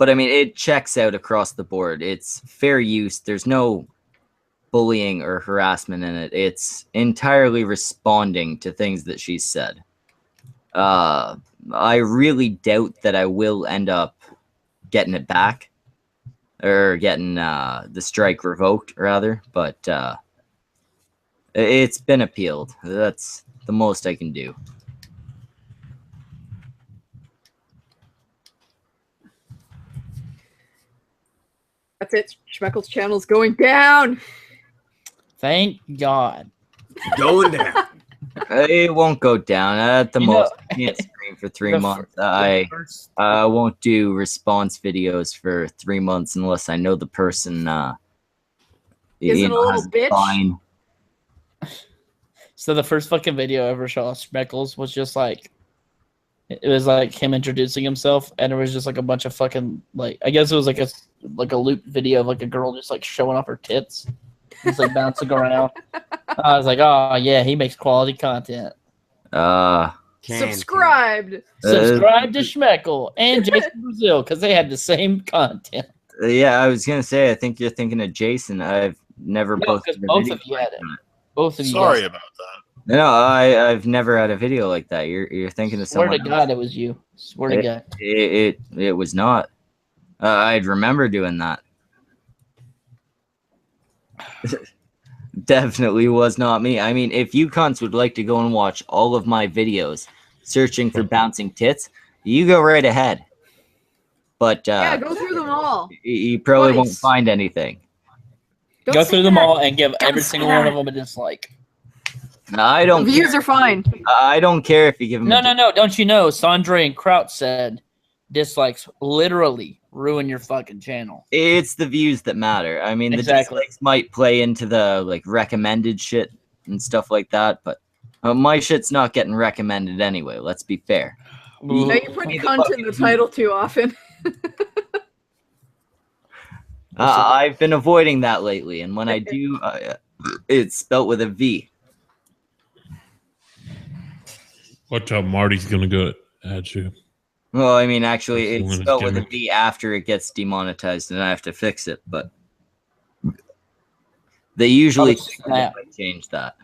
I mean, it checks out across the board. It's fair use. There's no bullying or harassment in it. It's entirely responding to things that she said. I really doubt that I will end up getting it back or getting the strike revoked, rather. But it's been appealed. That's the most I can do. That's it. Schmeckle's channel's going down. Thank God. Going down. It won't go down. At the most, I can't stream for 3 months. I won't do response videos for 3 months unless I know the person isn't a little bitch. Fine. So the first fucking video I ever saw Schmeckles was just like, it was like him introducing himself, and it was just like a bunch of fucking, like, I guess it was like a loop video of like a girl just like showing off her tits, just like bouncing around. I was like, oh yeah, he makes quality content. Subscribed. Subscribe to Schmeckle and Jason Brazil because they had the same content. Yeah, I was gonna say, I think you're thinking of Jason. I've never posted a both video of you like had it. that. Both of you. Sorry about that. No, I've never had a video like that. You're thinking of Swear someone to God, else. it was you. Swear to God. It was not. I'd remember doing that. Definitely was not me. I mean, if you cunts would like to go and watch all of my videos searching for bouncing tits, you go right ahead. But yeah, go through them all. You probably won't Twice. find anything. Go say through them that. all and give every say single one of that. them a dislike. I don't. The views care. are fine. I don't care if you give them. No. Don't you know? Sandra and Kraut said dislikes literally ruin your fucking channel. It's the views that matter. I mean, Exactly. the dislikes might play into the like recommended shit and stuff like that, but my shit's not getting recommended anyway. Let's be fair. No, you put cunt in the title too often. I've been avoiding that lately, and when I do, it's spelt with a V. Watch out, Marty's gonna go at you. Well, I mean, actually, That's it's one spelled of his with a V after it gets demonetized, and I have to fix it. But they usually think that I change that.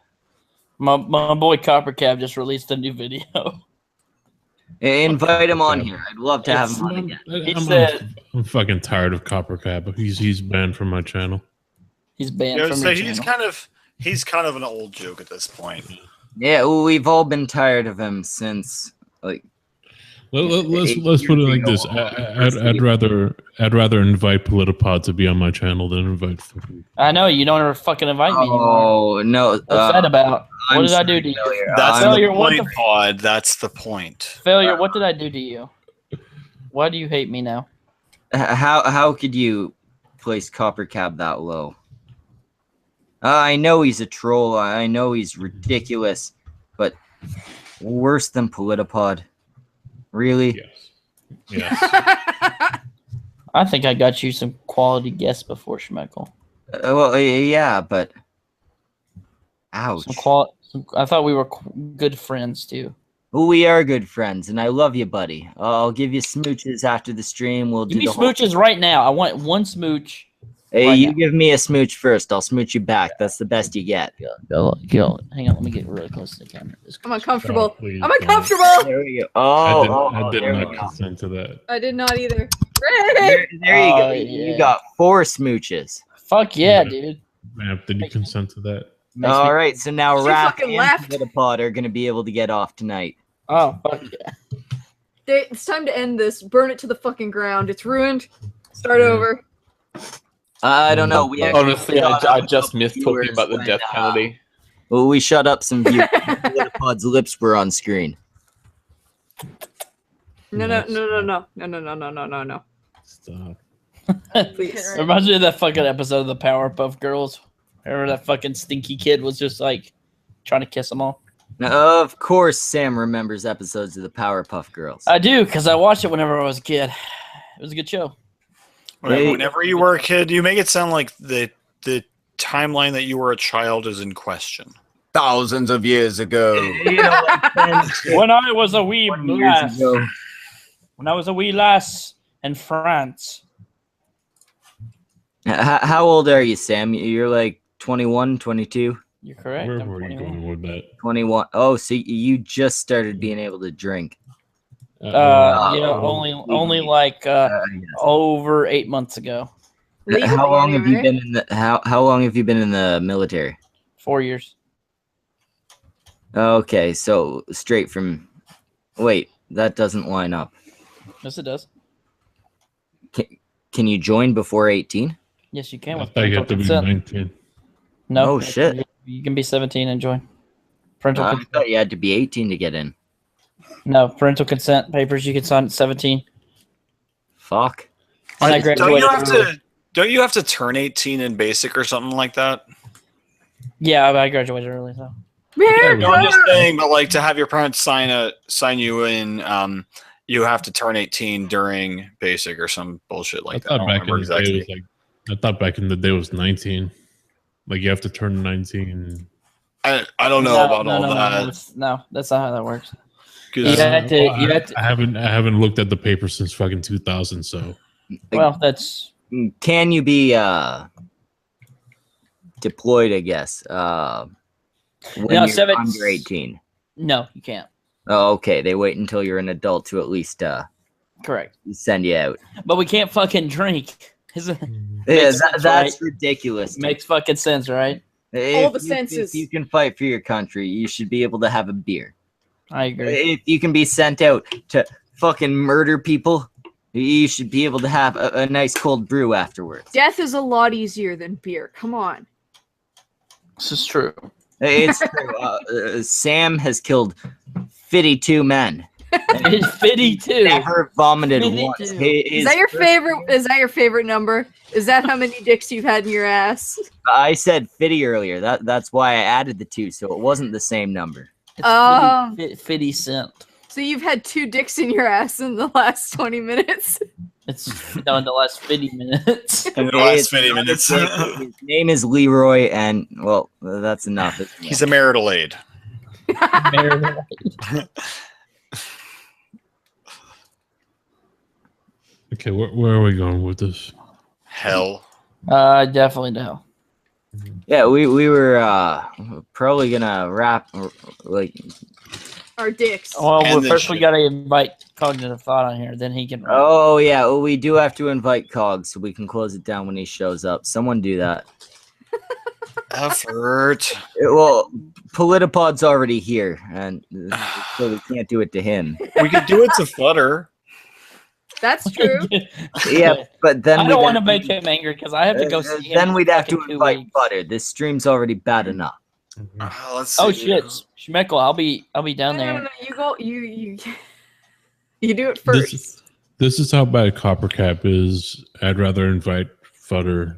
My boy Copper Cab just released a new video. Invite him on here. I'd love to have him on again. I'm fucking tired of Copper Cab. He's banned from my channel. He's banned Yeah, from so your channel. he's kind of an old joke at this point. Yeah, we've all been tired of him since like. Let's put it like this. I'd rather invite Politipod to be on my channel than invite. I know you don't ever fucking invite me anymore. Oh no! What's that about? What did I do to you? That's Failure. the What point, Pod. That's the point. Failure. What did I do to you? Why do you hate me now? How could you place Copper Cab that low? I know he's a troll. I know he's ridiculous, but worse than Politipod. Really? Yes. I think I got you some quality guests before Schmeckle. Well, yeah, but ouch. I thought we were good friends too. Well, we are good friends, and I love you, buddy. I'll give you smooches after the stream. We'll Give do me the whole. smooches right now. I want one smooch. Hey, right you now. give me a smooch first. I'll smooch you back. That's the best you get. Go. Hang on, let me get really close to the camera. I'm uncomfortable. please I'm don't. uncomfortable. There we go. Oh, I did there not we go. consent to that. I did not either. There you go. Oh, You yeah. got 4 smooches. Fuck yeah, dude. Man, did you consent to that? All right, so now She Raph fucking and left. Politipod are going to be able to get off tonight. Oh, fuck yeah. It's time to end this. Burn it to the fucking ground. It's ruined. Start over. I don't know. We Honestly, I shut up just some missed talking viewers about the when, death penalty. Well, we shut up some viewers. Politipod's lips were on screen. No. Stop. Please. It reminds me of that fucking episode of the Powerpuff Girls. Remember that fucking stinky kid was just like trying to kiss them all? Now, of course, Sam remembers episodes of the Powerpuff Girls. I do, because I watched it whenever I was a kid. It was a good show. Whenever you were a kid, you make it sound like the timeline that you were a child is in question. Thousands of years ago. When I was a wee 20 years lass. ago. When I was a wee lass in France. How old are you, Sam? You're like 21, 22? You're correct. Where I'm were you 21. going with that? 21. Oh, so you just started being able to drink. Only like over 8 months ago. How long have you been in the how long have you been in the military? 4 years. Okay, so straight from wait, that doesn't line up. Yes, it does. Can you join before 18? Yes, you can I with thought you parental have to be consent. 19. No. Oh, shit. You can be 17 and join. Parental I consent. thought you had to be 18 to get in. No, parental consent papers you can sign at 17. Fuck. And I graduated. Don't you have to turn 18 in basic or something like that? Yeah, I graduated early though. No, I'm just saying, but like to have your parents sign you in, you have to turn 18 during basic or some bullshit like that. I don't remember exactly. I thought back in the day it was 19. Like you have to turn 19. I don't know about all that. No, that's not how that works. I haven't looked at the paper since fucking 2000. So, well, that's. Can you be deployed? I guess. When you're under 18. No, you can't. Oh, okay. They wait until you're an adult to at least correct send you out. But we can't fucking drink. Yeah, that's ridiculous. Makes fucking sense, right? All the senses. If you can fight for your country, you should be able to have a beer. I agree. If you can be sent out to fucking murder people, You should be able to have a nice cold brew afterwards. Death is a lot easier than beer. Come on. This is true. It's true. Sam has killed 52 men. 52. Never vomited 52. once. Is that your favorite? Is that your favorite number? Is that how many dicks you've had in your ass? I said 50 earlier. That's why I added the 2, so it wasn't the same number. It's 50 cent. So you've had 2 dicks in your ass in the last 20 minutes. It's no, in the last 50 minutes. In the last 50 minutes. His name is Leroy, and well, that's enough. He's a marital aid. Okay, where are we going with this? Hell. Definitely no. Yeah, we were probably gonna wrap like Our dicks. Well, first we gotta invite Cognitive Thought on here, then he can. Oh yeah, well, we do have to invite Cog so we can close it down when he shows up. Someone do that. Effort. Well, Politipod's already here, and so we can't do it to him. We could do it to Futter. That's true. Yeah, but then I don't want to make him angry because I have to go see him. Then we'd have to in 2 invite weeks. Butter. This stream's already bad enough. Let's Oh see. shit, Schmeckle, I'll be down there. No, you go. You do it first. This is how bad Coppercap is. I'd rather invite Futter.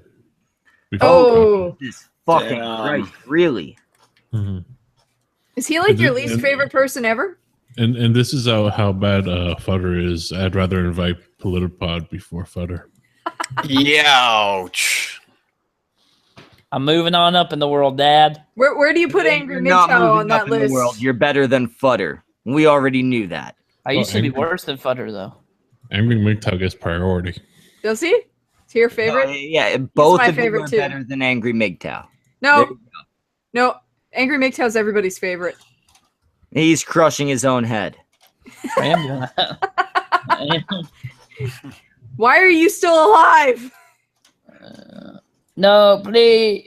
before Oh. This fucking Damn. Christ, really? Mhm. Is he like your And- least and- favorite person ever? And this is how bad Futter is. I'd rather invite Politipod before Futter. Youch. I'm moving on up in the world, Dad. Where do you put Angry You're not Minchow moving on up that in the list? world. You're better than Futter. We already knew that. I used to be Angry- worse than Futter though. Angry McTug gets priority. Does he? Is he your favorite? Yeah, both my of them favorite are too. better than Angry MGTOW. No, no. Angry Minchow's everybody's favorite. He's crushing his own head. I am doing that. Why are you still alive? No, please.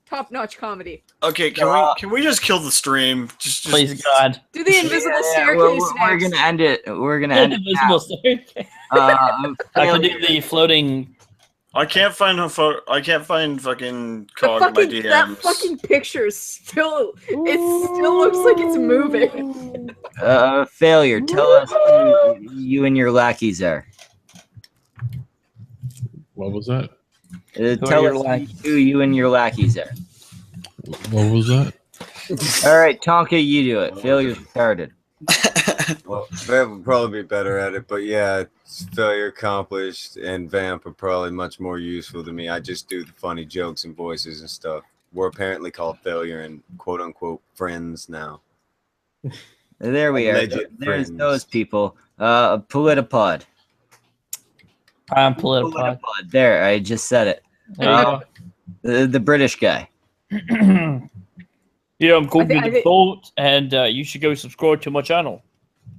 Top-notch comedy. Okay, can we just kill the stream? Just Please, God. Do the invisible Yeah, staircase we're next. gonna end it. We're gonna end it. Invisible staircase. now. I can do the floating. I can't find a photo. I can't find fucking The Cog in my fucking, that DMs. fucking picture still, it still looks like it's moving. Failure. Tell us who you and your lackeys are. What was that? Tell us who you and your lackeys are. What was that? All right, Tonka, you do it. Failure's retarded. Well, Vamp would probably be better at it, but yeah, failure accomplished, and Vamp are probably much more useful to me. I just do the funny jokes and voices and stuff. We're apparently called failure and quote unquote friends now. There we are. Alleged There's friends. those people. Politipod. I'm Politipod. There, I just said it. There you The British guy. Yeah, I'm I Cognitive think- Thought, and you should go subscribe to my channel.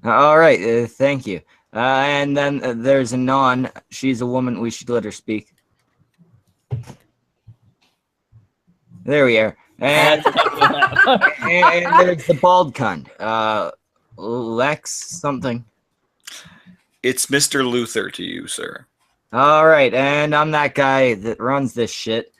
All right, thank you. And then there's Anon. She's a woman. We should let her speak. There we are. And, and there's the bald cunt. Lex something. It's Mr. Luther to you, sir. All right, and I'm that guy that runs this shit.